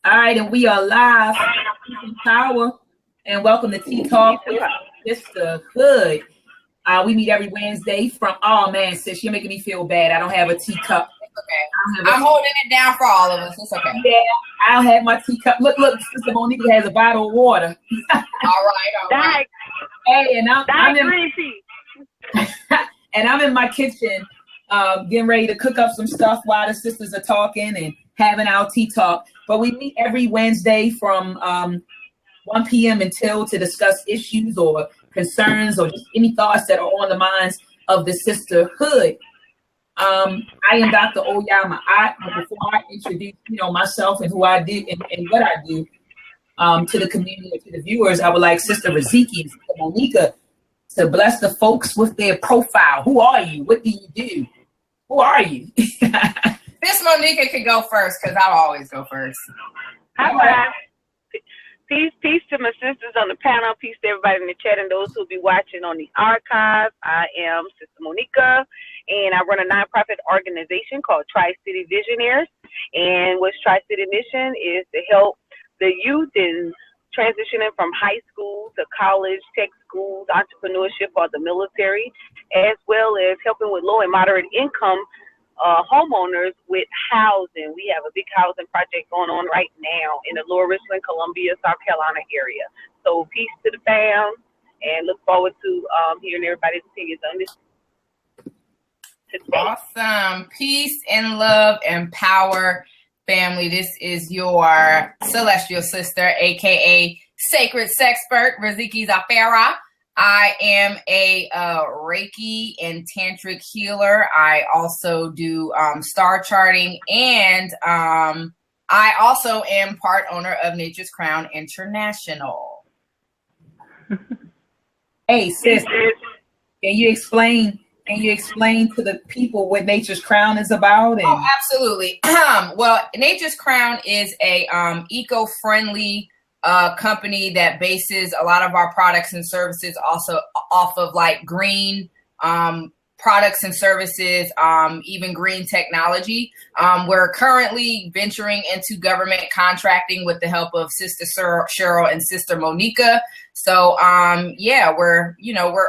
All right, and we are live in Power, and welcome to Tea Talk with Sisterhood. We meet every Wednesday from, oh man, sis, you're making me feel bad. I don't have a teacup. Okay. I'm holding it down for all of us. It's okay. Yeah, I don't have my teacup. Look, Sister Monica has a bottle of water. All right. Hey, and I'm in my kitchen, getting ready to cook up some stuff while the sisters are talking and having our tea talk. But we meet every Wednesday from 1 p.m. until to discuss issues or concerns or just any thoughts that are on the minds of the sisterhood. I am Dr. Oyama. Before I introduce, myself and who I do and what I do to the community and to the viewers, I would like Sister Riziki and Sister Monica to bless the folks with their profile. Who are you? What do you do? Who are you? Miss Monica could go first because I'll always go first. Hi, guys. Peace to my sisters on the panel. Peace to everybody in the chat and those who'll be watching on the archive. I am Sister Monica, and I run a nonprofit organization called Tri-City Visionaries. And what's Tri-City Mission is to help the youth in transitioning from high school to college, tech schools, entrepreneurship, or the military, as well as helping with low and moderate income homeowners with housing. We have a big housing project going on right now in the Lower Richland, Columbia, South Carolina area. So peace to the fam, and look forward to hearing everybody's opinions on this today. Awesome. Peace and love and power, family. This is your celestial sister, aka sacred sexpert, Riziki Zafera. I am a Reiki and Tantric healer. I also do star charting, and I also am part owner of Nature's Crown International. Hey, sis, can you explain to the people what Nature's Crown is about? Oh, absolutely. Well, Nature's Crown is a eco-friendly company that bases a lot of our products and services also off of like green products and services, even green technology. We're currently venturing into government contracting with the help of Sister Cheryl and Sister Monica. So we're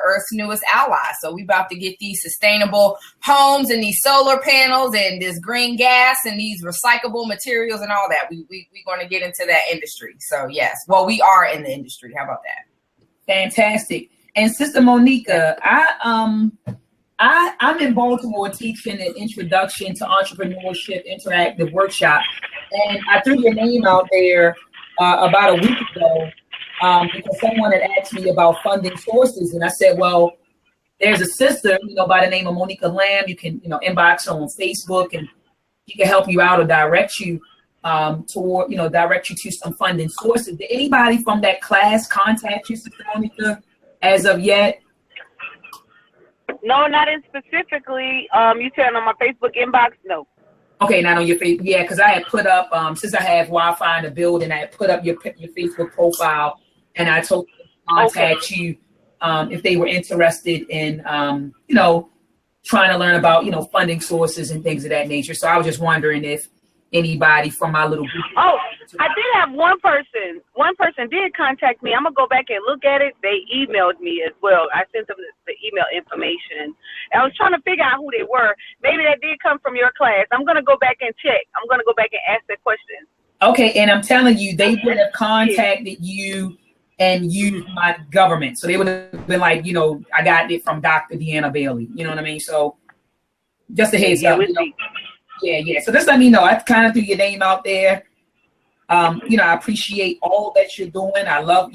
Earth's newest ally. So we about to get these sustainable homes and these solar panels and this green gas and these recyclable materials and all that. We're going to get into that industry. So yes, well, we are in the industry. How about that? Fantastic. And Sister Monica, I'm in Baltimore teaching an introduction to entrepreneurship interactive workshop, and I threw your name out there about a week ago because someone had asked me about funding sources, and I said, well, there's a sister, by the name of Monica Lamb. You can, inbox her on Facebook, and she can help you out or direct you to some funding sources. Did anybody from that class contact you, Sister Monica, as of yet? No, not in specifically. You said on my Facebook inbox? No. Okay, not on your Facebook. Yeah, because I had put up, since I have Wi-Fi in the building, I had put up your Facebook profile, and I told them to contact you if they were interested in, trying to learn about, funding sources and things of that nature. So I was just wondering if anybody from my little group. Oh, I did have one person. One person did contact me. I'm going to go back and look at it. They emailed me as well. I sent them the email information. And I was trying to figure out who they were.Maybe that did come from your class. I'm going to go back and check. I'm going to go back and ask that question. Okay, and I'm telling you, they would have contacted you and used my government. So they would have been like, I got it from Dr. Deanna Bailey. You know what I mean? So just a heads up. Yeah. So just let me know. I kind of threw your name out there. I appreciate all that you're doing. I love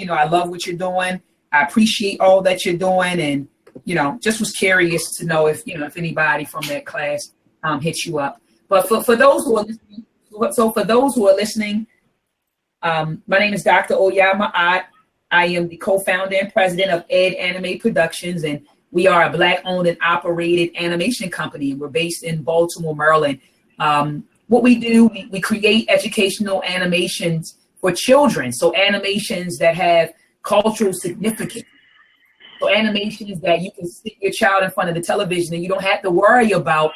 what you're doing. I appreciate all that you're doing, and just was curious to know if anybody from that class hit you up. But for those who are listening, my name is Dr. Oyama. I am the co-founder and president of Ed Anime Productions, and we are a Black-owned and operated animation company. We're based in Baltimore, Maryland. What we do, we create educational animations for children. So animations that have cultural significance. So animations that you can stick your child in front of the television and you don't have to worry about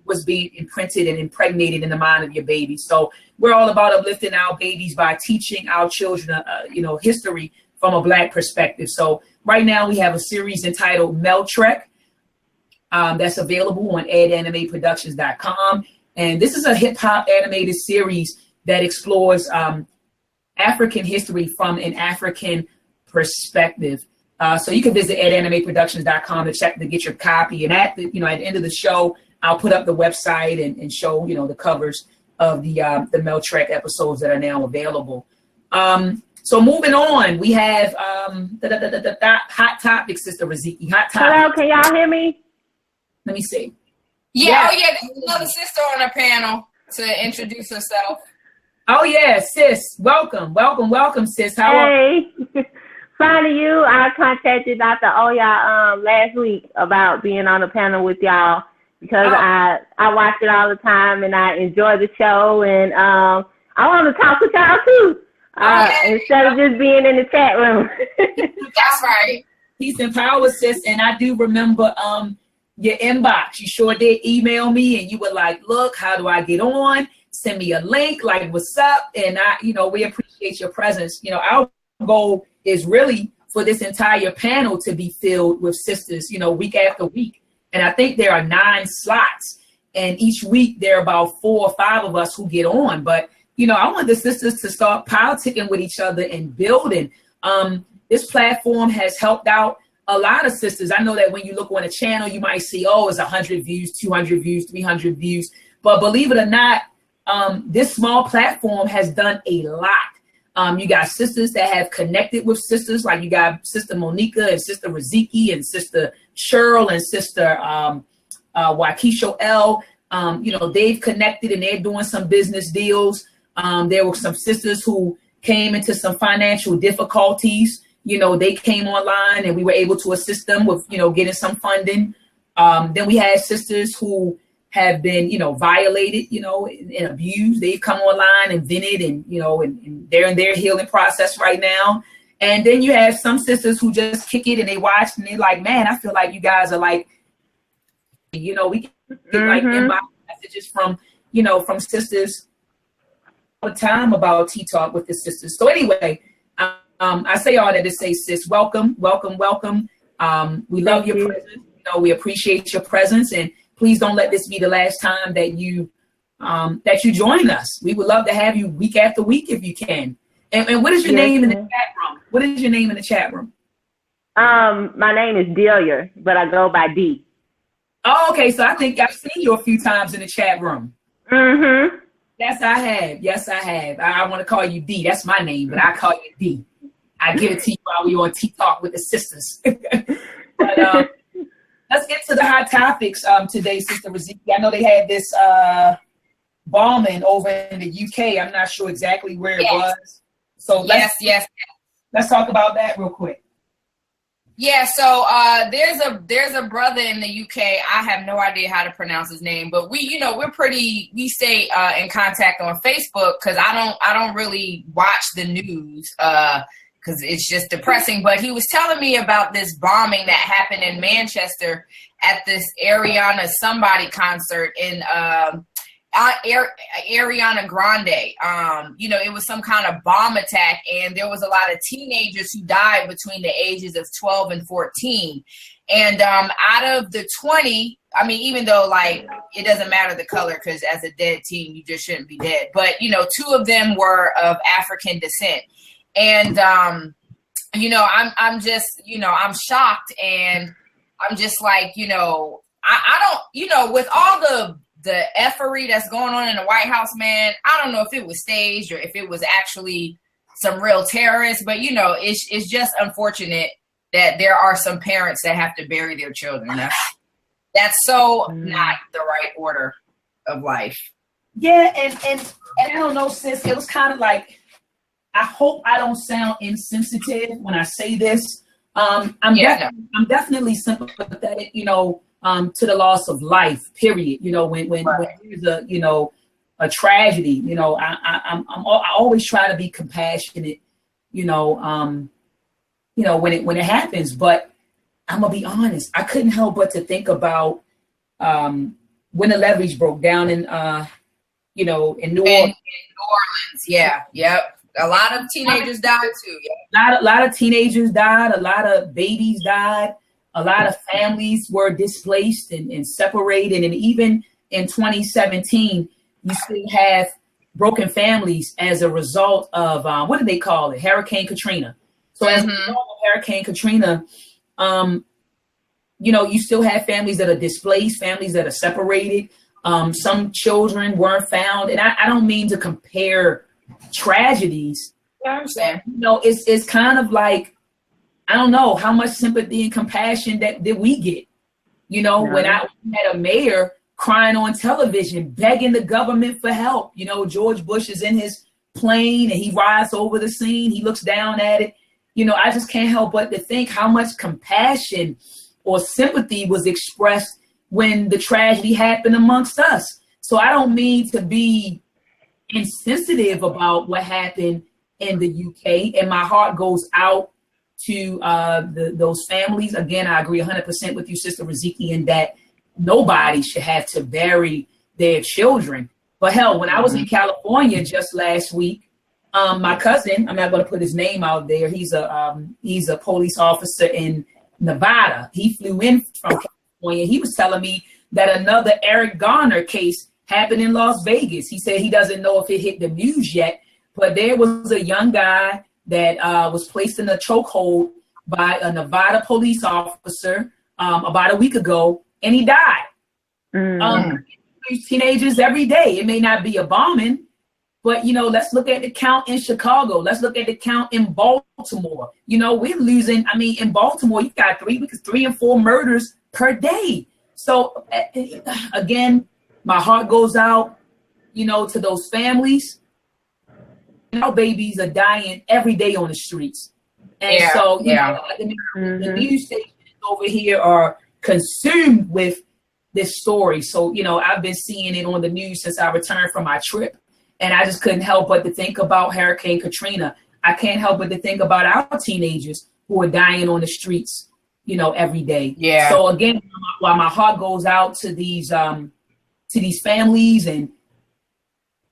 was being imprinted and impregnated in the mind of your baby. So we're all about uplifting our babies by teaching our children, history from a Black perspective. So right now we have a series entitled Meltrek that's available on edanimeproductions.com. And this is a hip hop animated series that explores African history from an African perspective. So you can visit edanimeproductions.com to get your copy. And at the end of the show, I'll put up the website and show, the covers of the Meltrek episodes that are now available. So moving on, we have hot topic, Sister Riziki. Hot topic. Hello, can y'all hear me? Let me see. Yeah, there's another sister on the panel to introduce herself. Oh yeah, sis. Welcome, sis. How are you? Fine to you. I contacted Dr. Oya last week about being on the panel with y'all because I watch it all the time and I enjoy the show, and I want to talk with y'all too. Instead of just being in the chat room. That's right. Peace and power, sis. And I do remember your inbox. You sure did email me and you were like, look, how do I get on? Send me a link, like, what's up? And we appreciate your presence. Our goal is really for this entire panel to be filled with sisters, week after week. And I think there are 9 slots. And each week there are about 4 or 5 of us who get on. But I want the sisters to start politicking with each other and building. This platform has helped out a lot of sisters. I know that when you look on a channel, you might see, it's 100 views, 200 views, 300 views. But believe it or not, this small platform has done a lot. You got sisters that have connected with sisters, like you got Sister Monica and Sister Riziki and Sister Cheryl and Sister Waukesha L. They've connected and they're doing some business deals. There were some sisters who came into some financial difficulties. They came online and we were able to assist them with, getting some funding. Then we had sisters who have been, violated, and abused. They've come online and vented and, and they're in their healing process right now. And then you have some sisters who just kick it and they watch and they're like, man, I feel like you guys are like, we get like inbox messages from sisters all the time about Tea Talk with the sisters. So anyway, I say all that to say, sis, welcome. We love your presence. We appreciate your presence, and please don't let this be the last time that you join us. We would love to have you week after week if you can. And what is your name in the chat room? What is your name in the chat room? My name is Delia, but I go by D. Oh, okay. So I think I've seen you a few times in the chat room. Mm-hmm. Yes, I have. I want to call you D. That's my name, but I call you D. I give it to you while we on Tea Talk with the sisters. But let's get to the hot topics today, Sister Riziki. I know they had this bombing over in the UK. I'm not sure exactly where it was. So let's talk about that real quick. Yeah, so there's a brother in the UK. I have no idea how to pronounce his name, but we stay in contact on Facebook because I don't really watch the news because it's just depressing. But he was telling me about this bombing that happened in Manchester at this Ariana Somebody concert in Ariana Grande. It was some kind of bomb attack, and there was a lot of teenagers who died between the ages of 12 and 14. And out of the 20, even though it doesn't matter the color, because as a dead teen, you just shouldn't be dead. But 2 of them were of African descent, and I'm just I'm shocked, and I'm just like I don't with all the effery that's going on in the White House, man, I don't know if it was staged or if it was actually some real terrorists, but it's just unfortunate that there are some parents that have to bury their children. That's so not the right order of life. Yeah, and I don't know, sis, it was kind of like, I hope I don't sound insensitive when I say this. I'm definitely sympathetic, to the loss of life, period. When there's a tragedy, I always try to be compassionate, when it happens. But I'm gonna be honest, I couldn't help but to think about when the levees broke down in, in New Orleans. In New Orleans, yeah, yep. A lot of teenagers died too. Yeah. A lot of teenagers died. A lot of babies died. A lot of families were displaced and separated. And even in 2017, you still have broken families as a result of, what do they call it? Hurricane Katrina. So as a result of Hurricane Katrina, you still have families that are displaced, families that are separated. Some children weren't found. And I don't mean to compare tragedies. I understand. It's kind of like, I don't know how much sympathy and compassion that we get. When I had a mayor crying on television, begging the government for help. George Bush is in his plane and he rides over the scene. He looks down at it. I just can't help but to think how much compassion or sympathy was expressed when the tragedy happened amongst us. So I don't mean to be insensitive about what happened in the UK, and my heart goes out to those families. Again, I agree 100% with you, Sister Riziki, in that nobody should have to bury their children. But hell, when I was in California just last week, my cousin, I'm not going to put his name out there. He's a police officer in Nevada. He flew in from California. He was telling me that another Eric Garner case happened in Las Vegas. He said he doesn't know if it hit the news yet, but there was a young guy that was placed in a chokehold by a Nevada police officer about a week ago, and he died. These teenagers every day. It may not be a bombing, but let's look at the count in Chicago. Let's look at the count in Baltimore. We're losing. I mean, in Baltimore, you got 3 and 4 murders per day. So again, my heart goes out, to those families. Our babies are dying every day on the streets. And the news stations over here are consumed with this story. So, I've been seeing it on the news since I returned from my trip. And I just couldn't help but to think about Hurricane Katrina. I can't help but to think about our teenagers who are dying on the streets, every day. Yeah. So again, while my heart goes out to these families and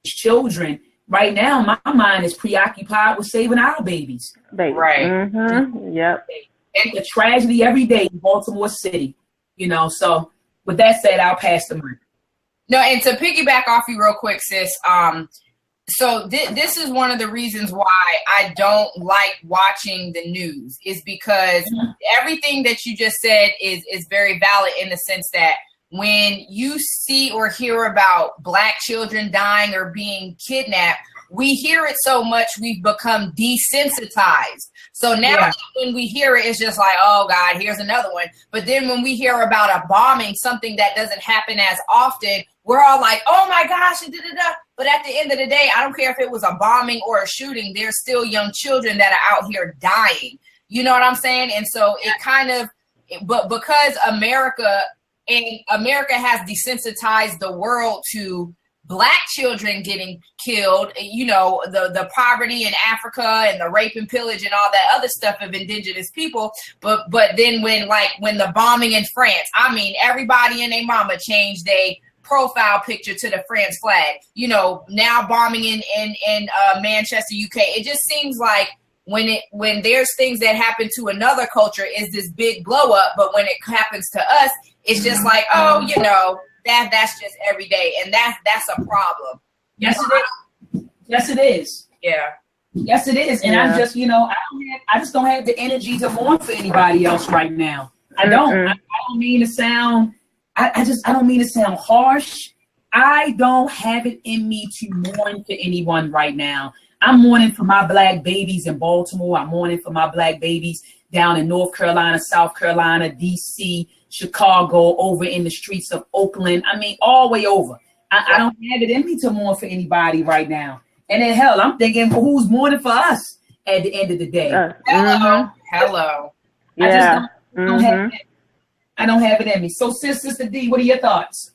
children, right now my mind is preoccupied with saving our babies. Right. Mm-hmm. Yep. And the tragedy every day in Baltimore City. So with that said, I'll pass the mic. No, and to piggyback off you real quick, sis. So this is one of the reasons why I don't like watching the news, is because everything that you just said is very valid, in the sense that when you see or hear about Black children dying or being kidnapped, we hear it so much we've become desensitized. So now when we hear it, it's just like, oh God, here's another one. But then when we hear about a bombing, something that doesn't happen as often, we're all like, oh my gosh, and da-da-da. But at the end of the day, I don't care if it was a bombing or a shooting, there's still young children that are out here dying. You know what I'm saying? And so it kind of, but because America has desensitized the world to Black children getting killed, the poverty in Africa and the rape and pillage and all that other stuff of indigenous people. But then when the bombing in France, I mean, everybody and their mama changed their profile picture to the France flag. Now bombing in Manchester, UK. It just seems like when there's things that happen to another culture, is this big blow up, but when it happens to us, it's just like, oh, that's just every day, and that's a problem. Yes, it is. Yes, it is. Yeah. Yes, it is. And I'm just, I just don't have the energy to mourn for anybody else right now. I don't. I don't mean to sound. I don't mean to sound harsh. I don't have it in me to mourn for anyone right now. I'm mourning for my Black babies in Baltimore. I'm mourning for my Black babies down in North Carolina, South Carolina, DC, Chicago, over in the streets of Oakland. I mean, all the way over. I don't have it in me to mourn for anybody right now. And then hell, I'm thinking, well, who's mourning for us at the end of the day? Hello. Yeah. I don't have it in me. So, Sister D, what are your thoughts?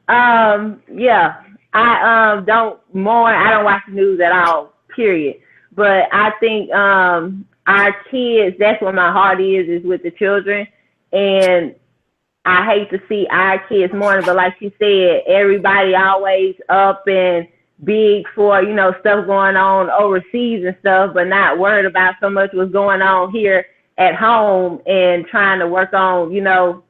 Yeah. I don't mourn. I don't watch the news at all, period. But I think our kids, that's where my heart is with the children. And I hate to see our kids mourning, but like you said, everybody always up and big for, you know, stuff going on overseas and stuff, but not worried about so much what's going on here at home and trying to work on, you know,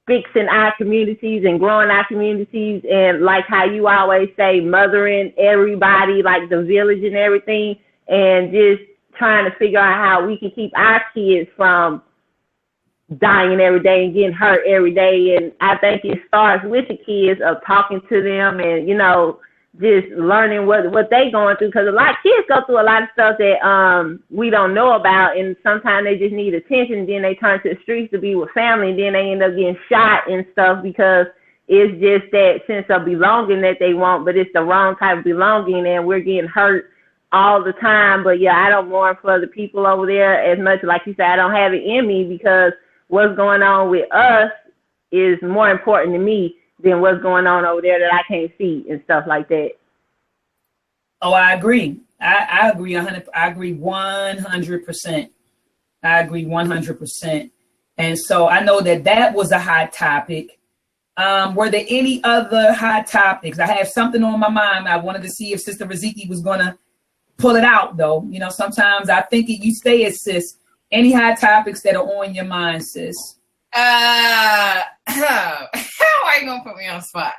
fixing our communities and growing our communities, and like how you always say, mothering everybody, like the village and everything, and just trying to figure out how we can keep our kids from dying every day and getting hurt every day. And I think it starts with the kids, of talking to them and, you know, just learning what they going through, because a lot of kids go through a lot of stuff that we don't know about, and sometimes they just need attention. Then they turn to the streets to be with family, and then they end up getting shot and stuff because it's just that sense of belonging that they want, but it's the wrong type of belonging, and we're getting hurt all the time. But yeah, I don't mourn for the people over there as much. Like you said, I don't have it in me, because what's going on with us is more important to me than what's going on over there that I can't see and stuff like that. Oh, I agree. I agree 100. I agree 100%. I agree 100%. And so I know that was a hot topic. Were there any other hot topics? I have something on my mind. I wanted to see if Sister Riziki was going to pull it out, though. You know, sometimes I think you stay as sis. Any hot topics that are on your mind, sis? How are you gonna put me on the spot?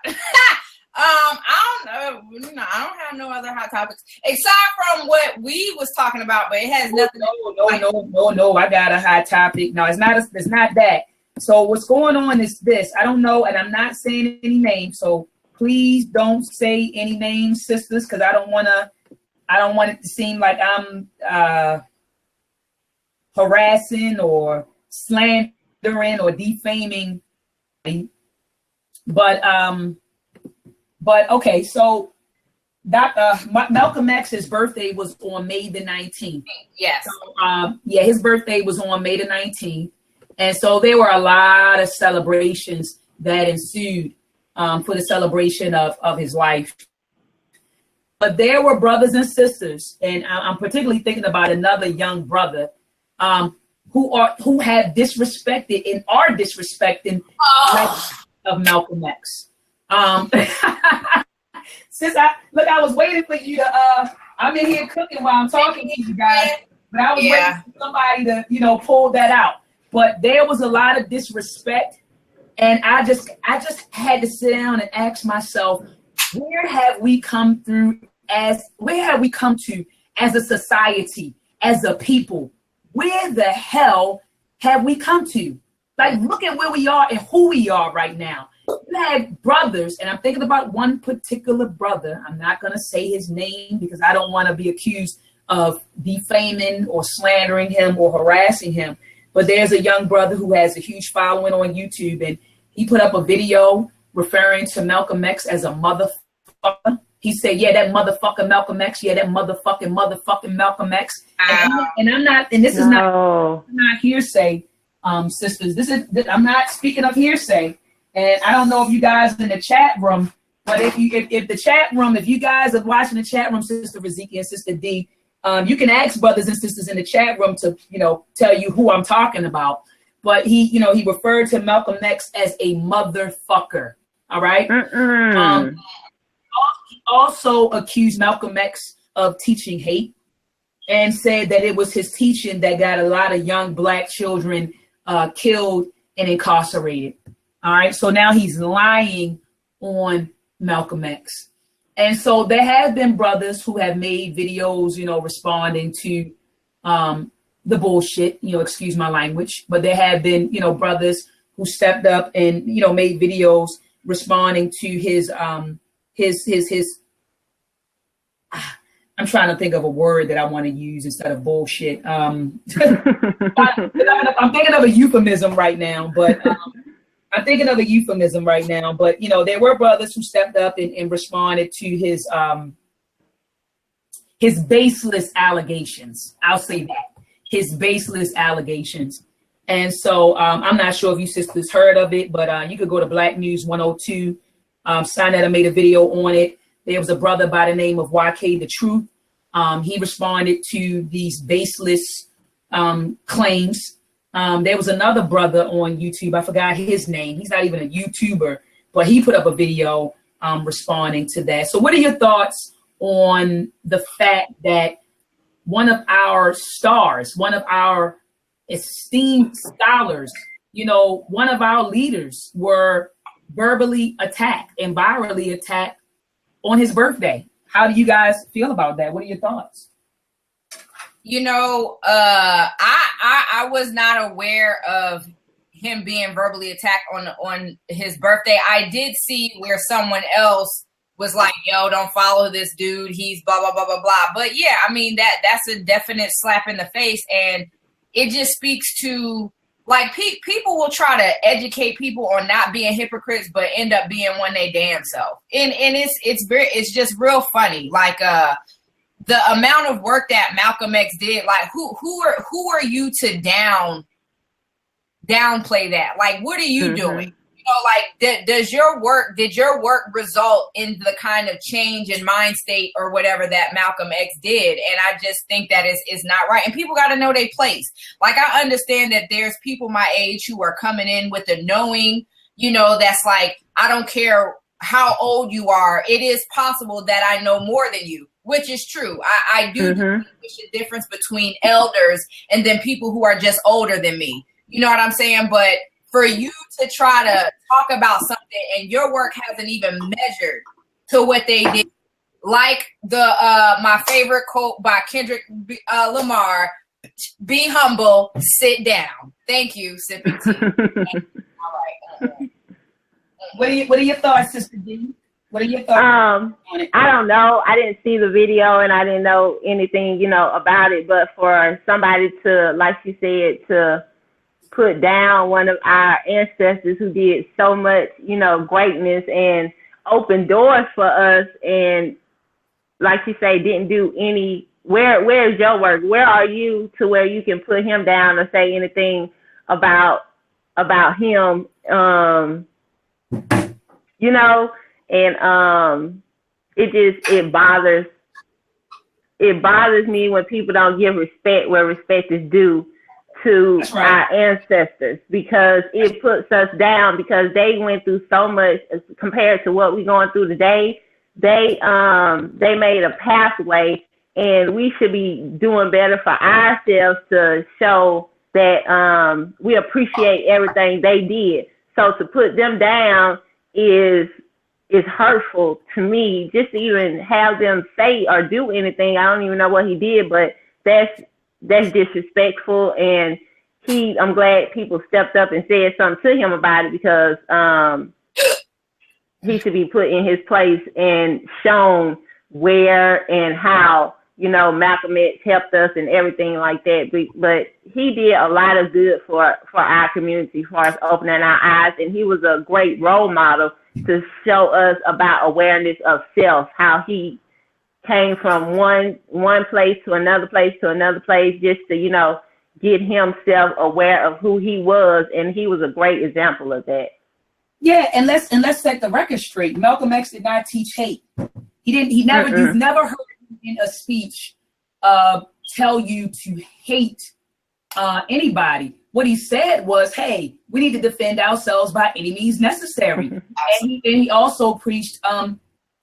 I don't know. You know, I don't have no other hot topics aside from what we was talking about, but it has nothing. No. I got a hot topic. No, it's not that. So what's going on is this. I don't know, and I'm not saying any names. So please don't say any names, sisters, because I don't want it to seem like I'm harassing or slandering or defaming. But okay, so Malcolm X's birthday was on May the 19th. Yes. So, his birthday was on May the 19th. And so there were a lot of celebrations that ensued for the celebration of his life. But there were brothers and sisters, and I'm particularly thinking about another young brother who have disrespected and are disrespecting of Malcolm X. Since I was waiting for you to I'm in here cooking while I'm talking to you guys, but I was waiting for somebody to, you know, pull that out. But there was a lot of disrespect, and I just had to sit down and ask myself, where have we come to as a society, as a people? Where the hell have we come to? Like, look at where we are and who we are right now. You had brothers, and I'm thinking about one particular brother. I'm not going to say his name because I don't want to be accused of defaming or slandering him or harassing him. But there's a young brother who has a huge following on YouTube, and he put up a video referring to Malcolm X as a motherfucker. He said, yeah, that motherfucker Malcolm X. Yeah, that motherfucking Malcolm X. And I'm not, and this is not hearsay, sisters. I'm not speaking of hearsay. And I don't know if you guys in the chat room, but if you guys are watching the chat room, Sister Riziki and Sister D, you can ask brothers and sisters in the chat room to, you know, tell you who I'm talking about. But he referred to Malcolm X as a motherfucker. All right. He also accused Malcolm X of teaching hate and said that it was his teaching that got a lot of young Black children killed and incarcerated. All right. So now he's lying on Malcolm X. And so there have been brothers who have made videos, you know, responding to the bullshit, you know, excuse my language. But there have been, you know, brothers who stepped up and, you know, made videos responding to his I'm trying to think of a word that I want to use instead of bullshit. I'm thinking of a euphemism right now, but you know, there were brothers who stepped up and responded to his baseless allegations. I'll say that, his baseless allegations. And so I'm not sure if you sisters heard of it, but you could go to Black News 102. Sinetta made a video on it. There was a brother by the name of YK The Truth. He responded to these baseless claims There was another brother on YouTube. I forgot his name. He's not even a YouTuber, but he put up a video responding to that. So what are your thoughts on the fact that one of our stars, one of our esteemed scholars, one of our leaders were verbally attacked and virally attacked on his birthday? How do you guys feel about that? What are your thoughts? I was not aware of him being verbally attacked on his birthday. I did see where someone else was like, yo, don't follow this dude. He's blah, blah, blah, blah, blah. But yeah, I mean, that's a definite slap in the face. And it just speaks to, like, people will try to educate people on not being hypocrites, but end up being one they damn self. And it's just real funny. Like, the amount of work that Malcolm X did, like, who are you to downplay that? Like, what are you doing? Like, did your work result in the kind of change in mind state or whatever that Malcolm X did? And I just think that is not right. And people got to know their place. Like, I understand that there's people my age who are coming in with a knowing, that's like, I don't care how old you are. It is possible that I know more than you, which is true. I do distinguish the difference between elders and then people who are just older than me. You know what I'm saying? But for you to try to talk about something and your work hasn't even measured to what they did, like my favorite quote by Kendrick Lamar, "Be humble, sit down." Thank you, sipping tea. All right. What are your thoughts, Sister D? What are your thoughts on it? I don't know. I didn't see the video and I didn't know anything, about it. But for somebody to, like you said, to put down one of our ancestors who did so much, greatness and opened doors for us, and like you say, didn't do any. Where's your work? Where are you to where you can put him down or say anything about him? And it bothers me when people don't give respect where respect is due to our ancestors, because it puts us down, because they went through so much compared to what we're going through today. They made a pathway, and we should be doing better for ourselves to show that we appreciate everything they did. So to put them down is hurtful to me. Just to even have them say or do anything, I don't even know what he did, but that's disrespectful. And I'm glad people stepped up and said something to him about it, because he should be put in his place and shown where and how, Malcolm X helped us and everything like that. But he did a lot of good for our community, for us opening our eyes, and he was a great role model to show us about awareness of self, how he came from one place to another place just to, get himself aware of who he was. And he was a great example of that. Yeah. And let's set the record straight. Malcolm X did not teach hate. You've never heard him in a speech tell you to hate anybody. What he said was, hey, we need to defend ourselves by any means necessary. And he also preached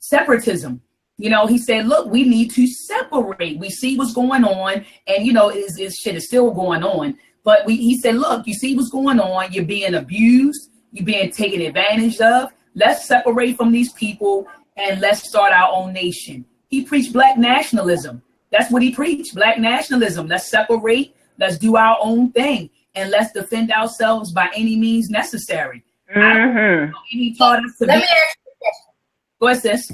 separatism. He said, look, we need to separate. We see what's going on, and, his shit is still going on. But he said, look, you see what's going on. You're being abused. You're being taken advantage of. Let's separate from these people, and let's start our own nation. He preached black nationalism. That's what he preached, black nationalism. Let's separate. Let's do our own thing, and let's defend ourselves by any means necessary. He taught us to Let me ask you a question. Go ahead, sis.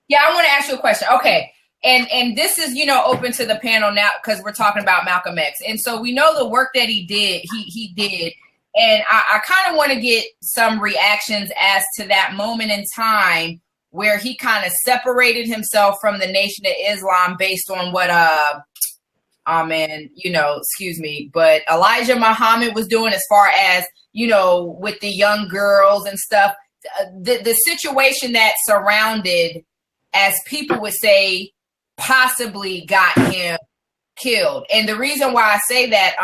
Yeah, I want to ask you a question. Okay. And this is, open to the panel now, because we're talking about Malcolm X. And so we know the work that he did, he did. And I kind of want to get some reactions as to that moment in time where he kind of separated himself from the Nation of Islam based on what, excuse me, but Elijah Muhammad was doing, as far as, with the young girls and stuff. The situation that surrounded, as people would say, possibly got him killed. And the reason why I say that,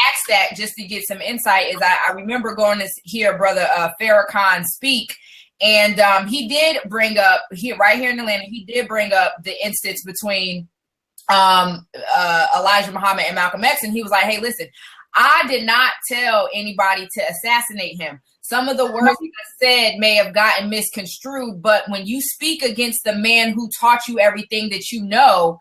ask that just to get some insight is I remember going to hear Brother Farrakhan speak, and he did bring up right here in Atlanta. He did bring up the instance between Elijah Muhammad and Malcolm X, and he was like, "Hey, listen, I did not tell anybody to assassinate him. Some of the words I said may have gotten misconstrued, but when you speak against the man who taught you everything that you know,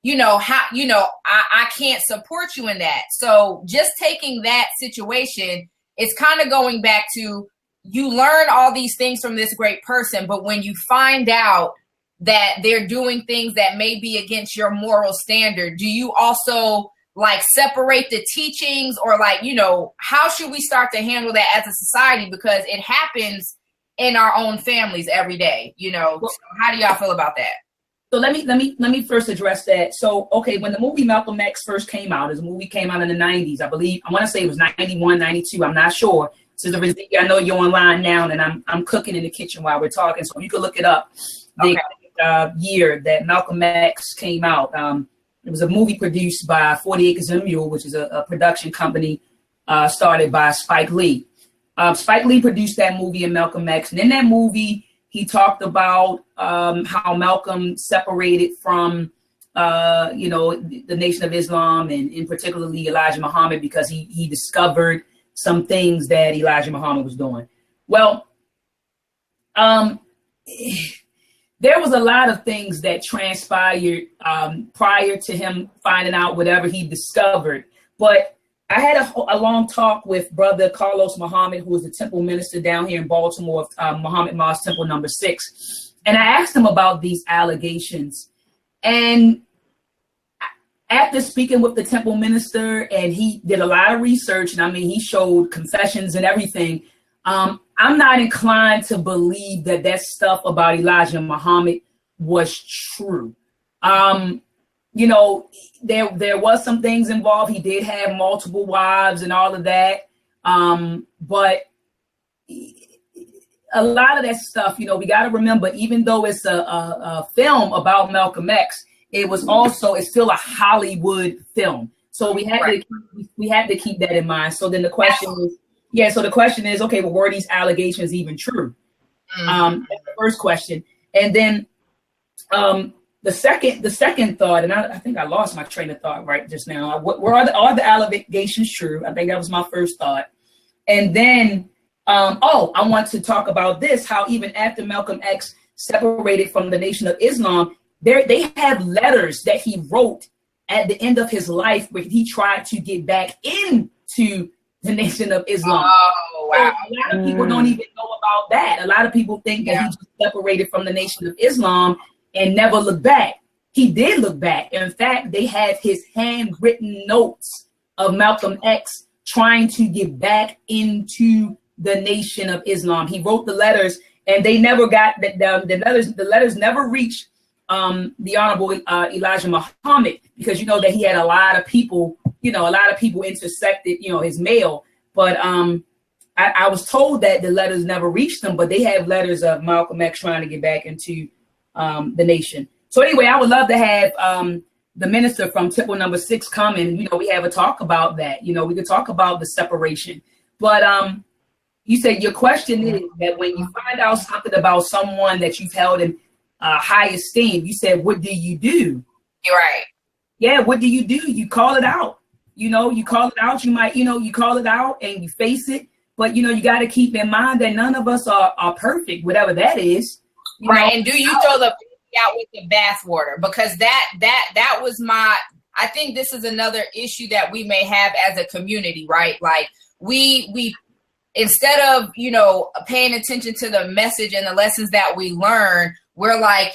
I can't support you in that." So just taking that situation, it's kind of going back to, you learn all these things from this great person, but when you find out that they're doing things that may be against your moral standard, do you also like separate the teachings, or like, how should we start to handle that as a society? Because it happens in our own families every day, So how do y'all feel about that? So let me first address that. So, okay, when the movie Malcolm X first came out, this movie came out in the 90s, I believe. I want to say it was 91, 92. I'm not sure. So I know you're online now, and I'm cooking in the kitchen while we're talking, so you can look it up. The year that Malcolm X came out. It was a movie produced by 40 Acres and a Mule, which is a production company started by Spike Lee. Spike Lee produced that movie in Malcolm X. And in that movie, he talked about how Malcolm separated from, the Nation of Islam, and in particularly Elijah Muhammad, because he discovered some things that Elijah Muhammad was doing. Well, there was a lot of things that transpired prior to him finding out whatever he discovered. But I had a long talk with Brother Carlos Muhammad, who is the temple minister down here in Baltimore, Muhammad Mosque Temple number 6. And I asked him about these allegations. And after speaking with the temple minister, and he did a lot of research, and he showed confessions and everything, I'm not inclined to believe that stuff about Elijah Muhammad was true. There was some things involved. He did have multiple wives and all of that. But a lot of that stuff, we got to remember, even though it's a film about Malcolm X, it's still a Hollywood film. So we had to keep that in mind. So then the question is, okay, well, were these allegations even true? That's the first question. And then the second thought, and I think I lost my train of thought right just now. Are the allegations true? I think that was my first thought. And then, I want to talk about this, how even after Malcolm X separated from the Nation of Islam, they have letters that he wrote at the end of his life where he tried to get back into the Nation of Islam. Oh, wow. So a lot of people don't even know about that. A lot of people think that he just separated from the Nation of Islam and never looked back. He did look back. In fact, they have his handwritten notes of Malcolm X trying to get back into the Nation of Islam. He wrote the letters, and they never got the letters never reached the Honorable Elijah Muhammad, because that he had a lot of people intersected, his mail. But I was told that the letters never reached them, but they have letters of Malcolm X trying to get back into the nation. So anyway, I would love to have the minister from Temple number 6 come and, we have a talk about that. We could talk about the separation. But you said your question is that when you find out something about someone that you've held in high esteem, you said, what do you do? You're right. Yeah, what do? You call it out. You call it out. You might, you call it out and you face it. But, you got to keep in mind that none of us are perfect, whatever that is. Right. And do you throw the baby out with the bathwater? Because that was I think this is another issue that we may have as a community, right? Like we instead of, paying attention to the message and the lessons that we learn, we're like,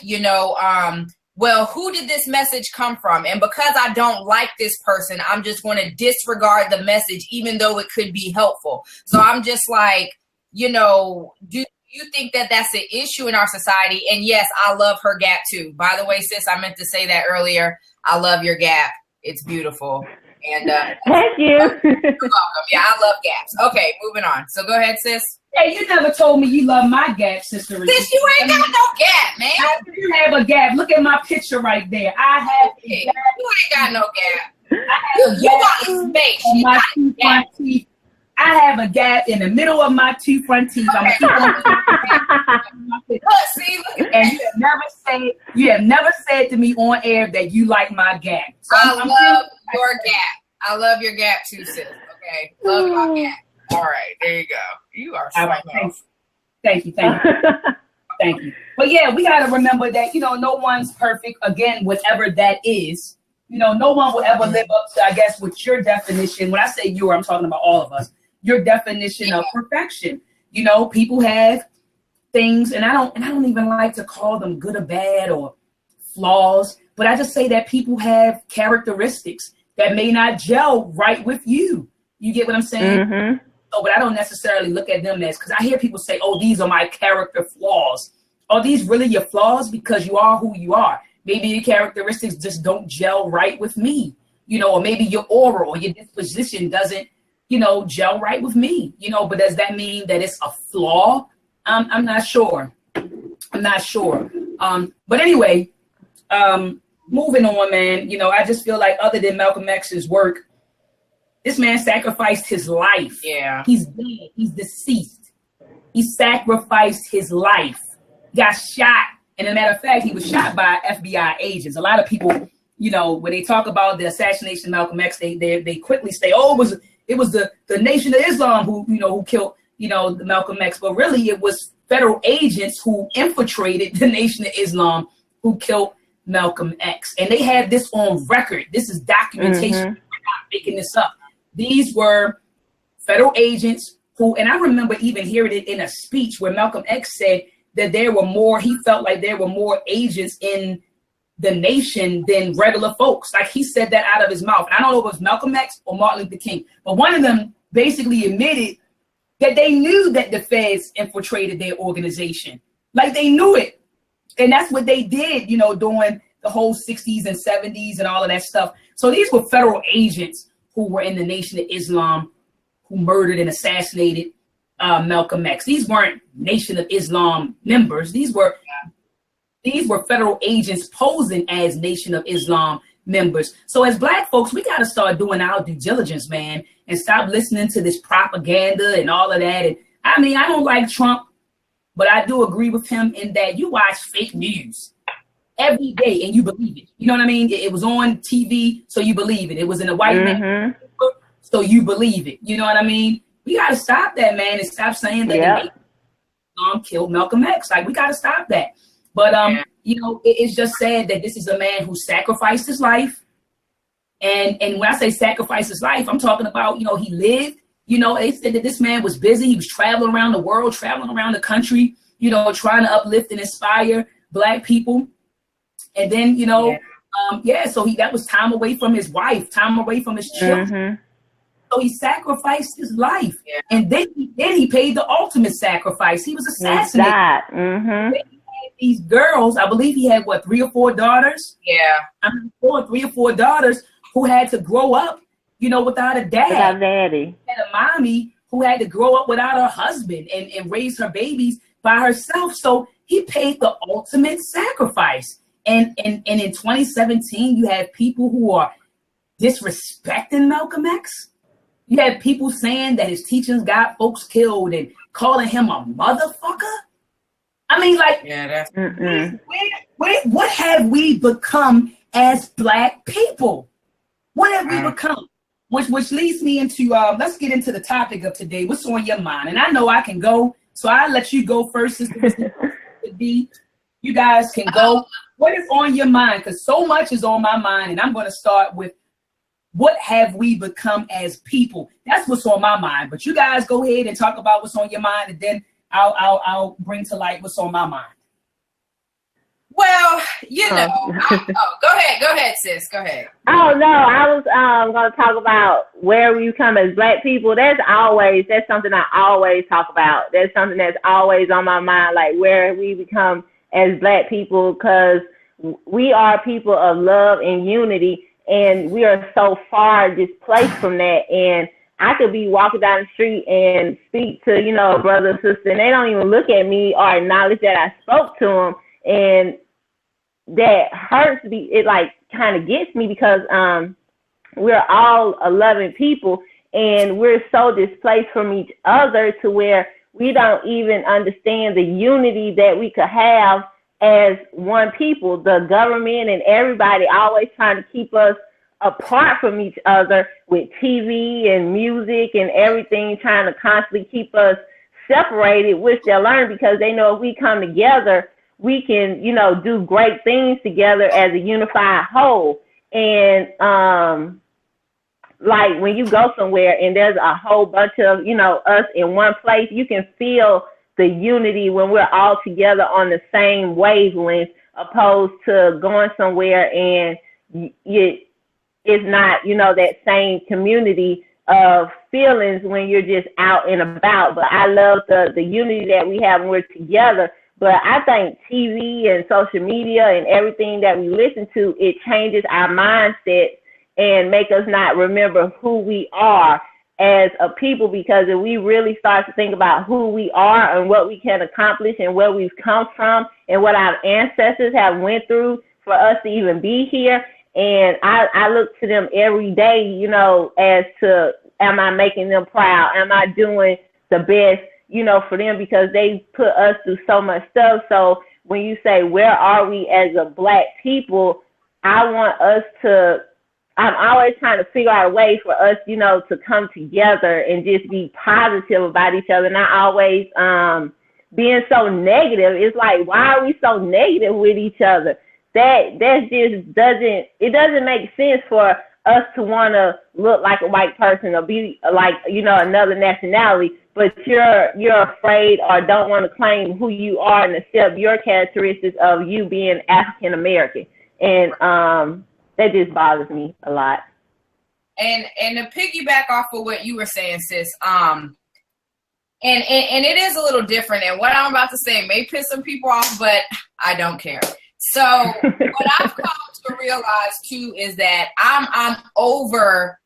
well, who did this message come from? And because I don't like this person, I'm just going to disregard the message, even though it could be helpful. So I'm just like, do you think that that's an issue in our society? And yes, I love her gap too. By the way, sis, I meant to say that earlier. I love your gap. It's beautiful. And thank you. You're welcome. Yeah, I love gaps. Okay, moving on. So go ahead, sis. Hey, you never told me you love my gap, sister. Sis, you ain't got no gap, man. You have a gap. Look at my picture right there. I have a gap. You ain't got no gap. You got a space. On my two front teeth. I have a gap in the middle of my two front teeth. I'm gonna keep on. See, and you have never said to me on air that you like my gap. So I love your gap. I love your gap too, sis. Okay, love my gap. All right, there you go. You are so nice. Thank you. Thank you. But yeah, we got to remember that, no one's perfect. Again, whatever that is, no one will ever live up to, I guess, what your definition, when I say you, I'm talking about all of us, your definition of perfection. People have things, and I don't even like to call them good or bad or flaws, but I just say that people have characteristics that may not gel right with you. You get what I'm saying? Mm-hmm. But I don't necessarily look at them as, because I hear people say, oh, these are my character flaws. Are these really your flaws? Because you are who you are. Maybe your characteristics just don't gel right with me, or maybe your aura or your disposition doesn't, gel right with me, but does that mean that it's a flaw? I'm not sure. But anyway, moving on, man, I just feel like other than Malcolm X's work, this man sacrificed his life. Yeah. He's dead. He's deceased. He sacrificed his life. Got shot. And as a matter of fact, he was shot by FBI agents. A lot of people, when they talk about the assassination of Malcolm X, they quickly say, oh, it was the Nation of Islam who killed, Malcolm X. But really, it was federal agents who infiltrated the Nation of Islam who killed Malcolm X. And they have this on record. This is documentation. Mm-hmm. I'm not making this up. These were federal agents who, and I remember even hearing it in a speech where Malcolm X said that he felt like there were more agents in the nation than regular folks. Like he said that out of his mouth. And I don't know if it was Malcolm X or Martin Luther King, but one of them basically admitted that they knew that the feds infiltrated their organization. Like they knew it. And that's what they did, during the whole 60s and 70s and all of that stuff. So these were federal agents who were in the Nation of Islam, who murdered and assassinated Malcolm X. These weren't Nation of Islam members. These were federal agents posing as Nation of Islam members. So as Black folks, we got to start doing our due diligence, man, and stop listening to this propaganda and all of that. And I mean, I don't like Trump, but I do agree with him in that you watch fake news every day and you believe it. You know what I mean? It was on TV, so you believe it. It was in a white man, so you believe it. You know what I mean? We got to stop that, man, and stop saying that killed Malcolm X. Like, we got to stop that. But, it's just sad that this is a man who sacrificed his life. And when I say sacrifice his life, I'm talking about, he lived. They said that this man was busy. He was traveling around the world, traveling around the country, trying to uplift and inspire Black people. And then, so that was time away from his wife, time away from his children. Mm-hmm. So he sacrificed his life. Yeah. And then he paid the ultimate sacrifice. He was assassinated. Mm-hmm. He had these girls, I believe he had, 3 or 4 daughters? Yeah. 3 or 4 daughters who had to grow up, without a dad. Without daddy. He had a mommy who had to grow up without her husband and raise her babies by herself. So he paid the ultimate sacrifice. And in 2017, you have people who are disrespecting Malcolm X. You have people saying that his teachings got folks killed and calling him a motherfucker. I mean, like, what have we become as Black people? What have we become? Which leads me into, let's get into the topic of today. What's on your mind? And I know I can go, so I'll let you go first. You guys can go. What is on your mind? Because so much is on my mind, and I'm going to start with what have we become as people? That's what's on my mind. But you guys go ahead and talk about what's on your mind, and then I'll bring to light what's on my mind. Well, go ahead, sis. Go ahead. Oh no, I was going to talk about where we become as Black people. That's something I always talk about. That's something that's always on my mind, like where we become as Black people, because we are people of love and unity, and we are so far displaced from that. And I could be walking down the street and speak to, a brother or sister, and they don't even look at me or acknowledge that I spoke to them. And that hurts me. It like kind of gets me because we're all loving people, and we're so displaced from each other to where we don't even understand the unity that we could have as one people. The government and everybody always trying to keep us apart from each other with TV and music and everything, trying to constantly keep us separated, which they'll learn because they know if we come together, we can, you know, do great things together as a unified whole. And like when you go somewhere and there's a whole bunch of, you know, us in one place, you can feel the unity when we're all together on the same wavelength, opposed to going somewhere and it's not, you know, that same community of feelings when you're just out and about. But I love the unity that we have when we're together. But I think TV and social media and everything that we listen to, it changes our mindset and make us not remember who we are as a people, because if we really start to think about who we are and what we can accomplish and where we've come from and what our ancestors have went through for us to even be here, and I look to them every day, you know, as to, am I making them proud? Am I doing the best, you know, for them, because they put us through so much stuff. So when you say, where are we as a Black people, I want us to, I'm always trying to figure out a way for us, you know, to come together and just be positive about each other, not always being so negative. It's like, why are we so negative with each other? That just doesn't make sense for us to want to look like a white person or be like, you know, another nationality, but you're afraid or don't want to claim who you are and accept your characteristics of you being African American. And that just bothers me a lot. And to piggyback off of what you were saying, sis, and it is a little different. And what I'm about to say may piss some people off, but I don't care. So what I've come to realize too is that I'm over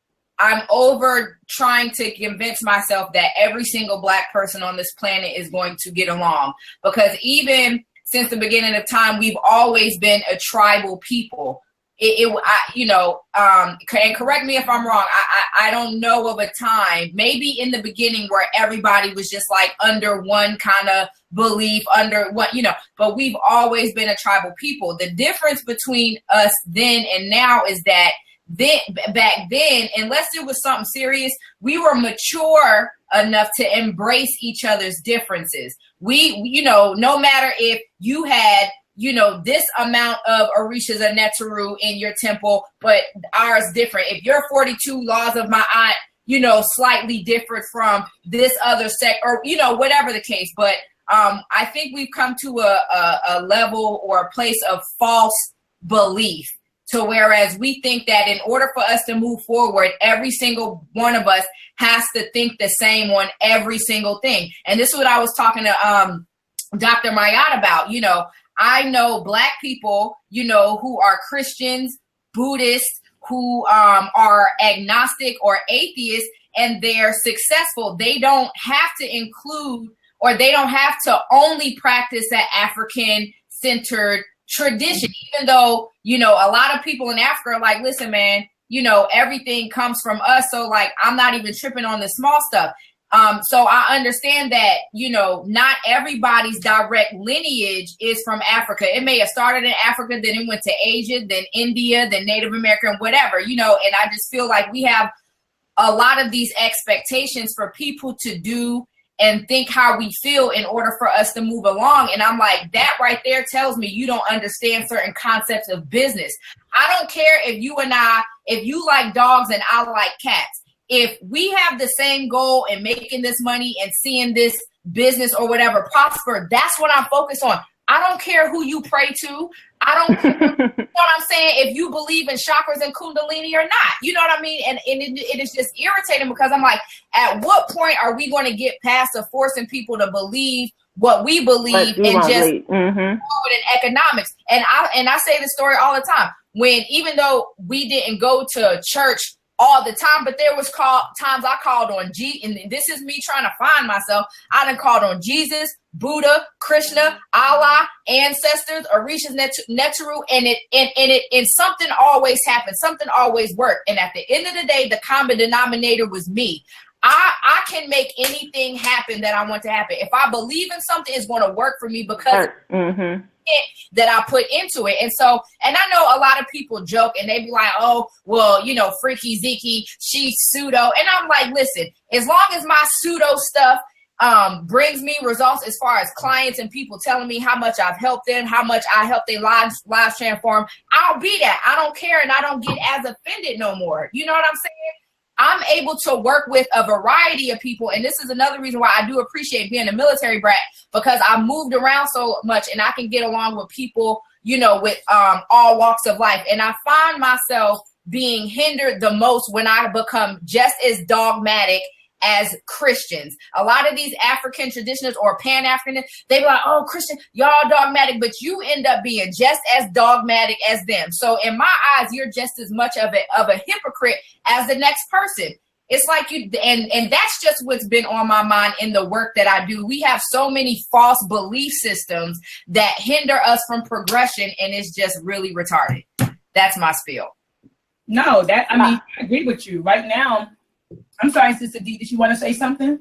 trying to convince myself that every single Black person on this planet is going to get along, because even since the beginning of time, we've always been a tribal people. And correct me if I'm wrong. I don't know of a time, maybe in the beginning, where everybody was just like under one kind of belief, under what, you know, but we've always been a tribal people. The difference between us then and now is that back then, unless it was something serious, we were mature enough to embrace each other's differences. We, you know, no matter if you had, you know, this amount of Orishas or Neteru in your temple, but ours different. If your 42 laws of Ma'at, you know, slightly different from this other sect, or, you know, whatever the case. But I think we've come to a level or a place of false belief, to whereas we think that in order for us to move forward, every single one of us has to think the same on every single thing. And this is what I was talking to Dr. Mayat about. You know, I know Black people, you know, who are Christians, Buddhists, who are agnostic or atheists, and they're successful. They don't have to include, or they don't have to only practice that African-centered tradition, even though, you know, a lot of people in Africa are like, listen, man, you know, everything comes from us. So like, I'm not even tripping on the small stuff. So I understand that, you know, not everybody's direct lineage is from Africa. It may have started in Africa, then it went to Asia, then India, then Native American, whatever, you know, and I just feel like we have a lot of these expectations for people to do and think how we feel in order for us to move along. And I'm like, that right there tells me you don't understand certain concepts of business. I don't care if you like dogs and I like cats. If we have the same goal in making this money and seeing this business or whatever prosper, that's what I'm focused on. I don't care who you pray to. I don't care, you know what I'm saying, if you believe in chakras and kundalini or not. You know what I mean? And it is just irritating, because I'm like, at what point are we going to get past the forcing people to believe what we believe and just forward in economics? And I say this story all the time. When, even though we didn't go to church all the time, but there was times I called on and this is me trying to find myself. I done called on Jesus, Buddha, Krishna, Allah, ancestors, Orishas, Neturu, and something always happened. Something always worked. And at the end of the day, the common denominator was me. I can make anything happen that I want to happen. If I believe in something, it's going to work for me because that I put into it. And so, and I know a lot of people joke and they be like, oh, well, you know, Freaky Zeke, she's pseudo. And I'm like, listen, as long as my pseudo stuff brings me results as far as clients and people telling me how much I've helped them, how much I helped their lives transform, I'll be that. I don't care, and I don't get as offended no more. You know what I'm saying? I'm able to work with a variety of people. And this is another reason why I do appreciate being a military brat, because I moved around so much and I can get along with people, you know, with all walks of life. And I find myself being hindered the most when I become just as dogmatic as Christians. A lot of these African traditionalists or Pan-Africanists, they be like, oh, Christian, y'all dogmatic, but you end up being just as dogmatic as them. So in my eyes, you're just as much of a hypocrite as the next person. It's like you, and that's just what's been on my mind in the work that I do. We have so many false belief systems that hinder us from progression, and it's just really retarded. That's my spiel. No, I mean, I agree with you. Right now, I'm sorry, Sister D, did you want to say something?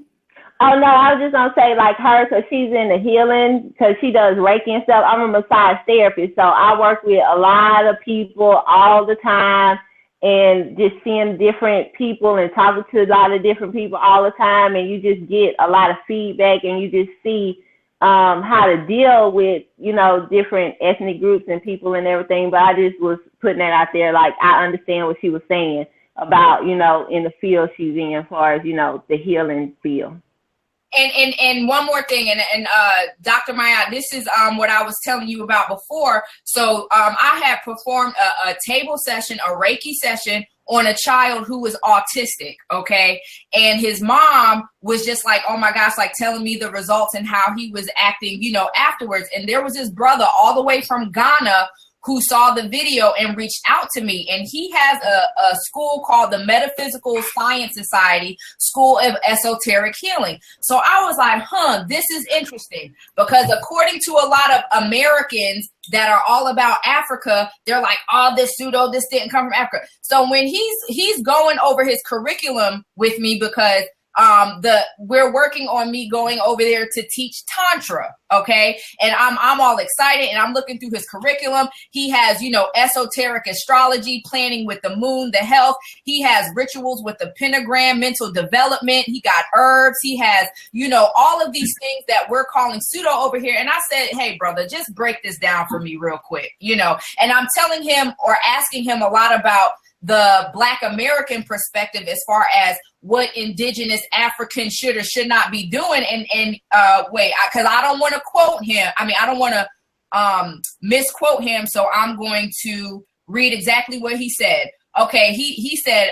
Oh, no, I was just going to say, like her, because she's in the healing, because she does Reiki and stuff. I'm a massage therapist, so I work with a lot of people all the time, and just seeing different people and talking to a lot of different people all the time, and you just get a lot of feedback, and you just see how to deal with, you know, different ethnic groups and people and everything. But I just was putting that out there, like I understand what she was saying about, you know, in the field she's in as far as, you know, the healing field. And one more thing, and Dr. Maya, this is what I was telling you about before. So I had performed a table session, a Reiki session on a child who was autistic, okay? And his mom was just like, oh my gosh, like telling me the results and how he was acting, you know, afterwards. And there was his brother all the way from Ghana who saw the video and reached out to me. And he has a school called the Metaphysical Science Society, School of Esoteric Healing. So I was like, this is interesting, because according to a lot of Americans that are all about Africa, they're like, oh, this didn't come from Africa. So when he's going over his curriculum with me, because we're working on me going over there to teach Tantra, okay? And I'm all excited, and I'm looking through his curriculum. He has, you know, esoteric astrology, planning with the moon, the health. He has rituals with the pentagram, mental development. He got herbs. He has, you know, all of these things that we're calling pseudo over here. And I said, hey, brother, just break this down for me real quick, you know? And I'm telling him or asking him a lot about the Black American perspective as far as what indigenous Africans should or should not be doing. And because I don't want to quote him. I mean, I don't want to misquote him. So I'm going to read exactly what he said. Okay, he said,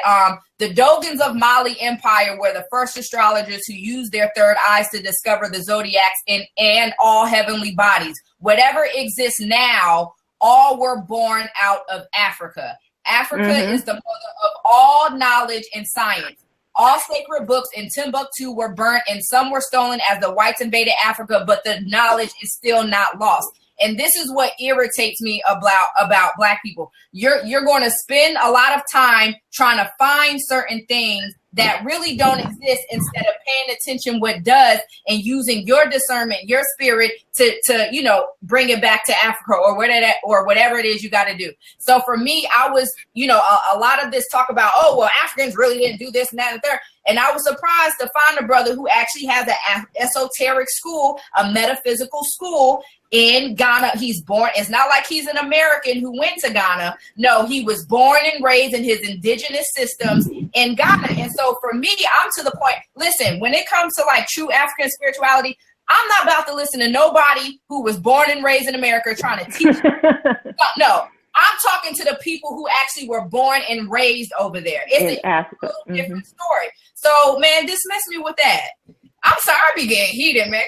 the Dogons of Mali Empire were the first astrologers who used their third eyes to discover the zodiacs and all heavenly bodies. Whatever exists now, all were born out of Africa. Africa is the mother of all knowledge and science. All sacred books in Timbuktu were burnt, and some were stolen as the whites invaded Africa, but the knowledge is still not lost. And this is what irritates me about Black people. You're going to spend a lot of time trying to find certain things that really don't exist instead of paying attention what does and using your discernment, your spirit to you know, bring it back to Africa or whatever it is you got to do. So for me, I was, you know, a lot of this talk about, oh, well, Africans really didn't do this and that and third. And I was surprised to find a brother who actually has an esoteric school, a metaphysical school in Ghana. He's born. It's not like he's an American who went to Ghana. No, he was born and raised in his indigenous systems in Ghana. And so for me, I'm to the point, listen, when it comes to like true African spirituality, I'm not about to listen to nobody who was born and raised in America trying to teach. No, I'm talking to the people who actually were born and raised over there. It's a different story. So, man, dismiss me with that. I'm sorry, I be getting heated, man.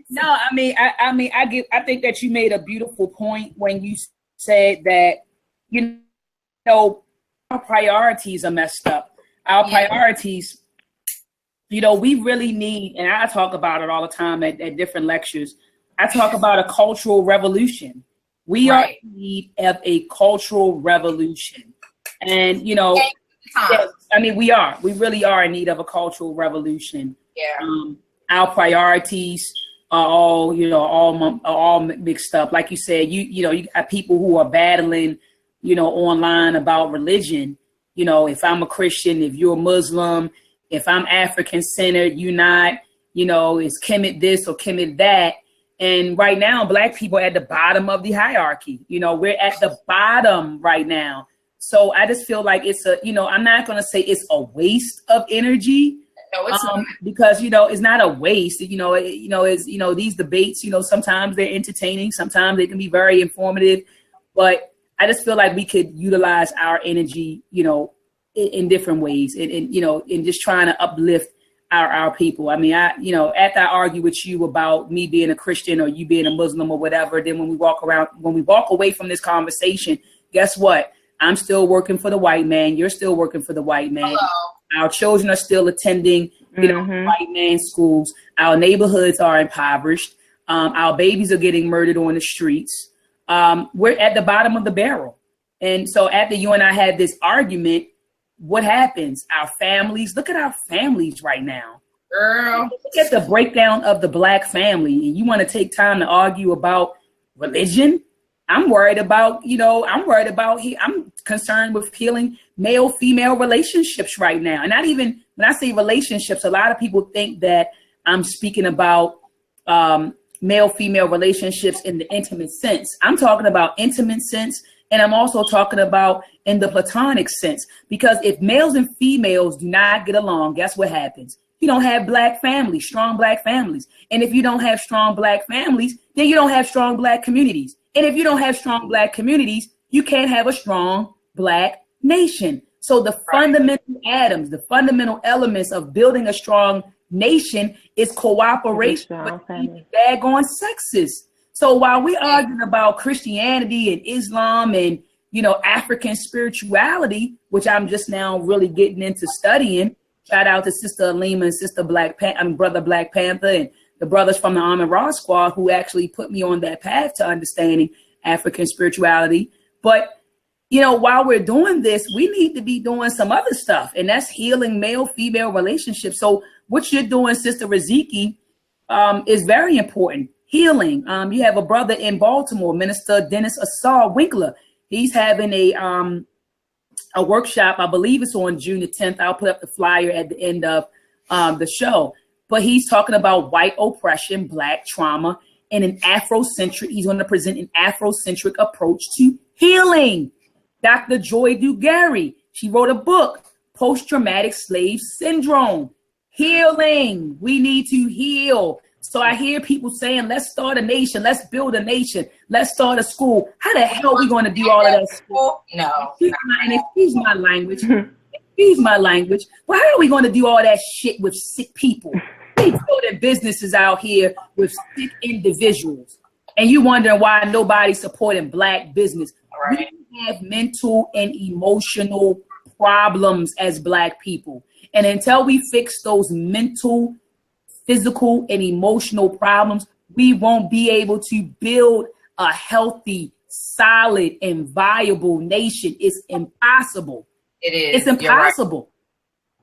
No, I think that you made a beautiful point when you said that, you know, priorities are messed up. Our priorities, you know, we really need, and I talk about it all the time at different lectures. I talk about a cultural revolution. We are in need of a cultural revolution. And, you know, yes, I mean, we really are in need of a cultural revolution. Yeah. Our priorities are all, you know, all mixed up. Like you said, you know, you got people who are battling, you know, online about religion. You know, if I'm a Christian, if you're a Muslim, if I'm African centered, you're not, you know, it's Kemet this or Kemet that. And right now, Black people are at the bottom of the hierarchy. You know, we're at the bottom right now. So I just feel like it's you know, I'm not going to say it's a waste of energy. No, it's not. Because, you know, it's not a waste. You know, it's, you know, these debates, you know, sometimes they're entertaining, sometimes they can be very informative, but I just feel like we could utilize our energy, you know, in different ways, and you know, in just trying to uplift our people. I mean, you know, after I argue with you about me being a Christian or you being a Muslim or whatever, then when we walk away from this conversation, guess what? I'm still working for the white man. You're still working for the white man. Hello. Our children are still attending, you know, white man schools. Our neighborhoods are impoverished. Our babies are getting murdered on the streets. We're at the bottom of the barrel. And so after you and I had this argument, what happens? Our families, look at our families right now. Girl. Look at the breakdown of the Black family. And you want to take time to argue about religion? I'm worried about, you know, I'm concerned with healing male-female relationships right now. And not even, when I say relationships, a lot of people think that I'm speaking about male-female relationships in the intimate sense. I'm talking about intimate sense. And I'm also talking about in the platonic sense, because if males and females do not get along, guess what happens? You don't have Black families, strong Black families. And if you don't have strong Black families, then you don't have strong Black communities. And if you don't have strong Black communities, you can't have a strong Black nation. So the fundamental atoms, the fundamental elements of building a strong nation is cooperation between daggone sexes. So while we're arguing about Christianity and Islam and, you know, African spirituality, which I'm just now really getting into studying, shout out to Sister Alima and Sister Brother Black Panther and the brothers from the Arm and Raw Squad who actually put me on that path to understanding African spirituality. But, you know, while we're doing this, we need to be doing some other stuff, and that's healing male-female relationships. So what you're doing, Sister Raziki, is very important. Healing. You have a brother in Baltimore, Minister Dennis Assar Winkler. He's having a workshop. I believe it's on June the 10th. I'll put up the flyer at the end of the show. But he's talking about white oppression, Black trauma, and an Afrocentric. He's going to present an Afrocentric approach to healing. Dr. Joy Dugary, she wrote a book, Post-Traumatic Slave Syndrome. Healing. We need to heal. So I hear people saying, let's start a nation. Let's build a nation. Let's start a school. How the hell are we going to do all of that? No. Excuse my language. Excuse my language. Well, how are we going to do all that shit with sick people? We building businesses out here with sick individuals. And you wondering why nobody's supporting Black business. Right. We have mental and emotional problems as Black people. And until we fix those mental, physical, and emotional problems, we won't be able to build a healthy, solid, and viable nation. It's impossible. It is. It's impossible. Right.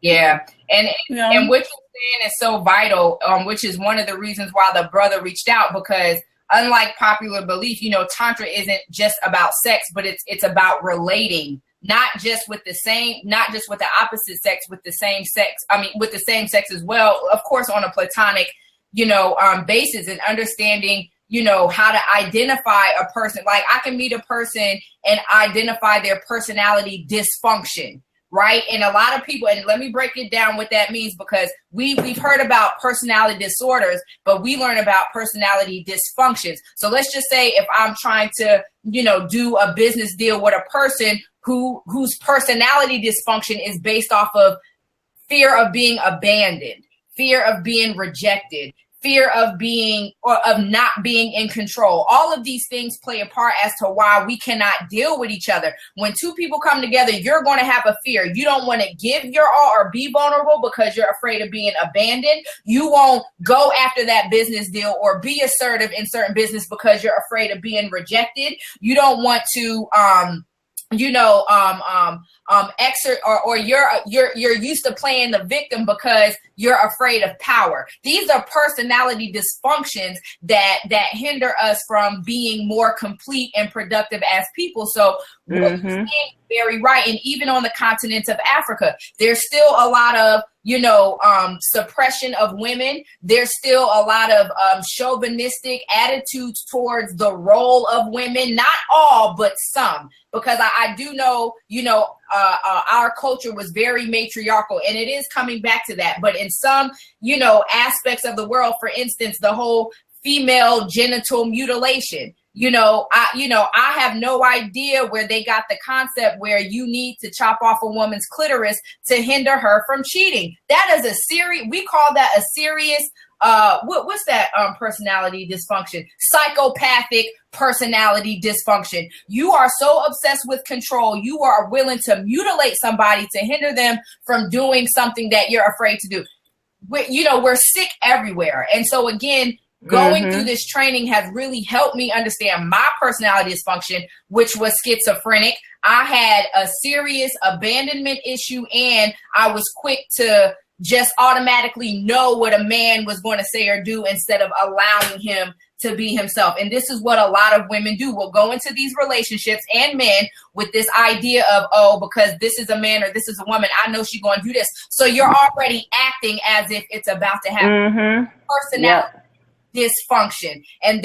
Yeah. And what you're saying is so vital, which is one of the reasons why the brother reached out, because unlike popular belief, you know, Tantra isn't just about sex, but it's about relating. Not just with the opposite sex, with the same sex. I mean, with the same sex as well, of course, on a platonic, you know, basis, and understanding, you know, how to identify a person. Like I can meet a person and identify their personality dysfunction, right? And a lot of people, and let me break it down what that means, because we've heard about personality disorders, but we learn about personality dysfunctions. So let's just say if I'm trying to, you know, do a business deal with a person whose personality dysfunction is based off of fear of being abandoned, fear of being rejected, fear of being or of not being in control. All of these things play a part as to why we cannot deal with each other. When two people come together, you're going to have a fear. You don't want to give your all or be vulnerable because you're afraid of being abandoned. You won't go after that business deal or be assertive in certain business because you're afraid of being rejected. You don't want to, exert or you're used to playing the victim because you're afraid of power. These are personality dysfunctions that hinder us from being more complete and productive as people. So what you're saying is very right. And even on the continent of Africa, there's still a lot of suppression of women. There's still a lot of chauvinistic attitudes towards the role of women. Not all, but some, because I do know, our culture was very matriarchal, and it is coming back to that. But in some, aspects of the world, for instance, the whole female genital mutilation, I have no idea where they got the concept where you need to chop off a woman's clitoris to hinder her from cheating. That is we call that a serious, what's that personality dysfunction? Psychopathic personality dysfunction. You are so obsessed with control, you are willing to mutilate somebody to hinder them from doing something that you're afraid to do. We're sick everywhere. And so again, going through this training has really helped me understand my personality dysfunction, which was schizophrenic. I had a serious abandonment issue, and I was quick to just automatically know what a man was going to say or do instead of allowing him to be himself. And this is what a lot of women do. We'll go into these relationships and men with this idea of, because this is a man or this is a woman, I know she's going to do this. So you're already acting as if it's about to happen. Personality dysfunction. And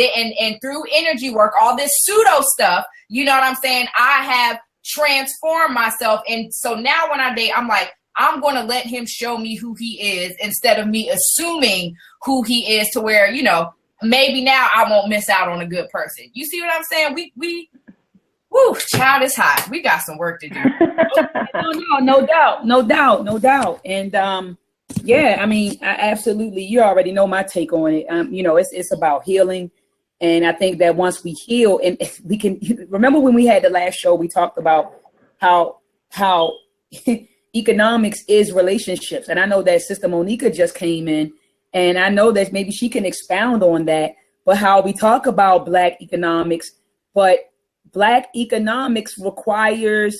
through energy work, all this pseudo stuff, you know what I'm saying? I have transformed myself. And so now when I date, I'm like, I'm going to let him show me who he is instead of me assuming who he is, to where, maybe now I won't miss out on a good person. You see what I'm saying? Woo, child is hot. We got some work to do. No doubt. And, yeah, I mean, I absolutely, you already know my take on it. It's about healing. And I think that once we heal, and we can remember when we had the last show, we talked about how economics is relationships. And I know that Sister Monica just came in, and I know that maybe she can expound on that, but how we talk about Black economics, but Black economics requires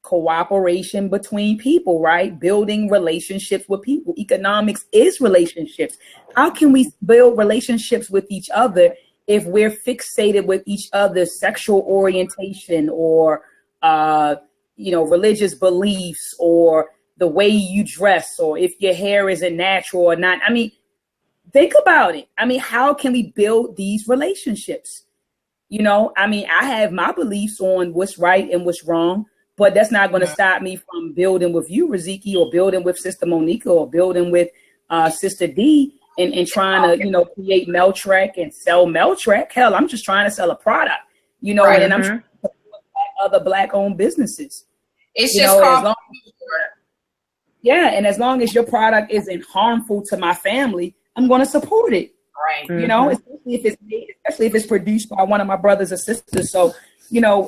cooperation between people, right? Building relationships with people. Economics is relationships. How can we build relationships with each other if we're fixated with each other's sexual orientation or, religious beliefs, or the way you dress, or if your hair isn't natural or not? I mean, think about it. I mean, how can we build these relationships? I have my beliefs on what's right and what's wrong, but that's not going to stop me from building with you, Riziki, or building with Sister Monica, or building with Sister D, and trying to, create Meltrack and sell Meltrack. Hell, I'm just trying to sell a product, and I'm trying to support other Black-owned businesses. It's just called. And as long as your product isn't harmful to my family, I'm going to support it. Right. Especially if it's produced by one of my brothers or sisters. So,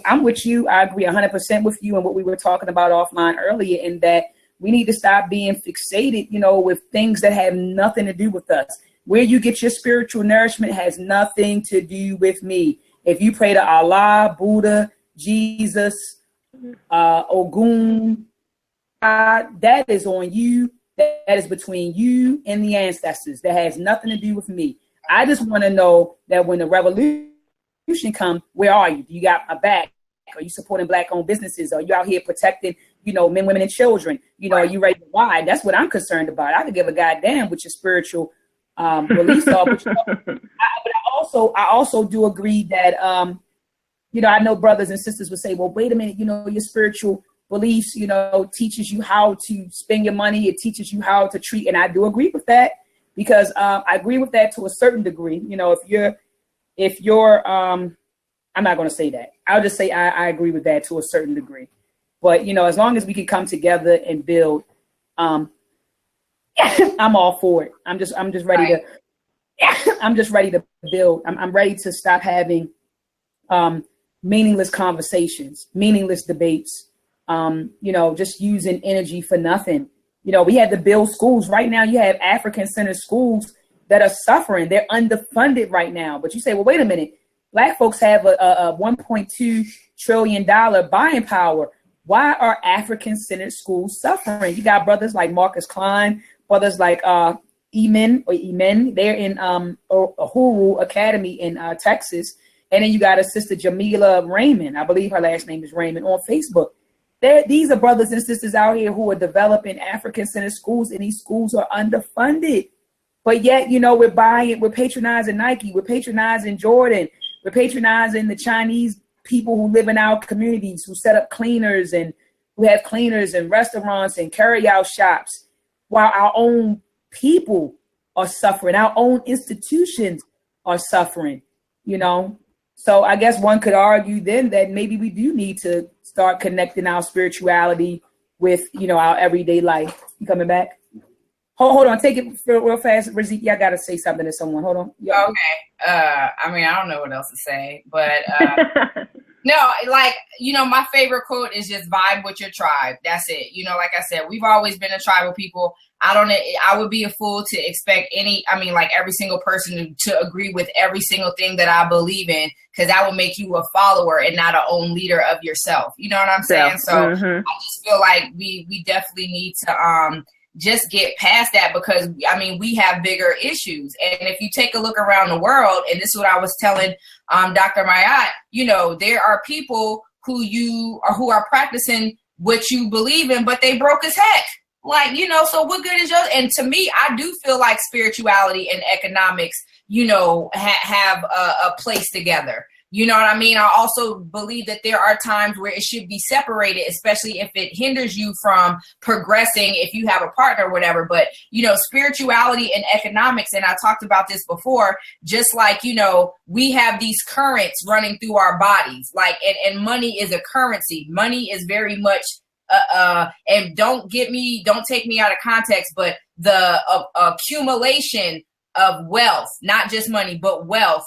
I'm with you. I agree 100% with you and what we were talking about offline earlier, in that we need to stop being fixated, with things that have nothing to do with us. Where you get your spiritual nourishment has nothing to do with me. If you pray to Allah, Buddha, Jesus, Ogun, that is on you. That is between you and the ancestors. That has nothing to do with me. I just want to know that when the revolution come, where are you? You got a back? Are you supporting Black-owned businesses? Are you out here protecting, men, women, and children? Are you ready to ride? That's what I'm concerned about. I could give a goddamn what your spiritual beliefs are. But I also do agree that, I know brothers and sisters would say, well, wait a minute, your spiritual beliefs, teaches you how to spend your money. It teaches you how to treat. And I do agree with that, because I agree with that to a certain degree. If you're, I'm not going to say that. I'll just say I agree with that to a certain degree. But, as long as we can come together and build, I'm all for it. I'm just ready to I'm just ready to build. I'm ready to stop having meaningless conversations, meaningless debates, just using energy for nothing. We had to build schools. Right now, you have African-centered schools that are suffering. They're underfunded right now. But you say, well, wait a minute. Black folks have a $1.2 trillion buying power. Why are African-centered schools suffering? You got brothers like Marcus Klein, brothers like Emin. They're in Uhuru Academy in Texas. And then you got a sister, Jamila Raymond. I believe her last name is Raymond, on Facebook. These are brothers and sisters out here who are developing African-centered schools, and these schools are underfunded. But yet, we're patronizing Nike, we're patronizing Jordan, we're patronizing the Chinese people who live in our communities, who set up cleaners and who have cleaners and restaurants and carry-out shops, while our own people are suffering, our own institutions are suffering, So I guess one could argue then that maybe we do need to start connecting our spirituality with, our everyday life. You coming back? Hold on. Take it real fast. Riziki, I got to say something to someone. Hold on. Yeah. Okay. I don't know what else to say, but no, my favorite quote is just vibe with your tribe. That's it. Like I said, we've always been a tribal people. I would be a fool to expect every single person to agree with every single thing that I believe in, because that would make you a follower and not an own leader of yourself. You know what I'm saying? So I just feel like we definitely need to just get past that, because we have bigger issues. And if you take a look around the world, and this is what I was telling Dr. Mayat, there are people who are practicing what you believe in, but they broke as heck. So what good is yours? And to me, I do feel like spirituality and economics, have a place together. You know what I mean? I also believe that there are times where it should be separated, especially if it hinders you from progressing, if you have a partner or whatever. But, spirituality and economics, and I talked about this before, just like, we have these currents running through our bodies, and money is a currency. Money is very much and don't take me out of context, but the accumulation of wealth, not just money, but wealth,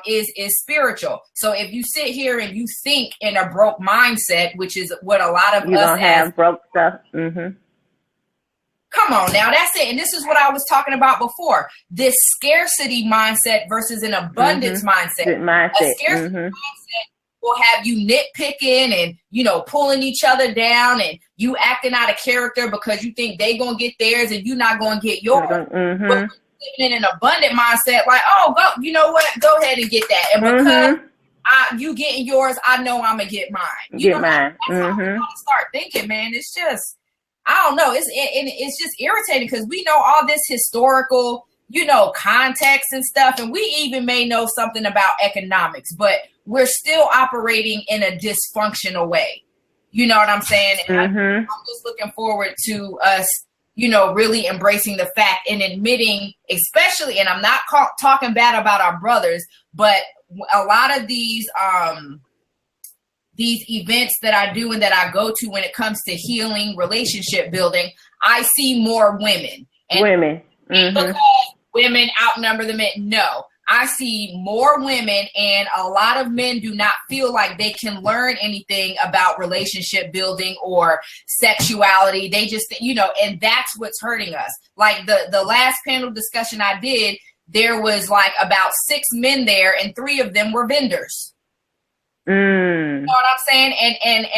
is spiritual. So if you sit here and you think in a broke mindset, which is what a lot of us have broke stuff. Mm-hmm. Come on now, that's it. And this is what I was talking about before. This scarcity mindset versus an abundance mindset. A scarcity mindset will have you nitpicking and, pulling each other down, and you acting out of character because you think they going to get theirs and you're not going to get yours. But living in an abundant mindset, go, you know what? Go ahead and get that. And because you getting yours, I know I'm going to get mine. That's how we want to start thinking, man. It's just, I don't know. It's just irritating, because we know all this historical, context and stuff. And we even may know something about economics, but we're still operating in a dysfunctional way. You know what I'm saying? And I'm just looking forward to us, really embracing the fact and admitting, especially, and I'm not talking bad about our brothers, but a lot of these events that I do and that I go to when it comes to healing, relationship building, I see more women. And because women outnumber the men, no. I see more women, and a lot of men do not feel like they can learn anything about relationship building or sexuality. They just, and that's what's hurting us. Like the last panel discussion I did, there was about 6 men there, and 3 of them were vendors. You know what I'm saying?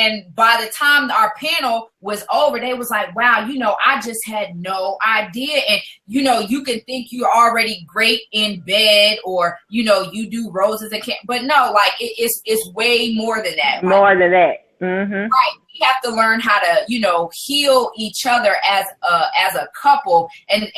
And by the time our panel was over, they was like, wow, I just had no idea. And, you can think you're already great in bed, or, you do roses and but no, it's way more than that. More than that. Right. We have to learn how to, heal each other as a couple. And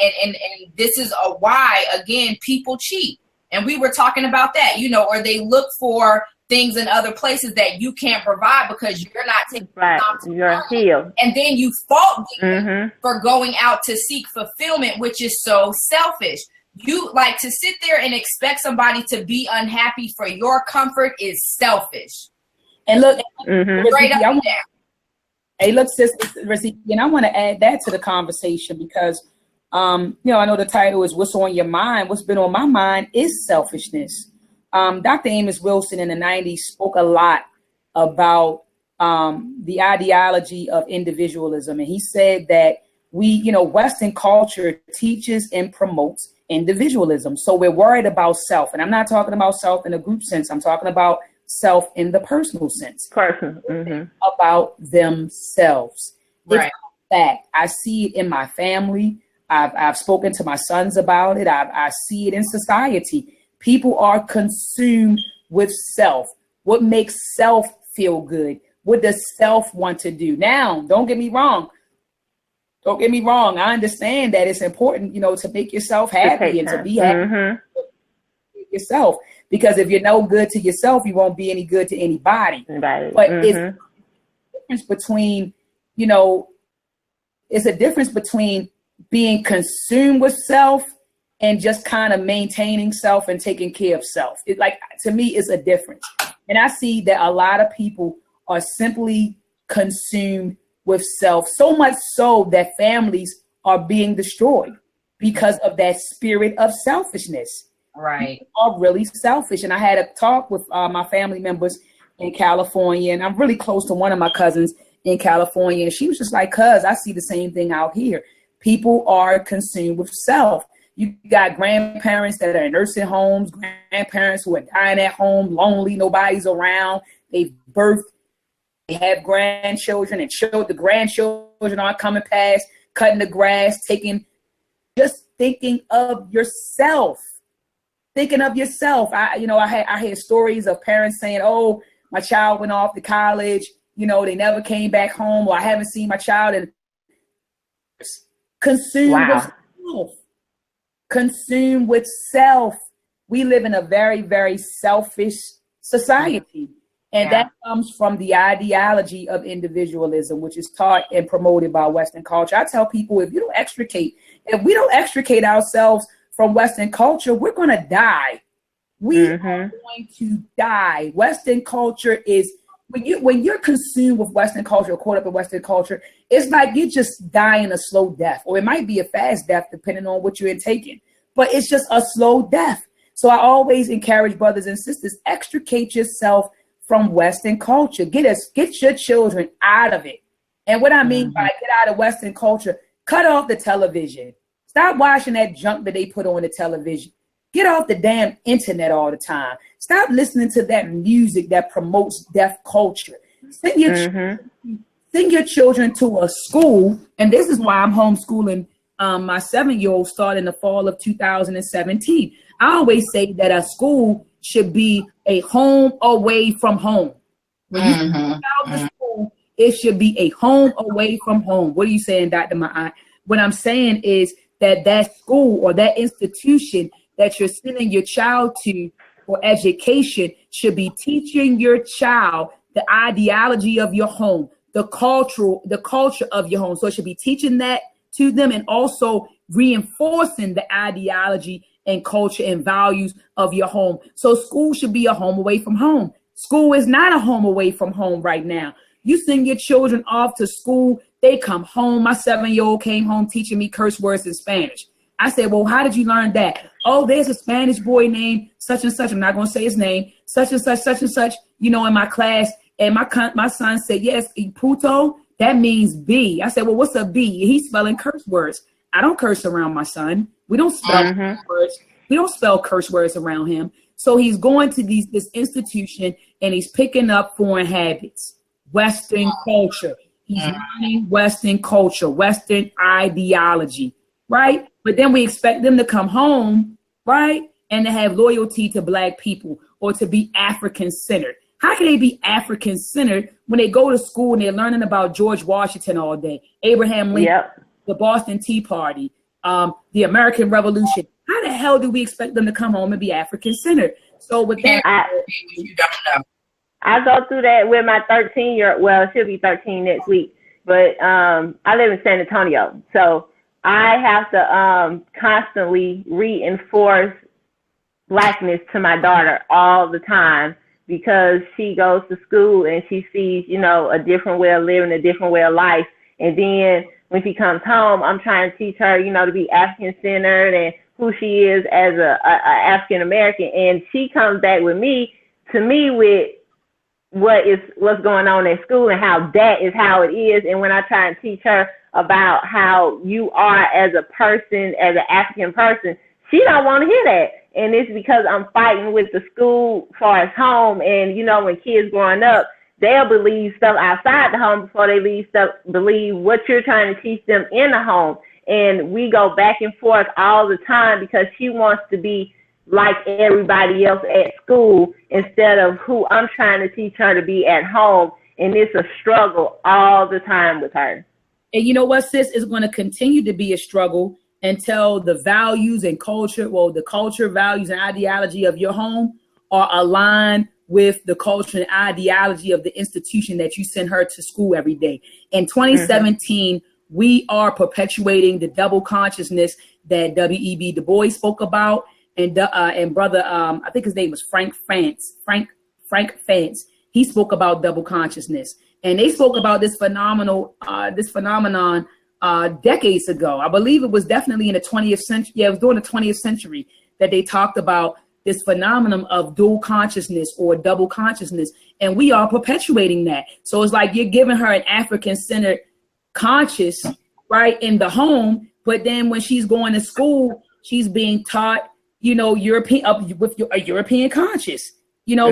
this is why, again, people cheat. And we were talking about that, or they look for things in other places that you can't provide because you're not taking time to you're healed. And then you fault them for going out to seek fulfillment, which is so selfish. You to sit there and expect somebody to be unhappy for your comfort is selfish. And look, straight up and down. Hey, look, sis, and I want to add that to the conversation, because I know the title is What's on Your Mind. What's been on my mind is selfishness. Dr. Amos Wilson in the 90s spoke a lot about the ideology of individualism. And he said that Western culture teaches and promotes individualism. So we're worried about self. And I'm not talking about self in a group sense. I'm talking about self in the personal sense. About themselves. Right. It's a fact. I see it in my family. I've spoken to my sons about it. I see it in society. People are consumed with self. What makes self feel good? What does self want to do? Now, don't get me wrong. I understand that it's important, to make yourself happy and to be happy with yourself. Because if you're no good to yourself, you won't be any good to anybody. But it's a difference between, it's a difference between being consumed with self and just kind of maintaining self and taking care of self. To me, it's a difference. And I see that a lot of people are simply consumed with self, so much so that families are being destroyed because of that spirit of selfishness. Right. People are really selfish. And I had a talk with my family members in California, and I'm really close to one of my cousins in California. And she was just like, cuz I see the same thing out here. People are consumed with self. You got grandparents that are in nursing homes, grandparents who are dying at home, lonely, nobody's around. They've birthed, they have grandchildren, and the grandchildren aren't coming past, cutting the grass, just thinking of yourself. Thinking of yourself. I hear stories of parents saying, oh, my child went off to college, they never came back home, or I haven't seen my child in consumed with self. Consumed with self. We live in a very, very selfish society. And that comes from the ideology of individualism, which is taught and promoted by Western culture. I tell people, if we don't extricate ourselves from Western culture, we're going to die. We are going to die. Western culture is, when you're consumed with Western culture, or caught up in Western culture, it's like you're just dying a slow death, or it might be a fast death depending on what you're taking, but it's just a slow death. So I always encourage brothers and sisters, extricate yourself from Western culture. Get your children out of it. And what I mean by get out of Western culture, cut off the television. Stop watching that junk that they put on the television. Get off the damn internet all the time. Stop listening to that music that promotes deaf culture. Send your children to a school, and this is why I'm homeschooling my 7-year-old starting in the fall of 2017. I always say that a school should be a home away from home. When you out the school, it should be a home away from home. What are you saying, Dr. Ma'at? What I'm saying is that school or that institution that you're sending your child to for education should be teaching your child the ideology of your home, the culture of your home. So it should be teaching that to them and also reinforcing the ideology and culture and values of your home. So school should be a home away from home. School is not a home away from home right now. You send your children off to school, they come home. My 7-year-old came home teaching me curse words in Spanish. I said, well, how did you learn that? Oh, there's a Spanish boy named such and such. I'm not going to say his name. Such and such, in my class. And my son said, yes, puto, that means B. I said, well, what's a B? He's spelling curse words. I don't curse around my son. We don't spell curse words. We don't spell curse words around him. So he's going to this institution and he's picking up foreign habits, Western culture. He's learning Western culture, Western ideology, right? But then we expect them to come home, right? And to have loyalty to Black people or to be African-centered. How can they be African-centered when they go to school and they're learning about George Washington all day, Abraham Lincoln, the Boston Tea Party, the American Revolution? How the hell do we expect them to come home and be African-centered? So with that, you don't know. I go through that with my 13-year-old. Well, she'll be 13 next week. But I live in San Antonio. So I have to constantly reinforce Blackness to my daughter all the time because she goes to school and she sees, a different way of living, a different way of life. And then when she comes home, I'm trying to teach her, you know, to be African centered and who she is as a African American. And she comes back with me with what's going on at school and how that is how it is. And when I try and teach her about how you are as a person, as an African person, she don't want to hear that. And it's because I'm fighting with the school as far as home. And, you know, when kids growing up, they'll believe stuff outside the home before they believe what you're trying to teach them in the home. And we go back and forth all the time because she wants to be like everybody else at school instead of who I'm trying to teach her to be at home. And it's a struggle all the time with her. And you know what, sis, is going to continue to be a struggle until the values and culture, the culture, values, and ideology of your home are aligned with the culture and ideology of the institution that you send her to school every day. In 2017, we are perpetuating the double consciousness that W.E.B. Du Bois spoke about, and brother, I think his name was Frank Fantz. He spoke about double consciousness, and they spoke about this phenomenon decades ago. I believe it was definitely in the 20th century. Yeah, it was during the 20th century that they talked about this phenomenon of dual consciousness or double consciousness. And we are perpetuating that. So it's like you're giving her an African-centered conscious right in the home. But then when she's going to school, she's being taught, you know, European a European conscious, you know,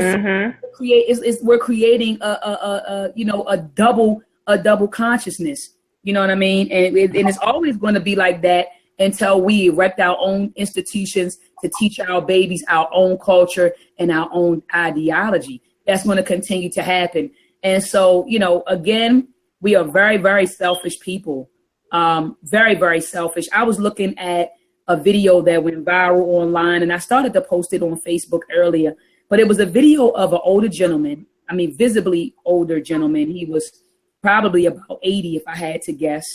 we're creating a double consciousness. You know what I mean? And it's always going to be like that until we erect our own institutions to teach our babies our own culture and our own ideology. That's going to continue to happen. And so, you know, again, we are very, very selfish people. Very, very selfish. I was looking at a video that went viral online, and I started to post it on Facebook earlier. But it was a video of an older gentleman. I mean, visibly older gentleman. He was probably about 80, if I had to guess.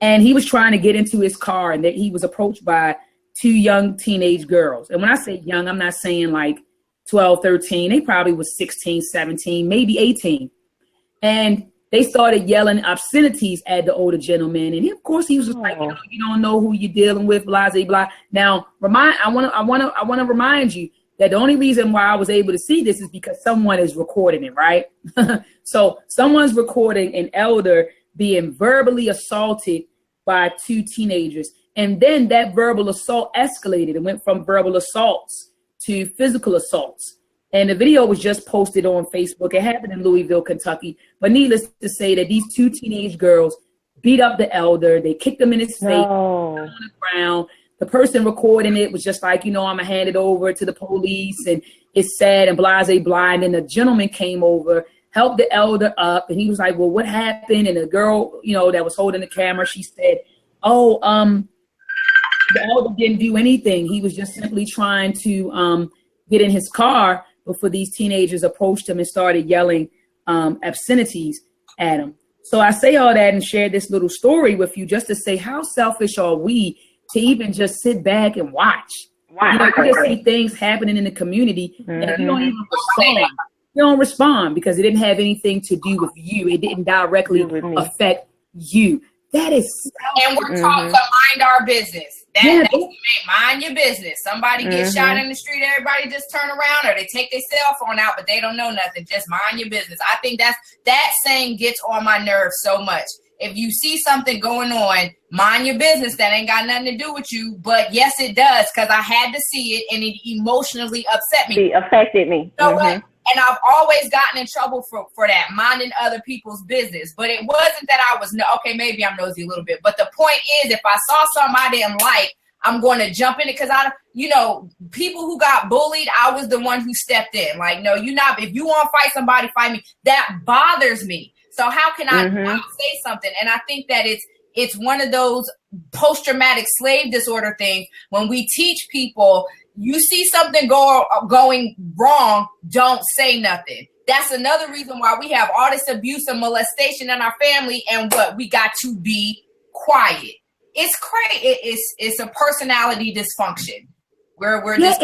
And he was trying to get into his car, and that he was approached by two young teenage girls. And when I say young, I'm not saying like 12, 13. They probably was 16, 17, maybe 18. And they started yelling obscenities at the older gentleman. And of course he was just like, you don't know who you're dealing with, blah, blah, blah. Now, I want to remind you that the only reason why I was able to see this is because someone is recording it, right? So someone's recording an elder being verbally assaulted by two teenagers. And then that verbal assault escalated and went from verbal assaults to physical assaults. And the video was just posted on Facebook. It happened in Louisville, Kentucky. But needless to say that these two teenage girls beat up the elder. They kicked him in his face on the ground. The person recording it was just like, you know, I'm going to hand it over to the police. And it's sad and blase blind. And the gentleman came over, helped the elder up. And he was like, well, what happened? And the girl, you know, that was holding the camera, she said, the elder didn't do anything. He was just simply trying to get in his car before these teenagers approached him and started yelling obscenities at him. So I say all that and share this little story with you just to say how selfish are we to even just sit back and watch. You know, you just see things happening in the community and you don't even respond. You don't respond because it didn't have anything to do with you. It didn't directly affect you. That is selfish. And we're taught to mind our business. That's mind your business. Somebody gets shot in the street, everybody just turn around, or they take their cell phone out, but they don't know nothing. Just mind your business. I think that saying gets on my nerves so much. If you see something going on, mind your business. That ain't got nothing to do with you. But yes, it does, because I had to see it and it emotionally upset me. It affected me. You know what? And I've always gotten in trouble for that, minding other people's business. But it wasn't that I was, okay, maybe I'm nosy a little bit. But the point is, if I saw something I didn't like, I'm going to jump in it because people who got bullied, I was the one who stepped in. Like, no, if you want to fight somebody, fight me. That bothers me. So how can I not say something? And I think that it's one of those post-traumatic slave disorder things when we teach people, you see something going wrong, don't say nothing. That's another reason why we have all this abuse and molestation in our family, and we got to be quiet. It's crazy. It's a personality dysfunction. We're just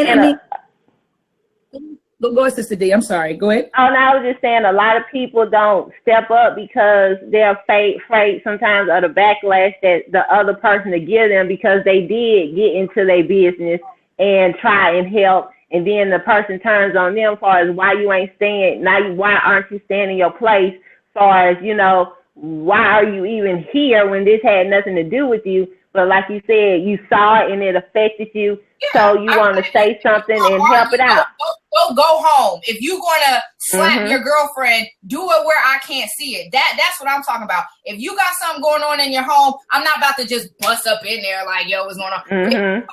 Go ahead, Sister D. I'm sorry. Go ahead. Oh, no, I was just saying a lot of people don't step up because they're afraid sometimes of the backlash that the other person to give them because they did get into their business and try and help. And then the person turns on them as far as why you ain't staying, why aren't you staying in your place, as far as, you know, why are you even here when this had nothing to do with you? But like you said, you saw it and it affected you, so you want to say something and help it out. Go home. If you're gonna slap your girlfriend, do it where I can't see it. That's what I'm talking about. If you got something going on in your home, I'm not about to just bust up in there like, yo, what's going on? If you're in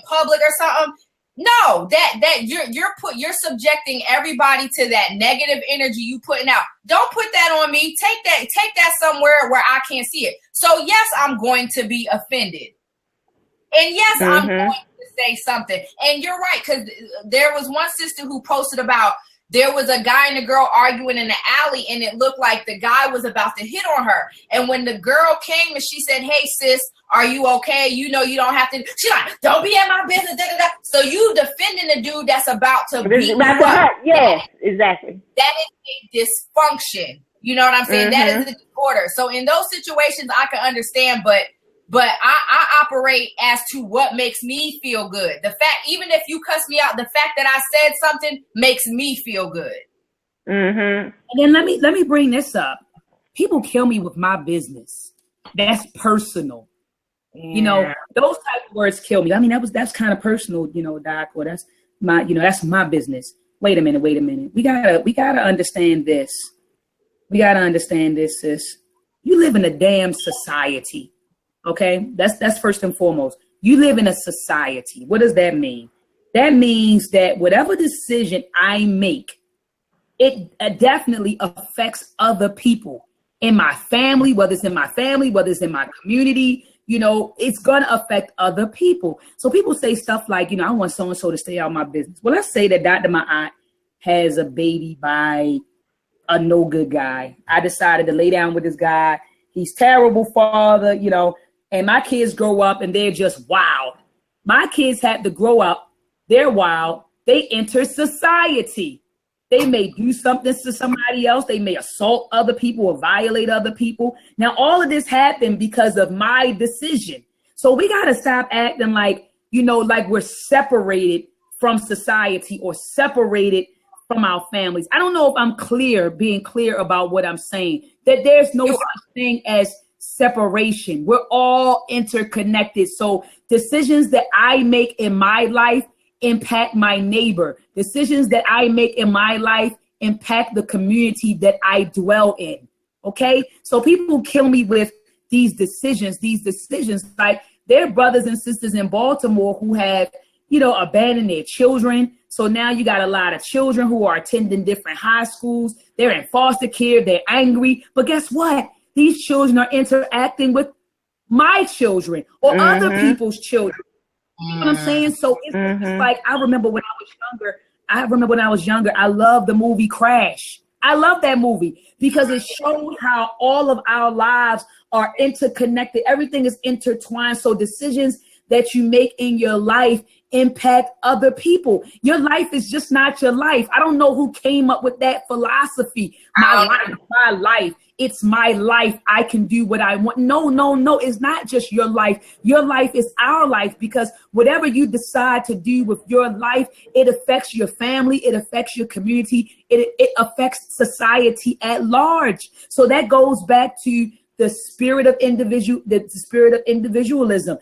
public or something. No, that you're subjecting everybody to that negative energy you putting out. Don't put that on me. Take that somewhere where I can't see it. So yes, I'm going to be offended. And yes, I'm going to say something. And you're right, because there was one sister who posted about there was a guy and a girl arguing in the alley, and it looked like the guy was about to hit on her. And when the girl came and she said, "Hey, sis, are you okay? You know you don't have to." She's like, "Don't be in my business." Da, da, da. So you defending the dude that's about to beat you up. Yes, exactly. That is a dysfunction. You know what I'm saying? That is a disorder. So in those situations, I can understand, but I operate as to what makes me feel good. The fact, even if you cuss me out, the fact that I said something makes me feel good. And then let me bring this up. People kill me with my business. That's personal. Yeah. You know, those type of words kill me. I mean, that's kind of personal, you know, Doc, or that's my business. Wait a minute. We gotta understand this. We gotta understand this, sis. You live in a damn society. Okay, that's first and foremost. You live in a society. What does that mean? That means that whatever decision I make, it definitely affects other people in my family, whether it's in my community. You know, it's going to affect other people. So people say stuff like, you know, I want so-and-so to stay out of my business. Well, let's say that Dr. My aunt has a baby by a no good guy. I decided to lay down with this guy. He's terrible father, you know. And my kids grow up and they're just wild. My kids have to grow up. They're wild. They enter society. They may do something to somebody else. They may assault other people or violate other people. Now, all of this happened because of my decision. So we got to stop acting like, you know, like we're separated from society or separated from our families. I don't know if I'm being clear about what I'm saying, that there's no such thing as separation. We're all interconnected. So decisions that I make in my life impact my neighbor. Decisions that I make in my life impact the community that I dwell in. Okay. So people kill me with these decisions, like there are brothers and sisters in Baltimore who have, you know, abandoned their children. So now you got a lot of children who are attending different high schools. They're in foster care. They're angry. But guess what? These children are interacting with my children or other people's children. You know what I'm saying? So it's like, I remember when I was younger, I loved the movie Crash. I love that movie because it showed how all of our lives are interconnected. Everything is intertwined. So decisions that you make in your life impact other people. Your life is just not your life. I don't know who came up with that philosophy. My life. It's my life. I can do what I want. No. It's not just your life. Your life is our life, because whatever you decide to do with your life, it affects your family. It affects your community. It affects society at large. So that goes back to the spirit of individualism,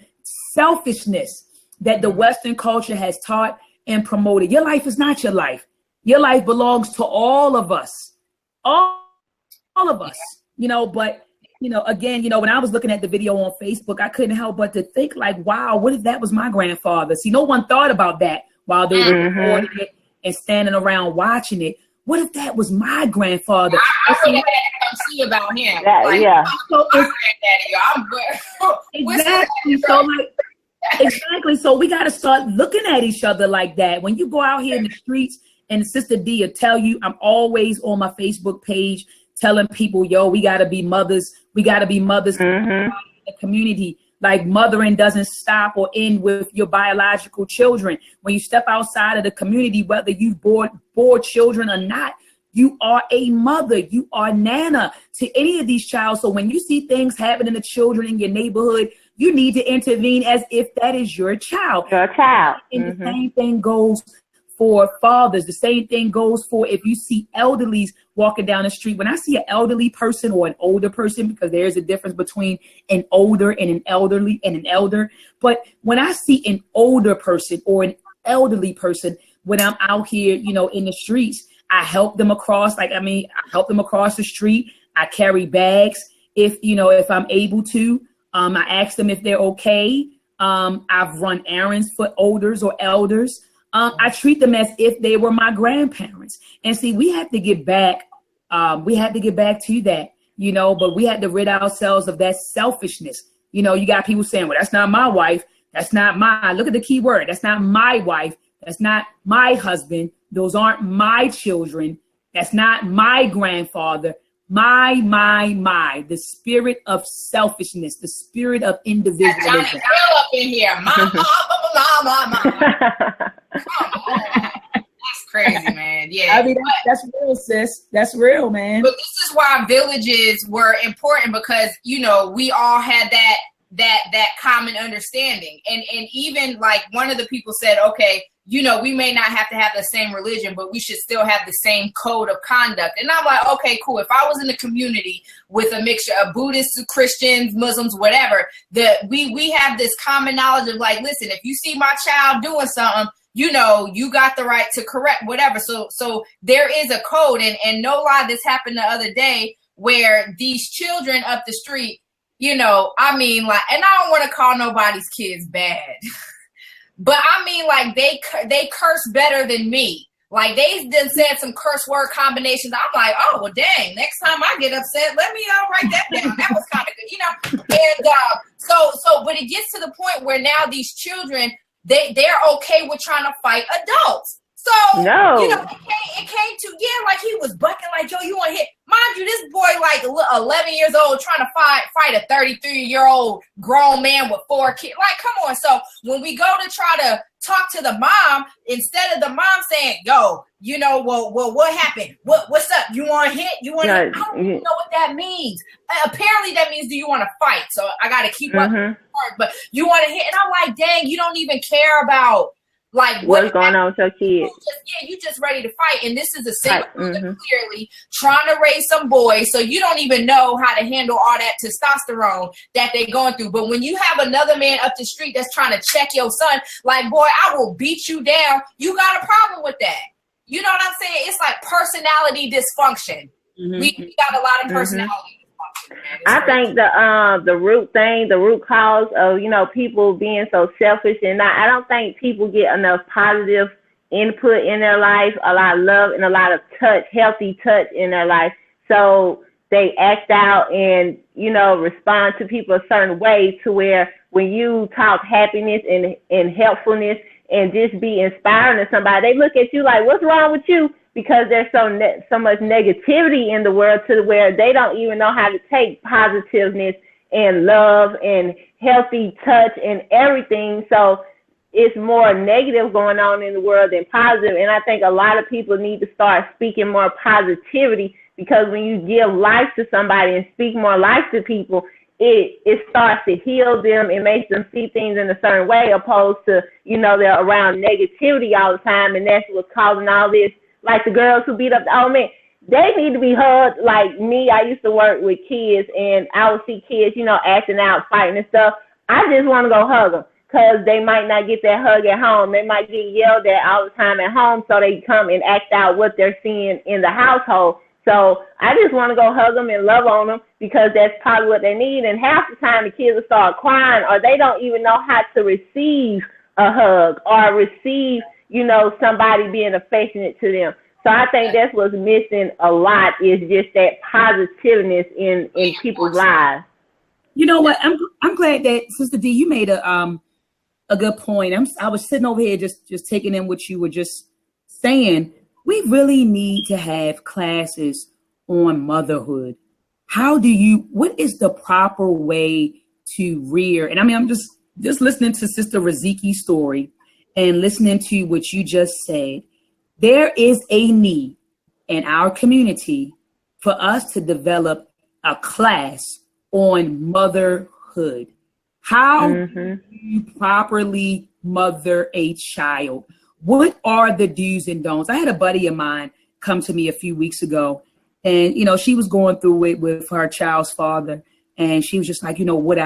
selfishness that the Western culture has taught and promoted. Your life is not your life. Your life belongs to all of us. All of us, you know, but, you know, again, you know, when I was looking at the video on Facebook, I couldn't help but to think like, wow, what if that was my grandfather? See, no one thought about that while they were recording it and standing around watching it. What if that was my grandfather? I really had to see about him. Exactly. So we got to start looking at each other like that. When you go out here in the streets, and Sister D will tell you, I'm always on my Facebook page telling people, yo, we got to be mothers. We got to be mothers in the community. Like mothering doesn't stop or end with your biological children. When you step outside of the community, whether you've bore children or not, you are a mother, you are Nana to any of these children. So when you see things happening to children in your neighborhood, you need to intervene as if that is your child. Your child. And the same thing goes for fathers. The same thing goes for if you see elderlies walking down the street. When I see an elderly person or an older person, because there's a difference between an older and an elderly and an elder. But when I see an older person or an elderly person, when I'm out here, you know, in the streets, I help them across. I help them across the street. I carry bags if I'm able to. I ask them if they're okay. I've run errands for elders or elders. I treat them as if they were my grandparents. And see, we have to get back. We have to get back to that, you know, but we had to rid ourselves of that selfishness. You know, you got people saying, well, that's not my wife. That's not my, look at the key word. That's not my wife. That's not my husband. Those aren't my children. That's not my grandfather. The spirit of selfishness, the spirit of individualism. Johnny Gill up in here. Mama. That's crazy, man. Yeah. I mean, that's real, sis. That's real, man. But this is why villages were important, because, you know, we all had that common understanding. And even like one of the people said, okay, you know, we may not have to have the same religion, but we should still have the same code of conduct. And I'm like, okay, cool. If I was in a community with a mixture of Buddhists, Christians, Muslims, whatever, we have this common knowledge of like, listen, if you see my child doing something, you know, you got the right to correct whatever. So there is a code, and no lie, this happened the other day where these children up the street, you know, I mean, like, and I don't want to call nobody's kids bad. But I mean, like, they curse better than me. Like, they done said some curse word combinations. I'm like, oh, well, dang, next time I get upset, let me write that down. That was kind of good, you know? And so, but it gets to the point where now these children, they're okay with trying to fight adults. So, no. You know, it came to, like he was bucking like, yo, you want to hit? Mind you, this boy like 11 years old trying to fight a 33-year-old grown man with 4 kids. Like, come on. So when we go to try to talk to the mom, instead of the mom saying, yo, you know, well, what happened? What's up? You want to hit? You want to hit? I don't even know what that means. Apparently that means, do you want to fight? So I got to keep up. But you want to hit? And I'm like, dang, you don't even care about like what's going on with your kids. You just ready to fight. And this is a single person clearly trying to raise some boys, so you don't even know how to handle all that testosterone that they're going through. But when you have another man up the street that's trying to check your son, like, boy, I will beat you down, you got a problem with that. You know what I'm saying? It's like personality dysfunction. We got a lot of personality dysfunction. I think the root cause of, you know, people being so selfish, and I don't think people get enough positive input in their life, a lot of love and a lot of touch, healthy touch in their life. So they act out and, you know, respond to people a certain way, to where when you talk happiness and helpfulness and just be inspiring to somebody, they look at you like, what's wrong with you? Because there's so much negativity in the world, to where they don't even know how to take positiveness and love and healthy touch and everything. So it's more negative going on in the world than positive. And I think a lot of people need to start speaking more positivity, because when you give life to somebody and speak more life to people, it starts to heal them. It makes them see things in a certain way, opposed to, you know, they're around negativity all the time, and that's what's causing all this. Like the girls who beat up the old man, they need to be hugged. Like me, I used to work with kids, and I would see kids, you know, acting out, fighting and stuff. I just want to go hug them, because they might not get that hug at home. They might get yelled at all the time at home, so they come and act out what they're seeing in the household. So I just want to go hug them and love on them, because that's probably what they need. And half the time the kids will start crying, or they don't even know how to receive a hug or receive, you know, somebody being affectionate to them. So I think that's what's missing a lot, is just that positiveness in people's lives. You know what? I'm glad that, Sister D, you made a good point. I was sitting over here just taking in what you were just saying. We really need to have classes on motherhood. What is the proper way to rear. And I mean, I'm just listening to Sister Raziki's story and listening to what you just said. There is a need in our community for us to develop a class on motherhood. How do you properly mother a child? What are the do's and don'ts? I had a buddy of mine come to me a few weeks ago, and, you know, she was going through it with her child's father. And she was just like, you know, what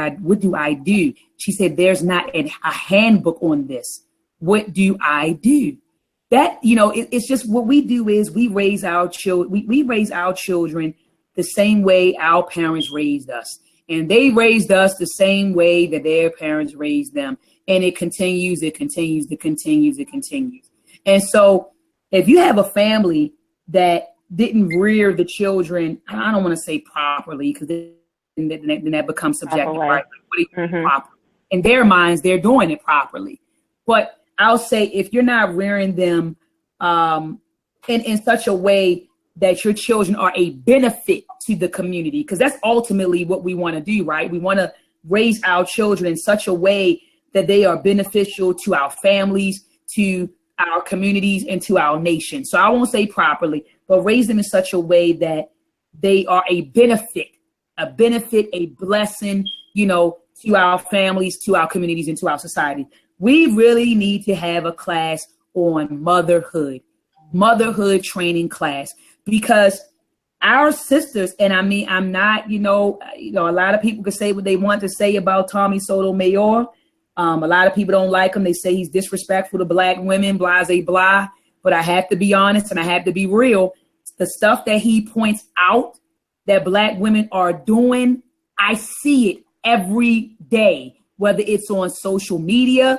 do I do? She said, there's not a handbook on this. What do I do? That, you know, it's just what we do is we raise our children. We raise our children the same way our parents raised us. And they raised us the same way that their parents raised them. And it continues. And so if you have a family that didn't rear the children, I don't want to say properly, because then that becomes subjective, right? In their minds, they're doing it properly. But I'll say, if you're not rearing them in such a way that your children are a benefit to the community, because that's ultimately what we want to do, right? We want to raise our children in such a way that they are beneficial to our families, to our communities, and to our nation. So I won't say properly, but raise them in such a way that they are a benefit, a blessing, you know, to our families, to our communities, and to our society. We really need to have a class on motherhood training class, because our sisters, and I mean, I'm not, you know, a lot of people could say what they want to say about Tommy Sotomayor. A lot of people don't like him. They say he's disrespectful to Black women, blase blah. But I have to be honest and I have to be real. The stuff that he points out that Black women are doing, I see it every day, whether it's on social media,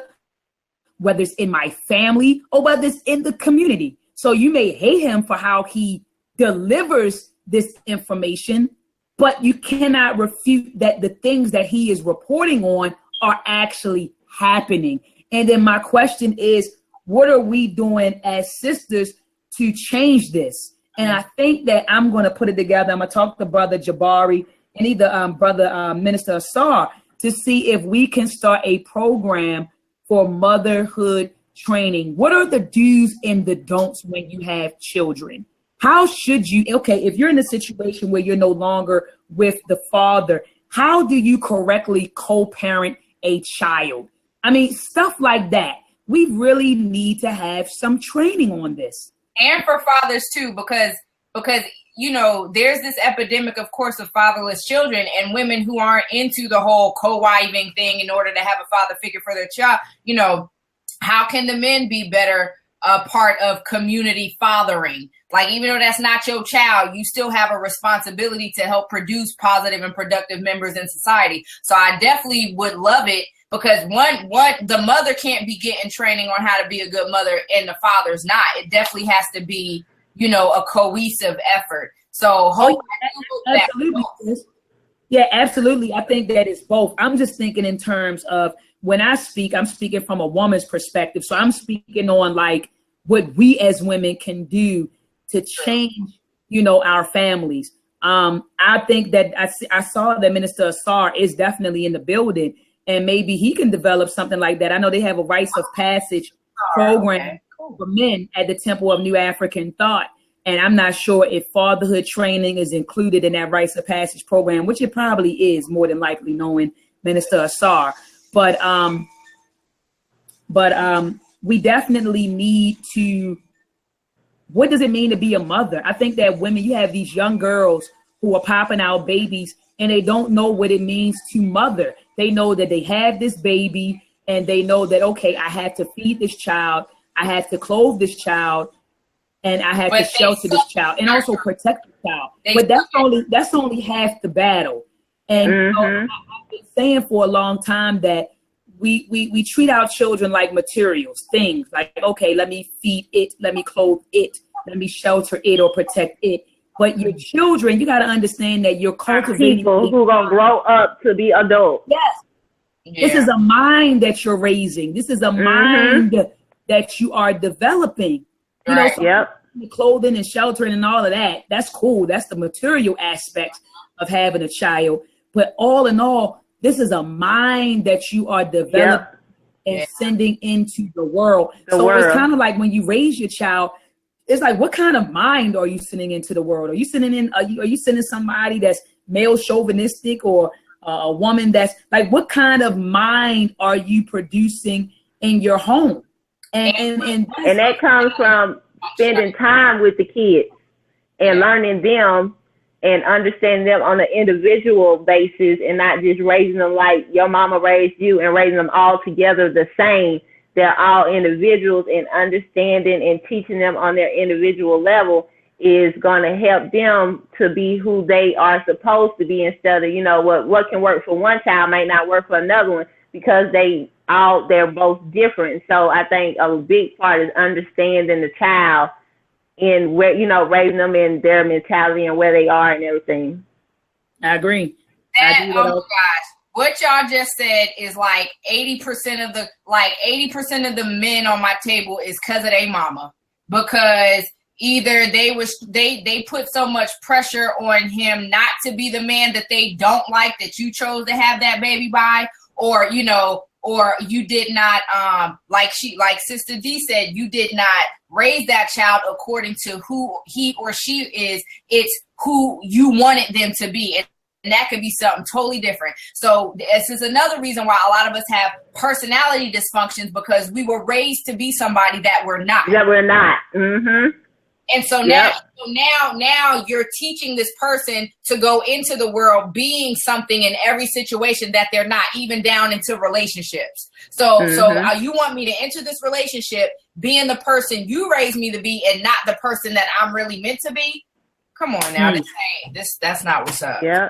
whether it's in my family, or whether it's in the community. So you may hate him for how he delivers this information, but you cannot refute that the things that he is reporting on are actually happening. And then my question is, what are we doing as sisters to change this? And I think that I'm going to put it together. I'm going to talk to Brother Jabari and either Brother Minister Asar to see if we can start a program for motherhood training. What are the do's and the don'ts when you have children? How should you, if you're in a situation where you're no longer with the father, how do you correctly co-parent a child? I mean, stuff like that. We really need to have some training on this. And for fathers too, because you know, there's this epidemic, of course, of fatherless children and women who aren't into the whole co-wiving thing in order to have a father figure for their child. You know, how can the men be better part of community fathering? Like, even though that's not your child, you still have a responsibility to help produce positive and productive members in society. So I definitely would love it, because the mother can't be getting training on how to be a good mother and the father's not. It definitely has to be, you know, a cohesive effort. So absolutely. Yeah, absolutely. I think that it's both. I'm just thinking in terms of, when I speak, I'm speaking from a woman's perspective. So I'm speaking on like what we as women can do to change, you know, our families. I think that I saw that Minister Asar is definitely in the building, and maybe he can develop something like that. I know they have a rites of passage program for men at the Temple of New African Thought. And I'm not sure if fatherhood training is included in that rites of passage program, which it probably is, more than likely, knowing Minister Asar. But we definitely need to, what does it mean to be a mother? I think that women, you have these young girls who are popping out babies and they don't know what it means to mother. They know that they have this baby and they know that, okay, I have to feed this child, I have to clothe this child, and I have to shelter this child and also protect the child. But that's only half the battle. And you know, I've been saying for a long time that we treat our children like materials, things like, okay, let me feed it, let me clothe it, let me shelter it or protect it. But your children, you got to understand that you're cultivating people who are going to grow up to be adults. Yes. Yeah. This is a mind that you're raising. This is a mind that you are developing. You know, so clothing and sheltering and all of that, that's cool. That's the material aspects of having a child. But all in all, This is a mind that you are developing and sending into the world. It's kind of like when you raise your child, it's like, what kind of mind are you sending into the world? Are you sending somebody that's male chauvinistic, or a woman that's like, what kind of mind are you producing in your home? And that comes from spending time with the kids and learning them and understanding them on an individual basis, and not just raising them like your mama raised you and raising them all together the same. They're all individuals, and understanding and teaching them on their individual level is going to help them to be who they are supposed to be, instead of, what can work for one child might not work for another one, because they're both different. So I think a big part is understanding the child in where, raising them in their mentality and where they are and everything. I agree. Oh my gosh. What y'all just said is like 80% of the men on my table is because of their mama, because either they put so much pressure on him not to be the man that they don't like, that you chose to have that baby by, or you did not, like Sister D said, you did not raise that child according to who he or she is. It's who you wanted them to be. And that could be something totally different. So this is another reason why a lot of us have personality dysfunctions, because we were raised to be somebody that we're not. That we're not. Mm-hmm. And so now you're teaching this person to go into the world being something in every situation that they're not, even down into relationships. So you want me to enter this relationship being the person you raised me to be, and not the person that I'm really meant to be? Come on now, that's not what's up. Yeah.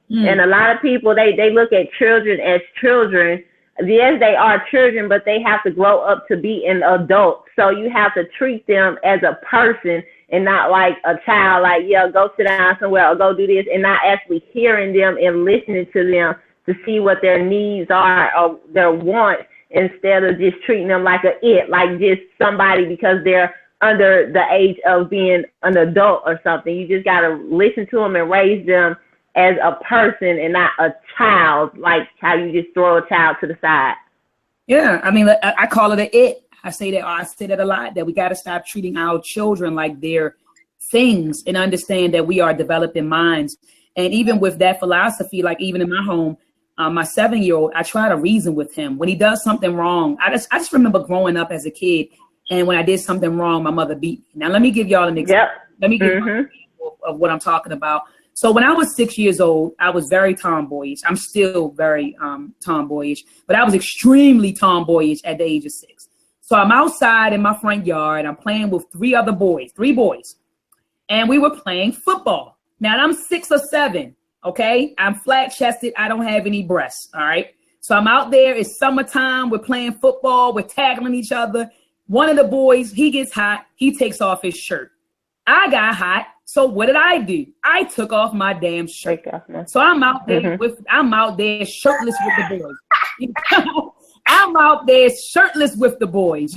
And a lot of people, they look at children as children. Yes, they are children, but they have to grow up to be an adult. So you have to treat them as a person and not like a child, like, go sit down somewhere or go do this, and not actually hearing them and listening to them to see what their needs are or their wants, instead of just treating them like like just somebody because they're under the age of being an adult or something. You just got to listen to them and raise them as a person and not a child, like how you just throw a child to the side. Yeah, I mean, I call it I say that a lot, that we got to stop treating our children like they're things, and understand that we are developing minds. And even with that philosophy, like even in my home, my 7-year-old, I try to reason with him when he does something wrong. I just remember growing up as a kid, and when I did something wrong, my mother beat me. Now let me give y'all an example. Let me give you an example of what I'm talking about. So when I was 6 years old, I was very tomboyish. I'm still very tomboyish, but I was extremely tomboyish at the age of 6. So I'm outside in my front yard. I'm playing with three boys, and we were playing football. Now I'm 6 or 7. Okay, I'm flat chested. I don't have any breasts. All right. So I'm out there. It's summertime. We're playing football. We're tackling each other. One of the boys, he gets hot. He takes off his shirt. I got hot. So what did I do? I took off my damn shirt. So I'm out there shirtless with the boys. I'm out there shirtless with the boys,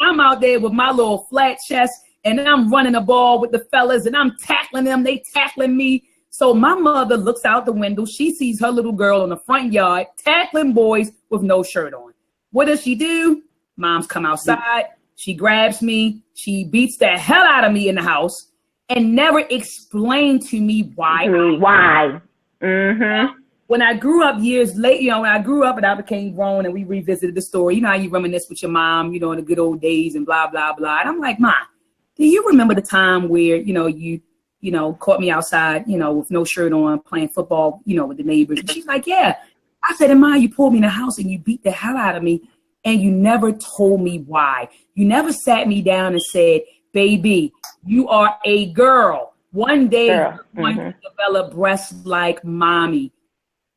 I'm out there with my little flat chest, and I'm running the ball with the fellas, and I'm tackling them. They tackling me. So my mother looks out the window. She sees her little girl in the front yard tackling boys with no shirt on. What does she do? Mom's come outside. She grabs me. She beats the hell out of me in the house and never explained to me why. Why? Mm-hmm. When I grew up years later, when I grew up and I became grown and we revisited the story, you know how you reminisce with your mom, in the good old days and blah, blah, blah. And I'm like, Ma, do you remember the time where, you caught me outside, with no shirt on, playing football, with the neighbors? And she's like, yeah. I said, Ma, you pulled me in the house and you beat the hell out of me. And you never told me why. You never sat me down and said, baby, you are a girl. One day you're going to develop breasts like mommy.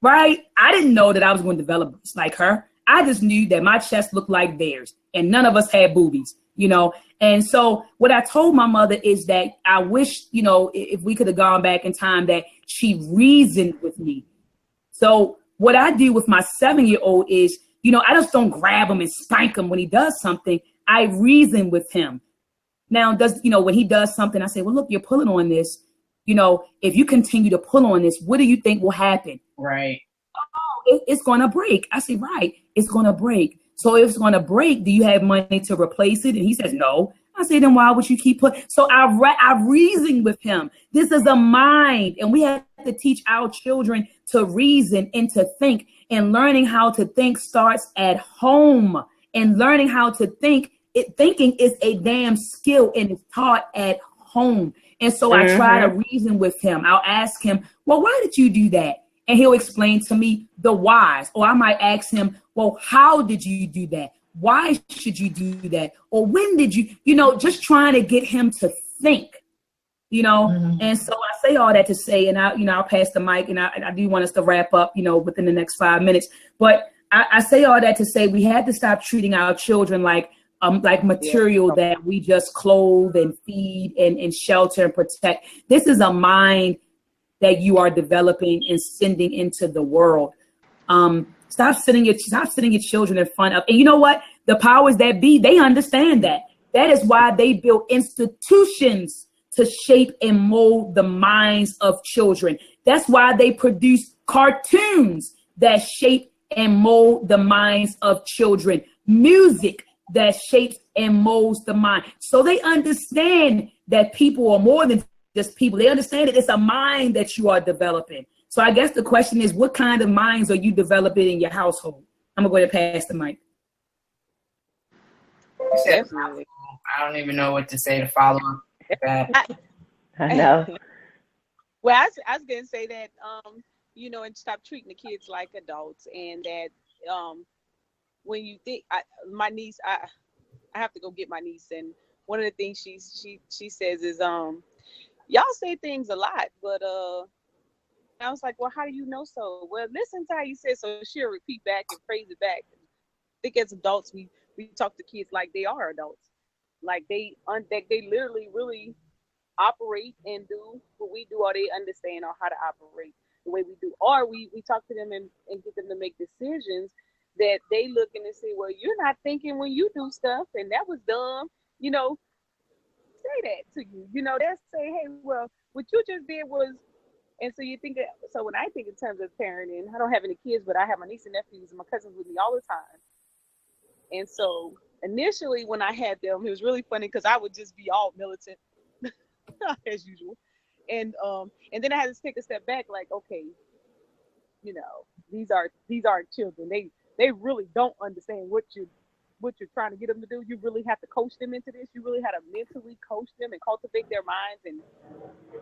Right? I didn't know that I was going to develop breasts like her. I just knew that my chest looked like theirs. And none of us had boobies, And so what I told my mother is that I wish, if we could have gone back in time, that she reasoned with me. So what I do with my 7-year-old is, I just don't grab him and spank him when he does something. I reason with him. Now, when he does something, I say, well, look, you're pulling on this. you know, if you continue to pull on this, what do you think will happen? Right. Oh, it's going to break. I say, right, it's going to break. So if it's going to break, do you have money to replace it? And he says, no. I say, then why would you keep putting? So I reasoned with him. This is a mind, and we have to teach our children to reason and to think. And learning how to think starts at home. And learning how to think, thinking is a damn skill, and it's taught at home. And so I try to reason with him. I'll ask him, well, why did you do that? And he'll explain to me the whys. Or I might ask him, well, how did you do that? Why should you do that? Or when did you, you know, just trying to get him to think, you know? And so I say all that to say, and I'll pass the mic, and I do want us to wrap up, you know, within the next 5 minutes. But I say all that to say we had to stop treating our children like material that we just clothe and feed and shelter and protect. This is a mind that you are developing and sending into the world. Stop sitting your children in front of, and you know what? The powers that be, they understand that. That is why they built institutions to shape and mold the minds of children. That's why they produce cartoons that shape and mold the minds of children. Music that shapes and molds the mind. So they understand that people are more than just people. They understand that it's a mind that you are developing. So I guess the question is, what kind of minds are you developing in your household? I'm going to go ahead and pass the mic. Definitely. I don't even know what to say to follow up that. I know. Well, I was going to say that, you know, and stop treating the kids like adults, and that when you think, my niece, I have to go get my niece, and one of the things she says is, y'all say things a lot, but I was like, well, how do you know so? Well, listen to how you say it. So she'll repeat back and phrase it back. I think as adults, we talk to kids like they are adults, like they literally really operate and do what we do, or they understand or how to operate the way we do, or we talk to them and get them to make decisions that they look and say, well, you're not thinking when you do stuff, and that was dumb, you know. Say that to you, you know. They'll say, hey, well, what you just did was. And so you think that, so when I think in terms of parenting, I don't have any kids, but I have my niece and nephews and my cousins with me all the time. And so initially when I had them, it was really funny because I would just be all militant as usual. And then I had to take a step back, like, okay, you know, these are children. They really don't understand what you're trying to get them to do. You really have to coach them into this. You really have to mentally coach them and cultivate their minds and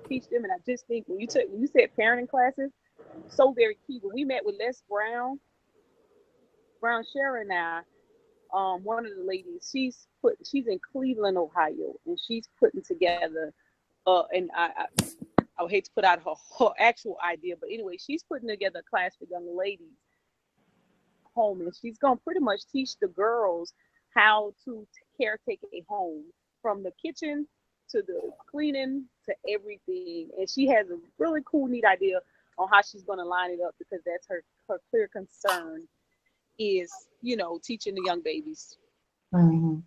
teach them. And I just think when you said parenting classes, so very key. When we met with Les Brown Sharon and I, one of the ladies, she's in Cleveland, Ohio, and she's putting together, and I would hate to put out her actual idea, but anyway, she's putting together a class for young ladies home, and she's gonna pretty much teach the girls how to caretake a home, from the kitchen to the cleaning to everything. And she has a really cool, neat idea on how she's gonna line it up, because that's her clear concern is, you know, teaching the young babies. And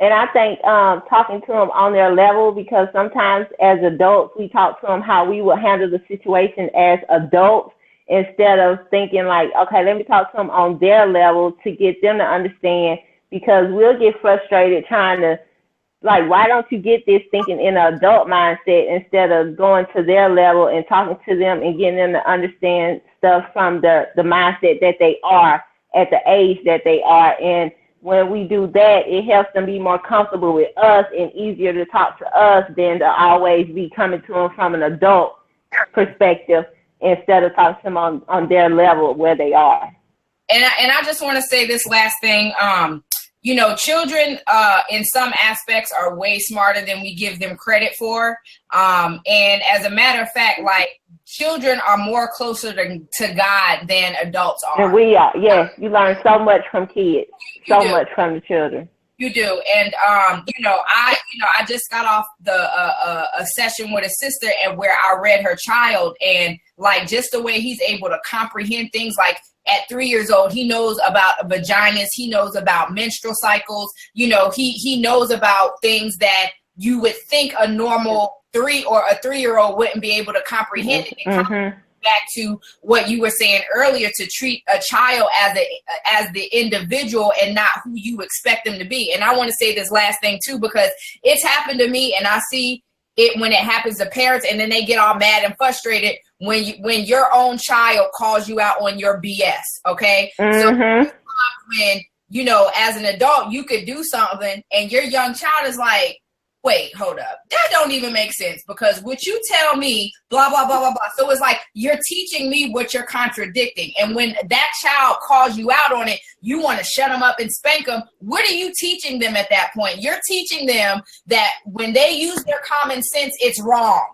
I think talking to them on their level, because sometimes as adults we talk to them how we would handle the situation as adults, instead of thinking like, okay, let me talk to them on their level to get them to understand, because we'll get frustrated trying to, like, why don't you get this, thinking in an adult mindset instead of going to their level and talking to them and getting them to understand stuff from the mindset that they are at the age that they are. And when we do that, it helps them be more comfortable with us and easier to talk to us than to always be coming to them from an adult perspective, instead of talking to them on their level where they are. And I just want to say this last thing. You know, children in some aspects are way smarter than we give them credit for. And as a matter of fact, like, children are more closer to God than adults are. And we are. Yes, you learn so much from kids, much from the children. You do. And, I just got off a session with a sister, and where I read her child, and like just the way he's able to comprehend things, like at 3 years old, he knows about vaginas. He knows about menstrual cycles. You know, he knows about things that you would think a normal 3-year-old wouldn't be able to comprehend it. Back to what you were saying earlier, to treat a child as the individual and not who you expect them to be. And I want to say this last thing too, because it's happened to me, and I see it when it happens to parents, and then they get all mad and frustrated when your own child calls you out on your BS. Okay, so when as an adult you could do something and your young child is like, wait, hold up. That don't even make sense, because what you tell me, blah, blah, blah, blah, blah. So it's like you're teaching me what you're contradicting. And when that child calls you out on it, you want to shut them up and spank them. What are you teaching them at that point? You're teaching them that when they use their common sense, it's wrong.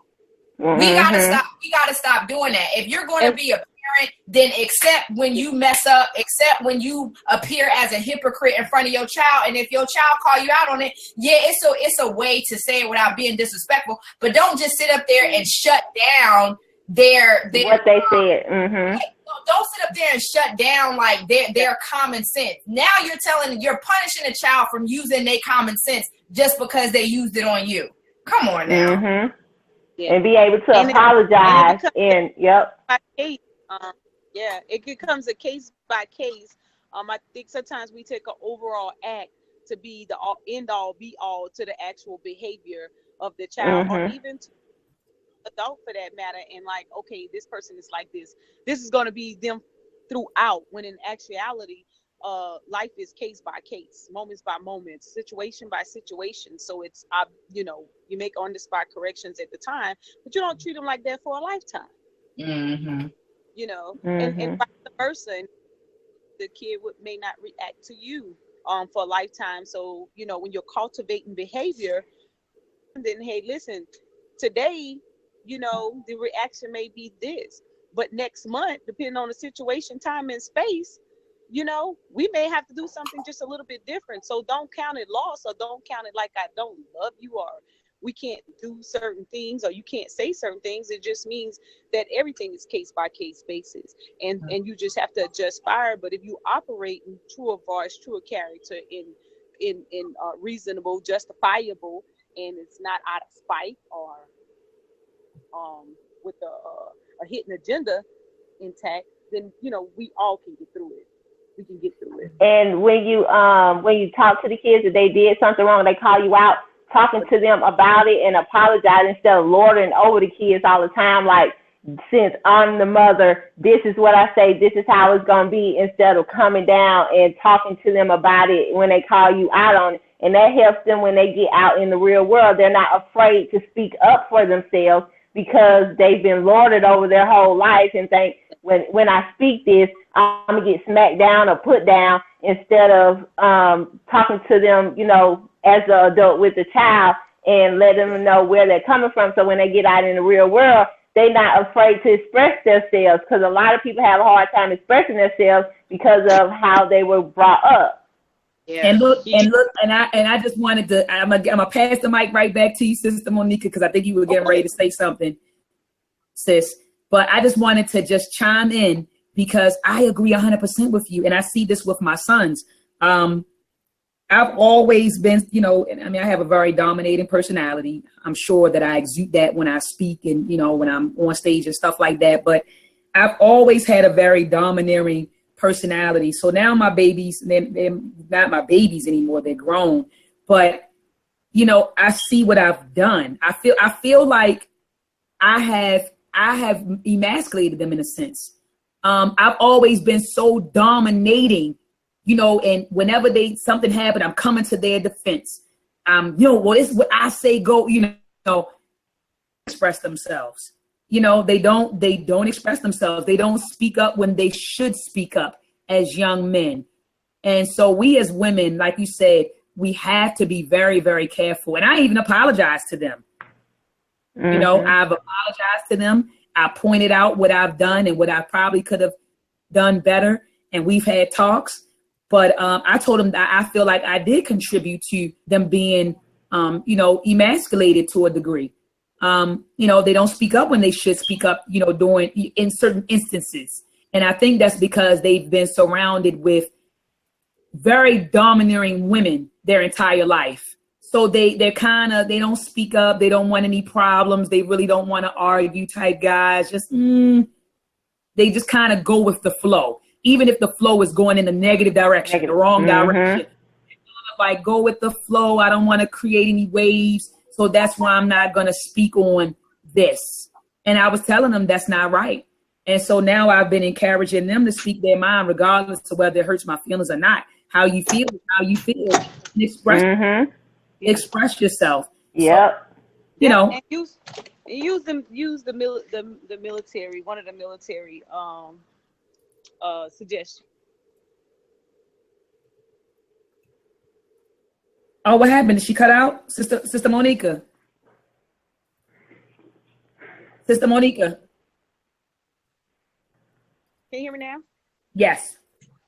We gotta stop doing that. If you're going to be a parent, then accept when you mess up, accept when you appear as a hypocrite in front of your child. And if your child call you out on it, yeah, it's a way to say it without being disrespectful. But don't just sit up there and shut down their what they said. Don't sit up there and shut down like their common sense. Now you're punishing a child from using their common sense just because they used it on you. Come on now. And be able to apologize. It becomes a case by case. I think sometimes we take an overall act to be the end all be all to the actual behavior of the child, or even to adult for that matter. And like, okay, this person is like this. This is going to be them throughout. When in actuality, life is case by case, moments by moments, situation by situation. So it's you make on the spot corrections at the time, but you don't treat them like that for a lifetime. And vice versa, the kid may not react to you for a lifetime. So when you're cultivating behavior, then hey, listen, today the reaction may be this, but next month, depending on the situation, time, and space, we may have to do something just a little bit different. So don't count it loss, or don't count it like I don't love you, or we can't do certain things, or you can't say certain things. It just means that everything is case by case basis, and you just have to adjust fire. But if you operate in true of voice, true of character, in reasonable, justifiable, and it's not out of spite or with a hidden agenda intact, then we all can get through it. We can get through it. And when you talk to the kids, if they did something wrong, they call you out, talking to them about it and apologize instead of lording over the kids all the time. Like, since I'm the mother, this is what I say, this is how it's going to be, instead of coming down and talking to them about it when they call you out on it. And that helps them when they get out in the real world. They're not afraid to speak up for themselves, because they've been lorded over their whole life and think, when I speak this, I'm going to get smacked down or put down, instead of talking to them, as an adult with the child, and let them know where they're coming from. So when they get out in the real world, they're not afraid to express themselves, because a lot of people have a hard time expressing themselves because of how they were brought up. Yeah. And I just wanted to, I'm gonna pass the mic right back to you, Sister Monica, because I think you were getting ready to say something, sis. But I just wanted to just chime in, because I agree 100% with you, and I see this with my sons. I've always been, I have a very dominating personality. I'm sure that I exude that when I speak and, when I'm on stage and stuff like that. But I've always had a very domineering personality. So now my babies, they're not my babies anymore. They're grown. But, I see what I've done. I feel like I have emasculated them in a sense. I've always been so dominating, and whenever something happened, I'm coming to their defense. This is what I say, go, express themselves. They don't express themselves. They don't speak up when they should speak up as young men. And so we as women, like you said, we have to be very, very careful. And I even apologize to them. I've apologized to them. I pointed out what I've done and what I probably could have done better. And we've had talks. But I told them that I feel like I did contribute to them being, emasculated to a degree. They don't speak up when they should speak up, in certain instances. And I think that's because they've been surrounded with very domineering women their entire life. So they're kind of, they don't speak up. They don't want any problems. They really don't want to argue type guys. Just, they just kind of go with the flow. Even if the flow is going in the negative direction, the wrong direction. Like, go with the flow. I don't want to create any waves. So that's why I'm not going to speak on this. And I was telling them that's not right. And so now I've been encouraging them to speak their mind, regardless of whether it hurts my feelings or not. How you feel is how you feel. And express yourself. Yep. So, you know. And use the military, one of the military suggestions. Oh, what happened? Did she cut out? Sister Monica. Sister Monica. Can you hear me now? Yes.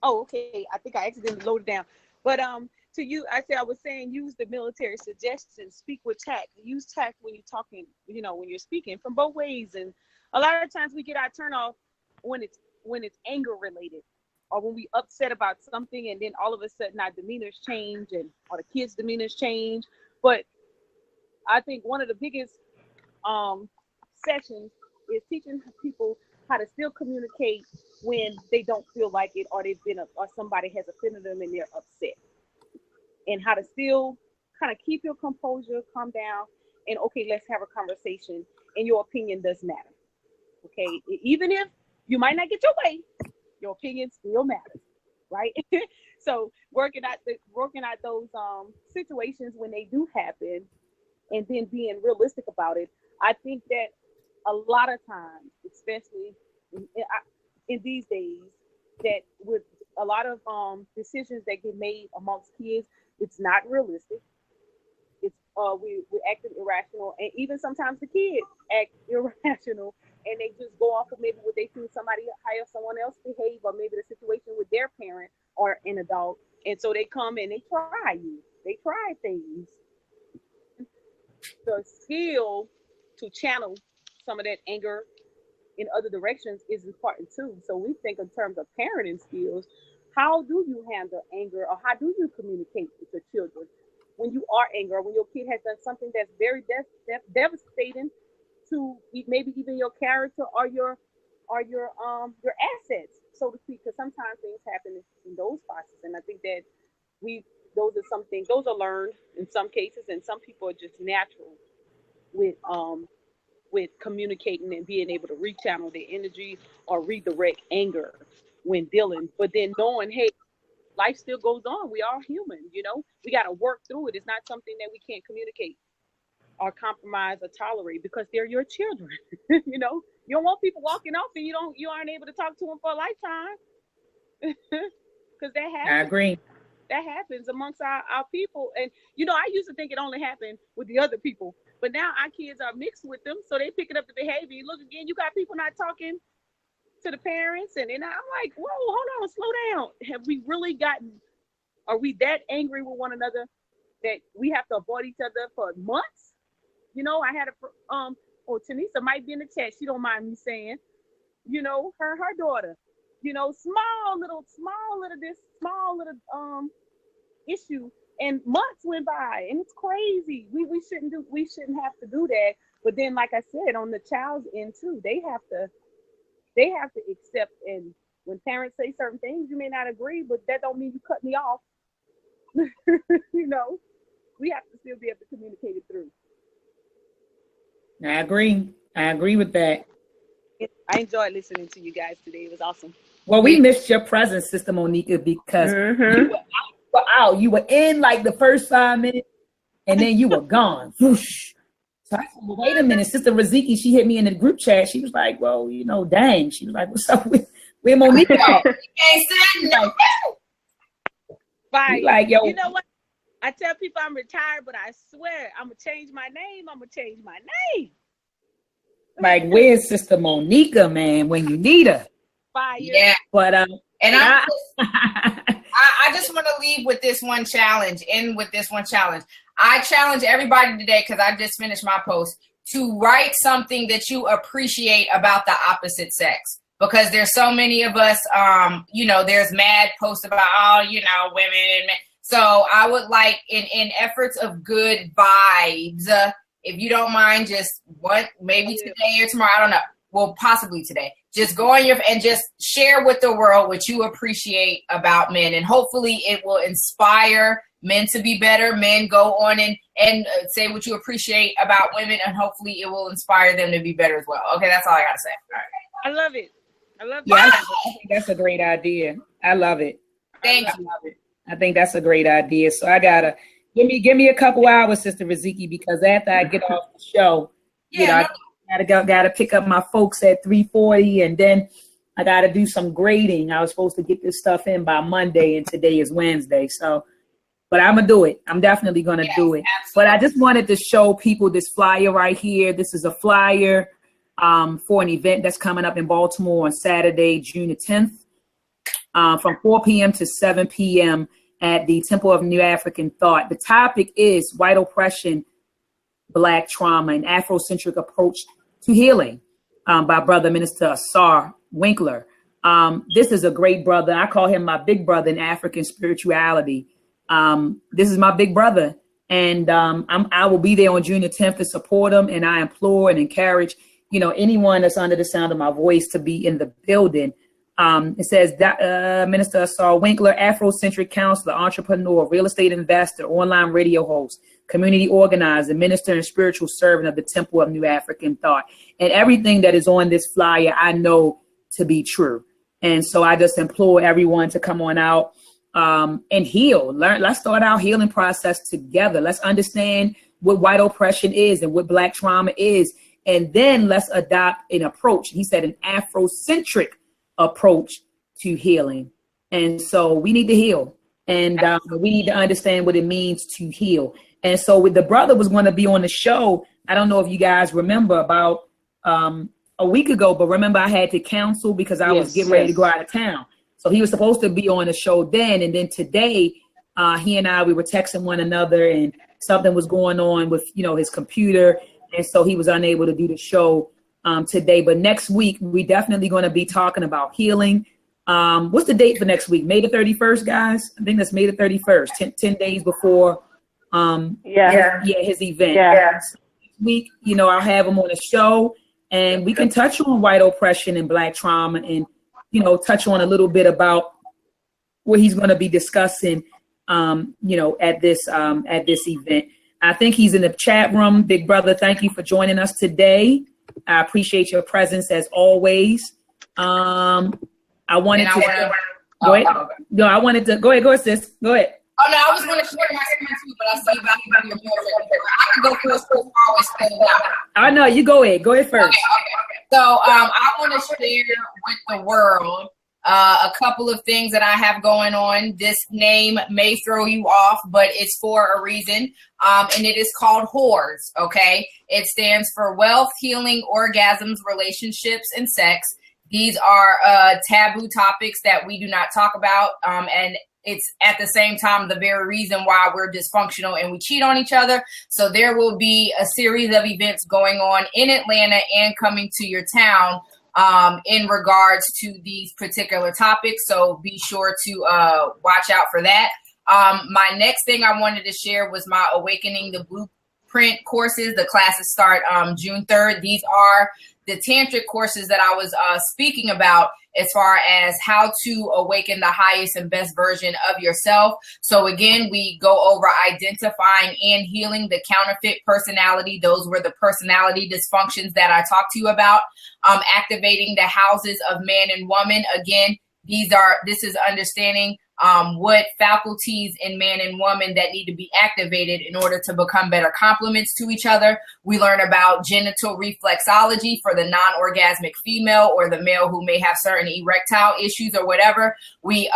Oh, okay. I think I accidentally loaded down. But to you, I was saying use the military suggestions, speak with tact. Use tact when you're talking, when you're speaking from both ways. And a lot of times we get our turn off when it's anger related, or when we upset about something, and then all of a sudden our demeanors change, or the kids' demeanors change. But I think one of the biggest sessions is teaching people how to still communicate when they don't feel like it, or or somebody has offended them and they're upset, and how to still kind of keep your composure, calm down, and okay, let's have a conversation. And your opinion does matter. Okay, even if you might not get your way, your opinion still matters, right? So working out those situations when they do happen, and then being realistic about it. I think that a lot of times, especially in these days, that with a lot of decisions that get made amongst kids, it's not realistic. It's we're acting irrational, and even sometimes the kids act irrational, and they just go off of maybe what they see someone else behave, or maybe the situation with their parent or an adult, and so they come and they try things. The skill to channel some of that anger in other directions is important too. So we think in terms of parenting skills. How do you handle anger, or how do you communicate with your children when you are angry, or when your kid has done something that's very devastating to maybe even your character or your assets, so to speak? Because sometimes things happen in those processes, and I think that those are learned in some cases, and some people are just natural with communicating and being able to rechannel their energy or redirect anger when dealing. But then knowing, hey, life still goes on. We are human, we got to work through it. It's not something that we can't communicate or compromise or tolerate, because they're your children. You don't want people walking off and you aren't able to talk to them for a lifetime. Because that happens. I agree. That happens amongst our people. And, I used to think it only happened with the other people. But now our kids are mixed with them, so they picking up the behavior. Look again, you got people not talking to the parents, and I'm like, whoa, hold on, slow down. Have we really are we that angry with one another that we have to avoid each other for months? I had Tanisa might be in the chat. She don't mind me saying, her daughter, small little issue, and months went by, and it's crazy. We shouldn't have to do that. But then, like I said, on the child's end too, they have to accept. And when parents say certain things, you may not agree, but that don't mean you cut me off. We have to still be able to communicate it through. I agree with that. I enjoyed listening to you guys today. It was awesome. Well, we missed your presence, Sister Monica, because you were in like the first 5 minutes, and then you were gone. Whoosh. So I said, well, wait a minute. Sister Raziki, she hit me in the group chat. She was like, well, dang. She was like, what's up with Monica? Bye. Like, yo. You know what? I tell people I'm retired, but I swear I'm going to change my name. Like, where's Sister Monica, man, when you need her? Fire. Yeah. But, and I just want to leave with this one challenge. I challenge everybody today, because I just finished my post, to write something that you appreciate about the opposite sex. Because there's so many of us, there's mad posts about, women and men. So I would like, in efforts of good vibes, if you don't mind, just maybe today or tomorrow, I don't know. Well, possibly today. Just go on and just share with the world what you appreciate about men, and hopefully it will inspire men to be better. Men go on and say what you appreciate about women, and hopefully it will inspire them to be better as well. Okay, that's all I gotta say. All right. I love it. I love it. Yeah, I think that's a great idea. I love it. Thank you. I think that's a great idea. So I gotta give me a couple hours, Sister Riziki, because after I get off the show, I gotta pick up my folks at 3:40, and then I gotta do some grading. I was supposed to get this stuff in by Monday, and today is Wednesday. So, but I'm gonna do it. I'm definitely gonna do it. Absolutely. But I just wanted to show people this flyer right here. This is a flyer for an event that's coming up in Baltimore on Saturday, June the 10th, from 4 p.m. to 7 p.m. at the Temple of New African Thought. The topic is white oppression, Black trauma, an Afrocentric approach to healing, by Brother Minister Asar Winkler. This is a great brother. I call him my big brother in African spirituality. This is my big brother, and I will be there on June the 10th to support him. And I implore and encourage, anyone that's under the sound of my voice to be in the building. It says that Minister Asar Winkler, Afrocentric counselor, entrepreneur, real estate investor, online radio host, community organizer, minister, and spiritual servant of the Temple of New African Thought. And everything that is on this flyer, I know to be true. And so I just implore everyone to come on out and heal. Let's start our healing process together. Let's understand what white oppression is and what Black trauma is. And then let's adopt an approach. He said an Afrocentric approach to healing. And so we need to heal, and we need to understand what it means to heal. And so with the brother was going to be on the show. I don't know if you guys remember, about a week ago, but remember I had to cancel because I was getting ready to go out of town. So he was supposed to be on the show then. And then today, he and we were texting one another, and something was going on with, his computer. And so he was unable to do the show today. But next week, we definitely going to be talking about healing. What's the date for next week? May the 31st, guys? I think that's May the 31st, 10 days before his event. Yeah. So next week, I'll have him on the show, and we can touch on white oppression and Black trauma, and, touch on a little bit about what he's going to be discussing, at this event. I think he's in the chat room. Big brother, thank you for joining us today. I appreciate your presence as always. I wanted to go ahead. No, I wanted to go ahead, sis. Go ahead. Oh no, I was going to share my screen too, but I see about your military. I can go first. Always stand out. I know you go ahead. Go ahead first. Okay. So I want to share with the world a couple of things that I have going on. This name may throw you off, but it's for a reason. And it is called HORS. Okay, it stands for Wealth, Healing, Orgasms, Relationships, and Sex. These are taboo topics that we do not talk about, and it's at the same time the very reason why we're dysfunctional and we cheat on each other. So there will be a series of events going on in Atlanta and coming to your town in regards to these particular topics. So be sure to watch out for that. My next thing I wanted to share was my Awakening the Blueprint courses. The classes start June 3rd. These are the tantric courses that I was speaking about, as far as how to awaken the highest and best version of yourself. So again, we go over identifying and healing the counterfeit personality. Those were the personality dysfunctions that I talked to you about. Activating the houses of man and woman. Again, this is understanding what faculties in man and woman that need to be activated in order to become better complements to each other. We learn about genital reflexology for the non-orgasmic female or the male who may have certain erectile issues or whatever. We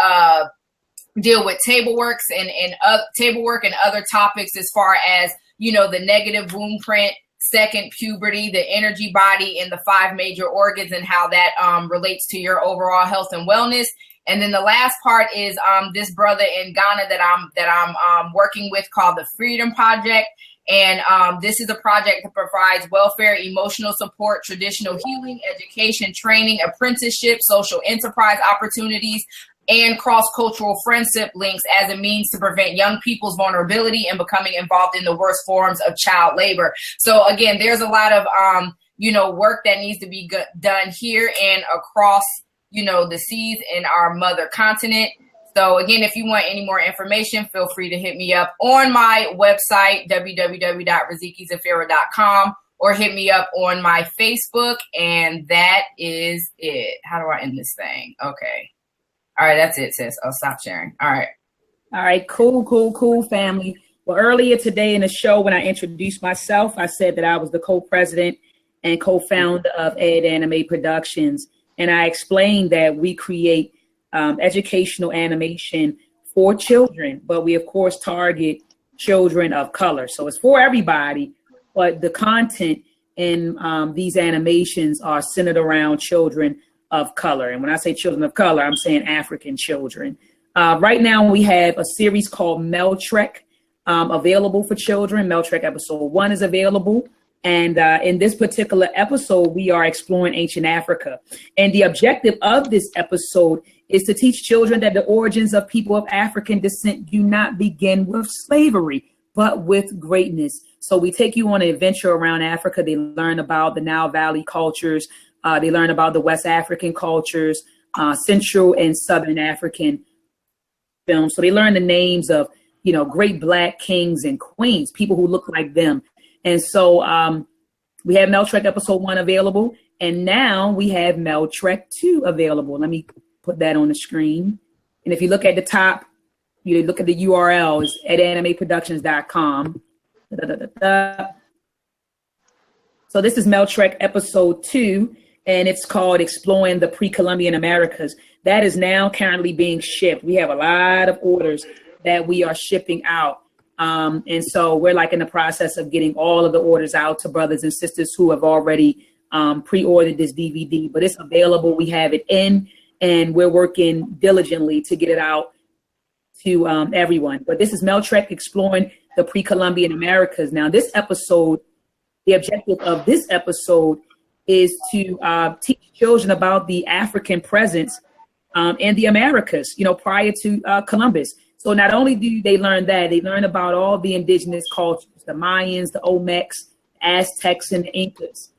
deal with table work and other topics as far as, the negative womb print, second puberty, the energy body, and the 5 major organs, and how that relates to your overall health and wellness. And then the last part is this brother in Ghana that I'm working with, called the Freedom Project. And this is a project that provides welfare, emotional support, traditional healing, education, training, apprenticeship, social enterprise opportunities, and cross-cultural friendship links as a means to prevent young people's vulnerability and becoming involved in the worst forms of child labor. So again, there's a lot of, work that needs to be done here and across, the seas in our mother continent. So again, if you want any more information, feel free to hit me up on my website, www.razikizafira.com, or hit me up on my Facebook. And that is it. How do I end this thing? Okay. All right, that's it, sis. I'll stop sharing. All right. All right, cool, family. Well, earlier today in the show, when I introduced myself, I said that I was the co-president and co-founder of Ed Anime Productions. And I explained that we create educational animation for children, but we, of course, target children of color. So it's for everybody, but the content in these animations are centered around children of color. And when I say children of color, I'm saying African children. Right now, we have a series called Meltrek available for children. Meltrek episode 1 is available. And in this particular episode, we are exploring ancient Africa. And the objective of this episode is to teach children that the origins of people of African descent do not begin with slavery, but with greatness. So we take you on an adventure around Africa. They learn about the Nile Valley cultures. They learn about the West African cultures, Central and Southern African films. So they learn the names of, great Black kings and queens, people who look like them. And so we have Meltrek episode 1 available. And now we have Meltrek 2 available. Let me put that on the screen. And if you look at the top, you look at the URL, it's at animeproductions.com. So this is Meltrek episode 2, and it's called Exploring the Pre-Columbian Americas. That is now currently being shipped. We have a lot of orders that we are shipping out. And so we're in the process of getting all of the orders out to brothers and sisters who have already pre-ordered this DVD, but it's available. We have it in, and we're working diligently to get it out to everyone. But this is Meltrek Exploring the Pre-Columbian Americas. Now, this episode, the objective of this episode is to teach children about the African presence in the Americas, prior to Columbus. So not only do they learn that, they learn about all the indigenous cultures, the Mayans, the Olmecs, Aztecs, and the Incas.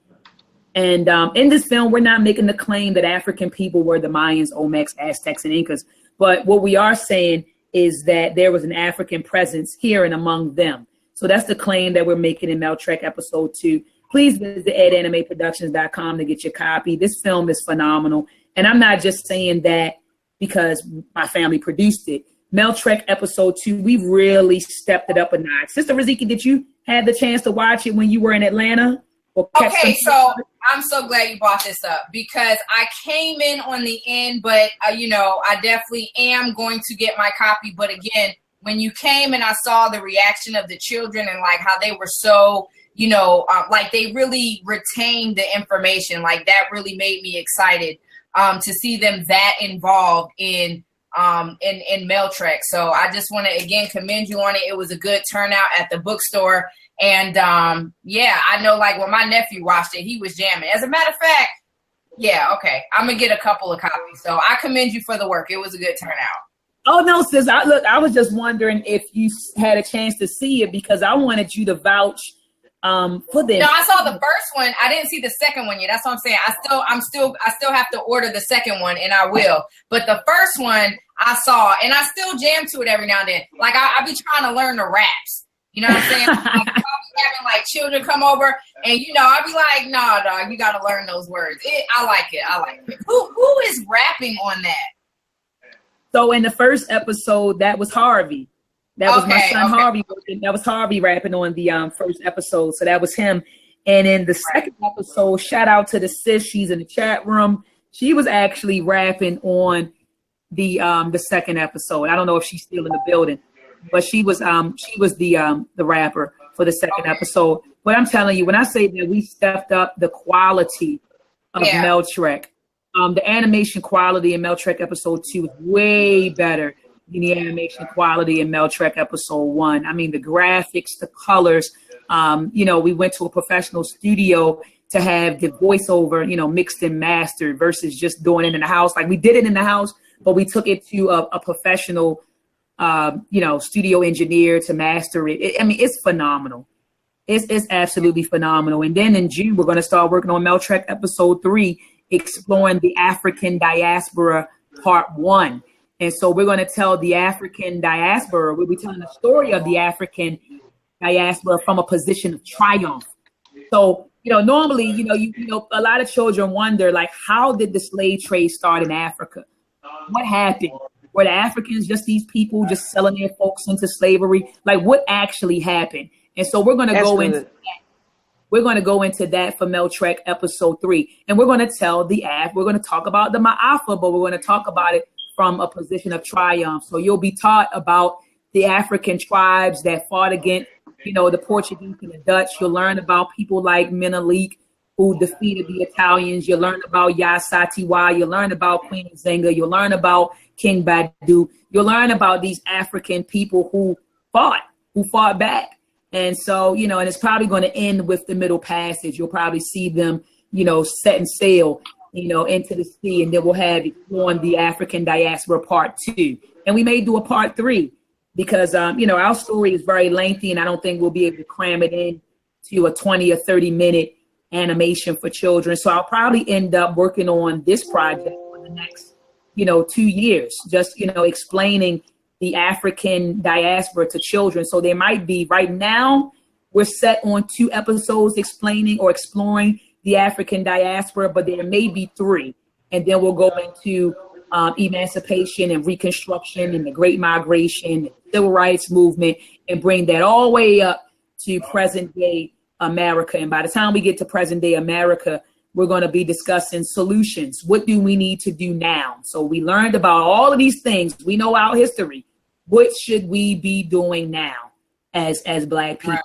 And in this film, we're not making the claim that African people were the Mayans, Olmecs, Aztecs, and Incas. But what we are saying is that there was an African presence here and among them. So that's the claim that we're making in Meltrek episode 2. Please visit edanimeproductions.com to get your copy. This film is phenomenal. And I'm not just saying that because my family produced it. Meltrek episode 2, we've really stepped it up a notch. Sister Raziki, did you have the chance to watch it when you were in Atlanta? Okay, so I'm so glad you brought this up because I came in on the end, but I definitely am going to get my copy. But again, when you came and I saw the reaction of the children and how they were so, they really retained the information, that really made me excited to see them that involved in Meltrek. So I just want to again commend you on it. It was a good turnout at the bookstore. And I know when my nephew watched it, he was jamming. As a matter of fact, okay, I'm gonna get a couple of copies. So I commend you for the work. It was a good turnout. Oh no, sis. I was just wondering if you had a chance to see it because I wanted you to vouch for them. No, I saw the first one. I didn't see the second one yet. That's what I'm saying. I still have to order the second one, and I will. But the first one I saw, and I still jam to it every now and then. I be trying to learn the raps. You know what I'm saying? I'll be having children come over, and I'll be like, "Nah, dog, you got to learn those words." I like it. Who is rapping on that? So in the first episode, that was Harvey. That was my son Harvey. That was Harvey rapping on the first episode. So that was him. And in the second episode, shout out to the sis. She's in the chat room. She was actually rapping on the second episode. I don't know if she's still in the building, but she was the rapper for the second episode. But I'm telling you, when I say that we stepped up the quality of Meltrek, the animation quality in Meltrek episode 2 is way better than the animation quality in Meltrek episode 1. I mean, the graphics, the colors, we went to a professional studio to have the voiceover, mixed and mastered versus just doing it in the house. We did it in the house, but we took it to a professional, studio engineer to master it. I mean, it's phenomenal. It's absolutely phenomenal. And then in June, we're going to start working on Meltrek episode 3, exploring the African diaspora part 1. And so we're going to tell the African diaspora, we'll be telling the story of the African diaspora from a position of triumph. So, normally, a lot of children wonder, like, how did the slave trade start in Africa? What happened? Were the Africans just these people just selling their folks into slavery? Like, what actually happened? And so we're going to go into that. We're going to go into that for Meltrek episode 3. And we're going to tell we're going to talk about the Ma'afa, but we're going to talk about it from a position of triumph. So you'll be taught about the African tribes that fought against, the Portuguese and the Dutch. You'll learn about people like Menelik, who defeated the Italians. You'll learn about Yasatiwa. You'll learn about Queen Zenga. You'll learn about King Badu. You'll learn about these African people who fought back. And so, and it's probably going to end with the Middle Passage. You'll probably see them, setting sail, into the sea. And then we'll have on the African diaspora part 2. And we may do a part 3 because, our story is very lengthy and I don't think we'll be able to cram it in to a 20 or 30 minute animation for children. So I'll probably end up working on this project for the next, 2 years, just, explaining the African diaspora to children. So there might be, right now, we're set on 2 episodes explaining or exploring the African diaspora, but there may be 3. And then we'll go into emancipation and Reconstruction and the Great Migration, the Civil Rights Movement, and bring that all the way up to present day America. And by the time we get to present day America, we're going to be discussing solutions. What do we need to do now? So we learned about all of these things. We know our history. What should we be doing now as Black people? Right.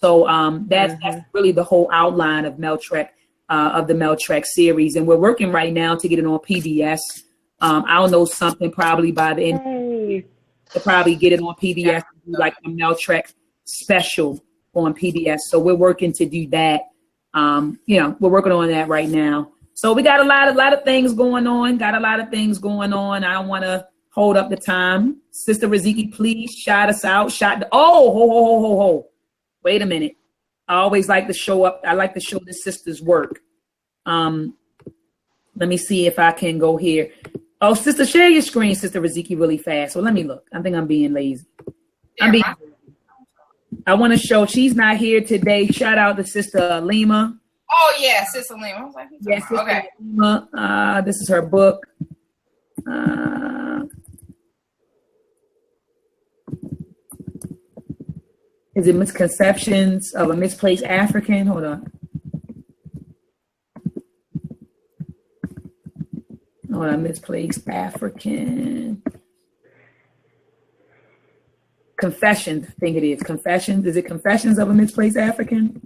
So that's really the whole outline of Meltrek, of the Meltrek series. And we're working right now to get it on PBS. I'll know something probably by the end to probably get it on PBS, like a Meltrek special on PBS. So we're working to do that. We're working on that right now. So we got a lot of things going on. I don't want to hold up the time. Sister Riziki, please shout us out. Ho. Wait a minute. I always like to show up. I like to show the sisters work. Let me see if I can go here. Oh, sister, share your screen, Sister Riziki, really fast. So let me look. I think I'm being lazy. I want to show she's not here today. Shout out to Sister Lima. Oh yeah, Sister Lima. I was like, yes, Sister okay. Lima. This is her book. Is it Misconceptions of a Misplaced African? Hold on. Misplaced African. Confessions, I think it is. Confessions. Is it Confessions of a Misplaced African?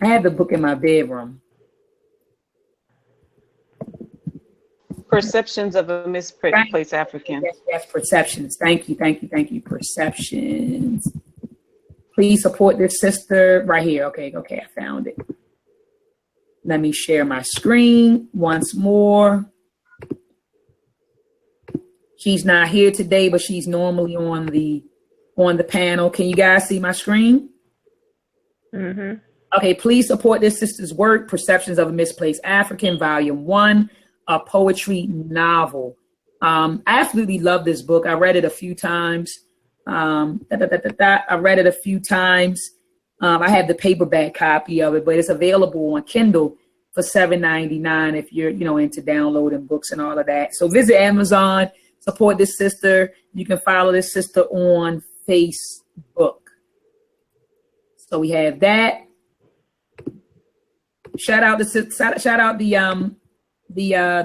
I have the book in my bedroom. Perceptions of a Misplaced African. Yes, Perceptions. Thank you. Perceptions. Please support this sister right here. Okay, I found it. Let me share my screen once more. She's not here today, but she's normally on the panel. Can you guys see my screen? Mm-hmm. Okay, please support this sister's work, Perceptions of a Misplaced African, Volume 1, a poetry novel. I absolutely love this book. I read it a few times. I read it a few times. I have the paperback copy of it, but it's available on Kindle for $7.99 if you're, into downloading books and all of that. So visit Amazon, support this sister. You can follow this sister on Facebook. So we have that. Shout out the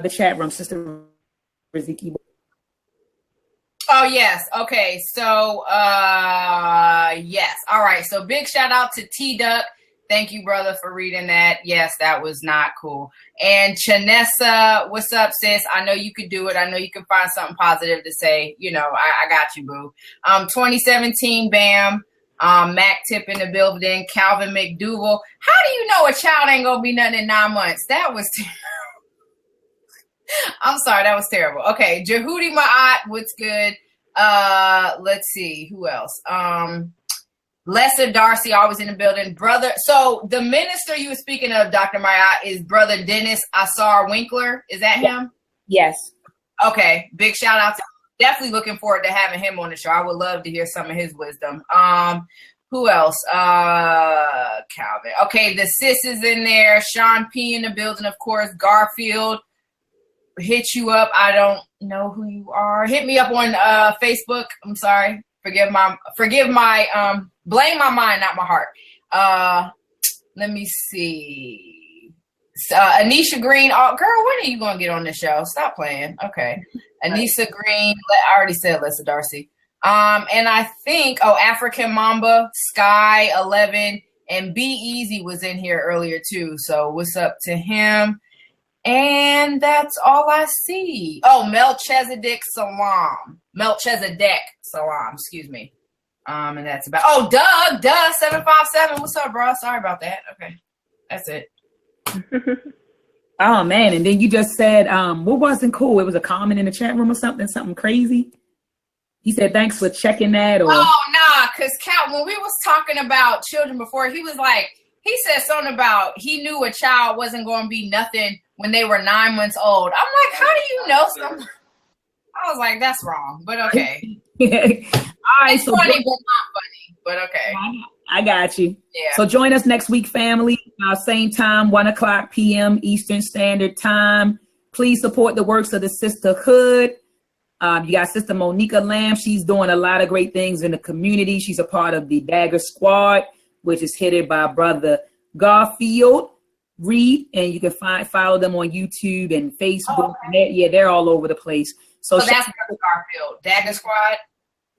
chat room, Sister Riziki. Oh yes. Okay. So yes. All right. So big shout out to T Duck. Thank you, brother, for reading that. Yes, that was not cool. And Chanessa, what's up, sis? I know you could do it. I know you can find something positive to say. I got you, boo. 2017, bam. Mac Tip in the building. Calvin McDougal. How do you know a child ain't gonna be nothing in 9 months? That was I'm sorry, that was terrible. Okay, Jehudi Ma'at, what's good? Let's see, who else? Lester Darcy, always in the building. Brother, so the minister you were speaking of, Dr. Ma'at, is Brother Dennis Asar Winkler. Is that him? Yes. Okay, big shout out to him. Definitely looking forward to having him on the show. I would love to hear some of his wisdom. Who else? Calvin. Okay, the sis is in there. Sean P in the building, of course. Garfield. Hit you up. I don't know who you are. Hit me up on Facebook. I'm sorry. Forgive my blame my mind, not my heart. Let me see. Anisha Green. Oh, girl, when are you gonna get on the show? Stop playing. Okay. Anisha Green. I already said Lisa Darcy. And I think African Mamba, Sky 11, and Be Easy was in here earlier too. So what's up to him? And that's all I see. Oh, Melchizedek Salam, excuse me. And that's about, Doug 757. What's up, bro? Sorry about that. Okay. That's it. Oh man. And then you just said, what wasn't cool? It was a comment in the chat room or something crazy. He said, thanks for checking that. Or because Cal, when we was talking about children before, he was like, he said something about he knew a child wasn't going to be nothing when they were 9 months old. I'm like, how do you know something? I was like, that's wrong, but okay. All right, it's funny, but not funny, but okay. I got you. Yeah. So join us next week, family. Same time, 1:00 p.m. Eastern Standard Time. Please support the works of the sisterhood. You got Sister Monica Lamb. She's doing a lot of great things in the community. She's a part of the Dagger Squad, which is headed by Brother Garfield Reed, and you can follow them on YouTube and Facebook. Okay. They're all over the place. So that's Brother Garfield, Dagger Squad.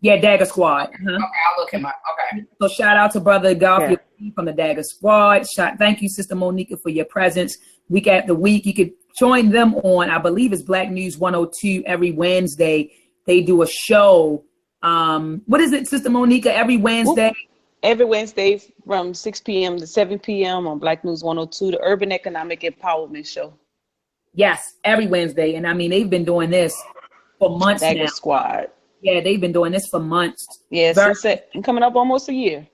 Yeah, Dagger Squad. Okay, I'll look him up. Okay. So shout out to Brother Garfield from the Dagger Squad. Thank you, Sister Monica, for your presence week after week. You could join them on, I believe it's Black News 102 every Wednesday. They do a show. What is it, Sister Monica? Every Wednesday? Every Wednesday from 6 p.m. to 7 p.m. on Black News 102, the Urban Economic Empowerment Show. Yes, every Wednesday. And I mean, they've been doing this for months now. Dagger Squad. Yeah, they've been doing this for months. Yeah, and coming up almost a year.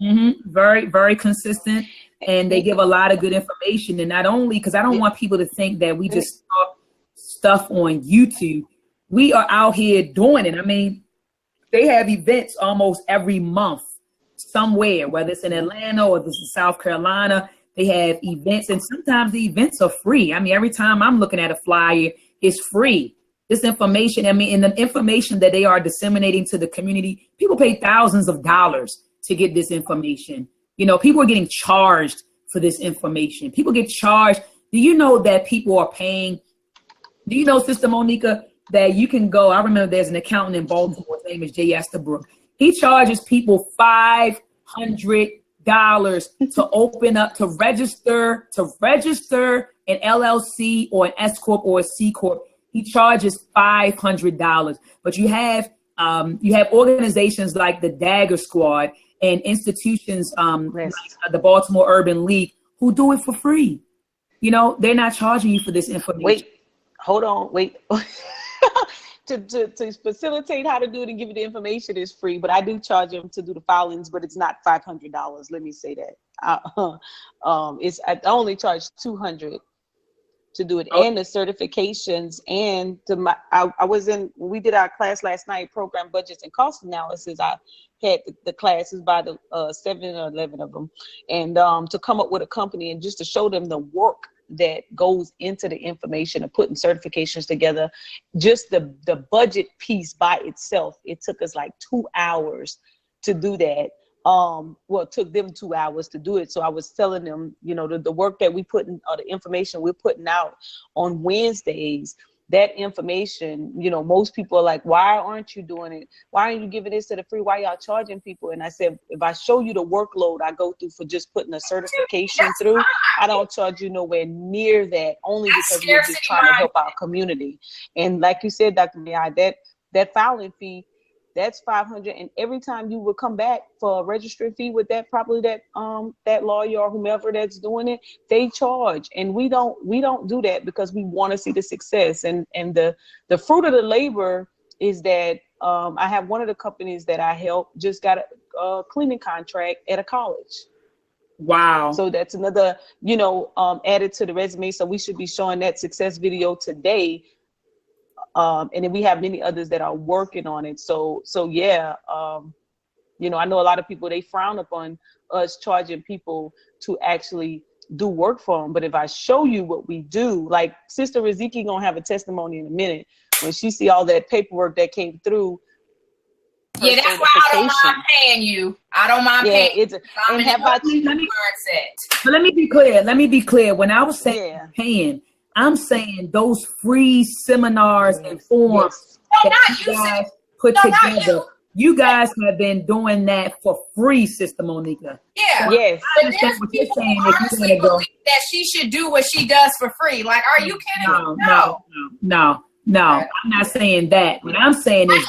Mm-hmm. Very, very consistent. And they give a lot of good information. And not only, because I don't want people to think that we just talk stuff on YouTube. We are out here doing it. I mean, they have events almost every month somewhere, whether it's in Atlanta or this is South Carolina. They have events, and sometimes the events are free. I mean, every time I'm looking at a flyer, it's free. This information, and the information that they are disseminating to the community, people pay thousands of dollars to get this information. You know, people are getting charged for this information. People get charged. Do you know that people are paying? Do you know, Sister Monica, that you can go? I remember there's an accountant in Baltimore. His name is J. Estabrook. He charges people $500 to open up, to register an LLC or an S Corp or a C Corp. He charges $500. But you have organizations like the Dagger Squad and institutions like the Baltimore Urban League who do it for free. You know, they're not charging you for this information. Wait. To facilitate how to do it and give you the information is free, but I do charge them to do the filings, but it's not $500. Let me say that. I only charge $200 to do it, and the certifications, and when we did our class last night, program budgets and cost analysis. I had the classes by the 7 or 11 of them, and to come up with a company and just to show them the work that goes into the information of putting certifications together. Just the budget piece by itself, it took us like 2 hours to do that. It took them 2 hours to do it. So I was telling them, you know, the work that we put in, or the information we're putting out on Wednesdays, that information, you know, most people are like, why aren't you doing it? Why aren't you giving this to the free? Why y'all charging people? And I said, if I show you the workload I go through for just putting a certification through, I don't charge you nowhere near that, only because we're just trying to help our community. And like you said, Dr. Mai, that filing fee, that's $500. And every time you would come back for a registry fee with that, probably that lawyer or whomever that's doing it, they charge. And we don't do that because we want to see the success. And the fruit of the labor is that I have one of the companies that I help just got a cleaning contract at a college. Wow. So that's another, added to the resume. So we should be showing that success video today. And then we have many others that are working on it. So yeah, I know a lot of people, they frown upon us charging people to actually do work for them. But if I show you what we do, like Sister Riziki gonna have a testimony in a minute when she see all that paperwork that came through. Yeah, that's why I don't mind paying you. I don't mind paying. But let me be clear. When I was saying paying, I'm saying those free seminars and forums that you guys put together. You guys have been doing that for free, Sister Monica. Yeah. So yes. I understand what you're saying. Honestly, believe that she should do what she does for free. Like, are you kidding me? No. I'm not saying that. What I'm saying is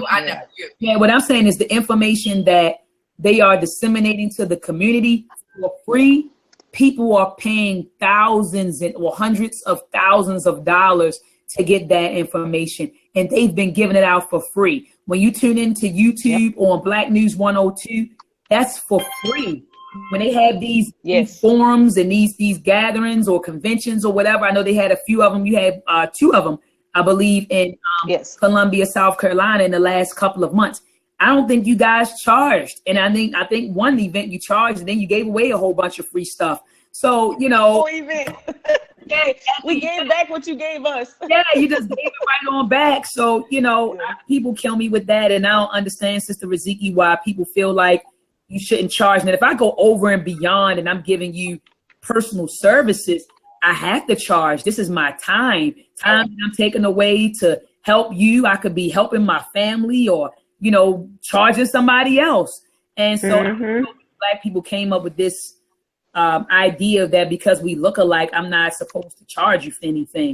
I know you. Yeah, what I'm saying is the information that they are disseminating to the community for free. People are paying thousands or hundreds of thousands of dollars to get that information, and they've been giving it out for free. When you tune into YouTube on Black News 102, that's for free. When they have these forums and these gatherings or conventions or whatever, I know they had a few of them. You had 2 of them, I believe, in Columbia, South Carolina in the last couple of months. I don't think you guys charged. And I think one event you charged and then you gave away a whole bunch of free stuff. So, we gave back what you gave us. Yeah, you just gave it right on back. So, people kill me with that. And I don't understand, Sister Riziki, why people feel like you shouldn't charge. And if I go over and beyond and I'm giving you personal services, I have to charge. This is my time that I'm taking away to help you. I could be helping my family or, charging somebody else. And so Black people came up with this idea that because we look alike, I'm not supposed to charge you for anything.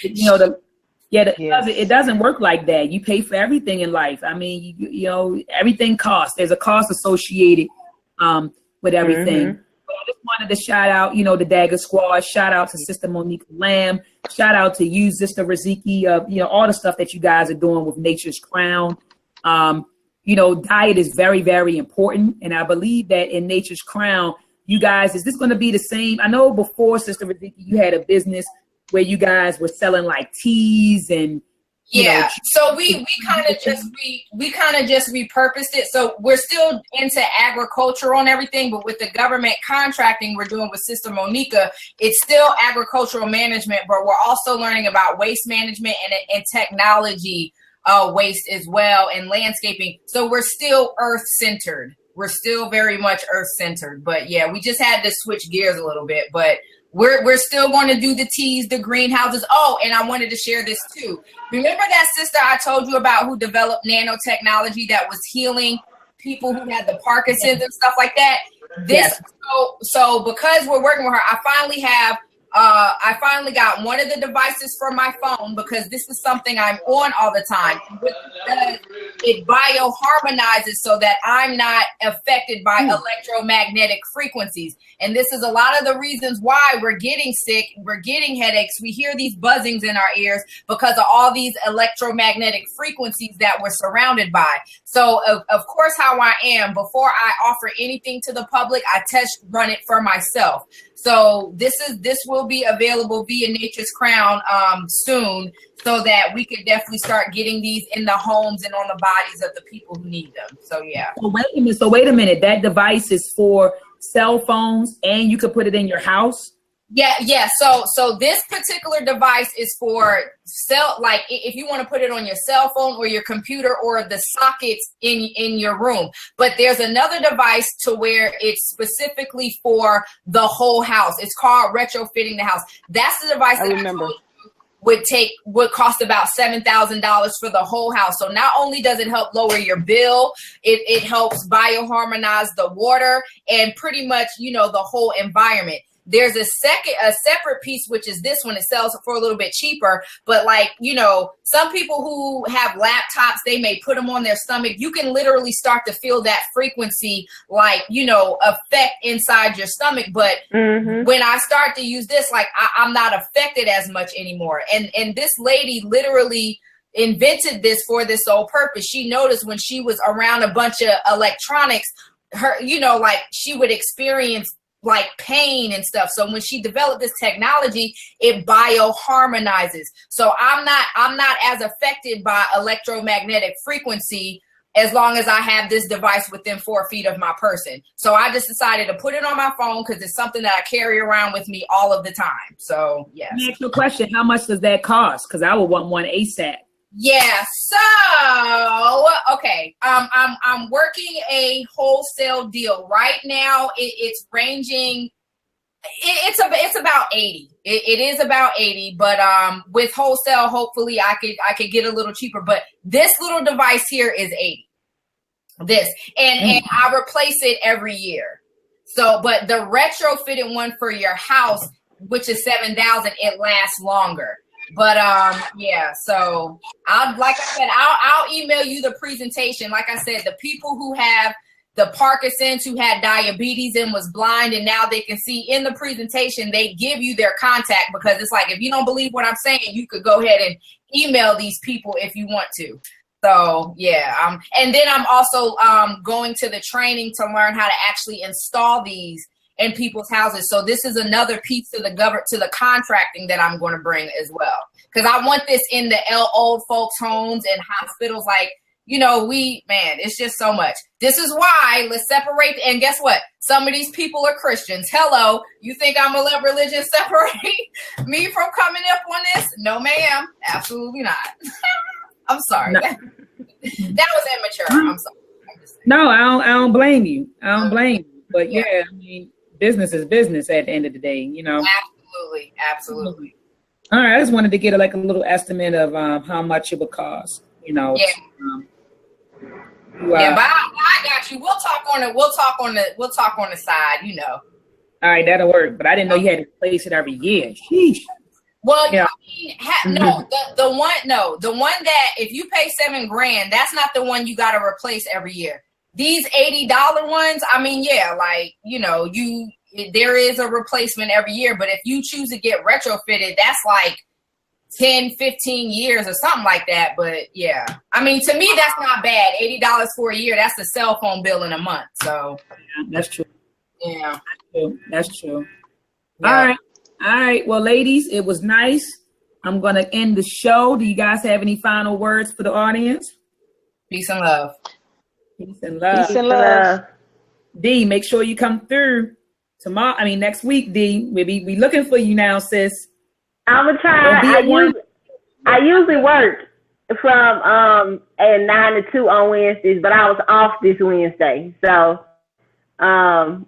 It doesn't work like that. You pay for everything in life. I mean, everything costs. There's a cost associated with everything. But I just wanted to shout out, the Dagger Squad. Shout out to Sister Monica Lamb. Shout out to you, Sister Riziki. All the stuff that you guys are doing with Nature's Crown. Diet is very, very important. And I believe that in Nature's Crown, you guys, is this going to be the same? I know before, Sister Riziki, you had a business where you guys were selling like teas and so we kind of just repurposed it. So we're still into agriculture on everything, but with the government contracting we're doing with Sister Monica, it's still agricultural management, but we're also learning about waste management and technology waste as well, and landscaping. So we're still earth centered. We're still very much earth centered, but yeah, we just had to switch gears a little bit, but we're still going to do the teas, the greenhouses. Oh, and I wanted to share this too. Remember that sister I told you about who developed nanotechnology that was healing people who had the Parkinson's and stuff like that? So because we're working with her, I finally got one of the devices for my phone because this is something I'm on all the time. It bioharmonizes so that I'm not affected by electromagnetic frequencies. And this is a lot of the reasons why we're getting sick, we're getting headaches, we hear these buzzings in our ears because of all these electromagnetic frequencies that we're surrounded by. So of course, how I am, before I offer anything to the public, I test run it for myself. So this will be available via Nature's Crown soon, so that we could definitely start getting these in the homes and on the bodies of the people who need them. So yeah. So wait a minute. That device is for cell phones, and you could put it in your house. Yeah. So this particular device is for if you want to put it on your cell phone or your computer or the sockets in your room. But there's another device to where it's specifically for the whole house. It's called retrofitting the house. That's the device that I remember would cost about $7,000 for the whole house. So not only does it help lower your bill, it helps bioharmonize the water and pretty much, the whole environment. there's a separate piece, which is this one. It sells for a little bit cheaper, but like, you know, some people who have laptops, they may put them on their stomach. You can literally start to feel that frequency, like, you know, effect inside your stomach. But when I start to use this, like I'm not affected as much anymore. And this lady literally invented this for this sole purpose. She noticed when she was around a bunch of electronics, her, you know, like she would experience like pain and stuff. So when she developed this technology, it bioharmonizes. So I'm not as affected by electromagnetic frequency as long as I have this device within 4 feet of my person. So I just decided to put it on my phone because it's something that I carry around with me all of the time. So yes. Let me ask you a question. How much does that cost? Because I would want one ASAP. Yeah, so okay, I'm working a wholesale deal right now. It's ranging. It's about 80. It is about 80, but with wholesale, hopefully I could get a little cheaper. But this little device here is 80. This and I replace it every year. So, but the retrofitted one for your house, which is $7,000, it lasts longer. But yeah, so I'll email you the presentation. Like I said, the people who have the Parkinson's, who had diabetes and was blind and now they can see, in the presentation they give you their contact, because it's like, if you don't believe what I'm saying, you could go ahead and email these people if you want to. So yeah, and then I'm also going to the training to learn how to actually install these in people's houses. So this is another piece to the contracting that I'm going to bring as well, because I want this in the old folks' homes and hospitals. Like, you know, it's just so much. This is why let's separate. And guess what? Some of these people are Christians. Hello, you think I'm gonna let religion separate me from coming up on this? No, ma'am, absolutely not. I'm sorry. No. That was immature. I'm sorry. No, I don't blame you. I don't blame you. But yeah, I mean, business is business at the end of the day, you know. Absolutely. All right, I just wanted to get a little estimate of how much it would cost, you know. Yeah. But I got you. We'll talk on the side, you know. All right, that'll work. But I didn't know you had to replace it every year. Sheesh. Well, yeah. I mean, the one that if you pay $7,000, that's not the one you got to replace every year. These $80 ones, I mean, yeah, like, you know, there is a replacement every year, but if you choose to get retrofitted, that's like 10, 15 years or something like that. But yeah, I mean, to me, that's not bad. $80 for a year, that's a cell phone bill in a month. So yeah, that's true. Yeah, that's true. Yeah. All right. Well, ladies, it was nice. I'm going to end the show. Do you guys have any final words for the audience? Peace and love. Peace and love. Peace and love. D, make sure you come through next week, D. We'll be looking for you now, sis. I'm going to try. I usually work from at 9 to 2 on Wednesdays, but I was off this Wednesday. So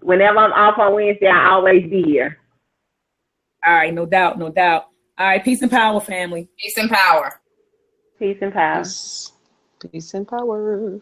whenever I'm off on Wednesday, I always be here. All right, no doubt. All right, peace and power, family. Peace and power. Peace and power. Peace and power.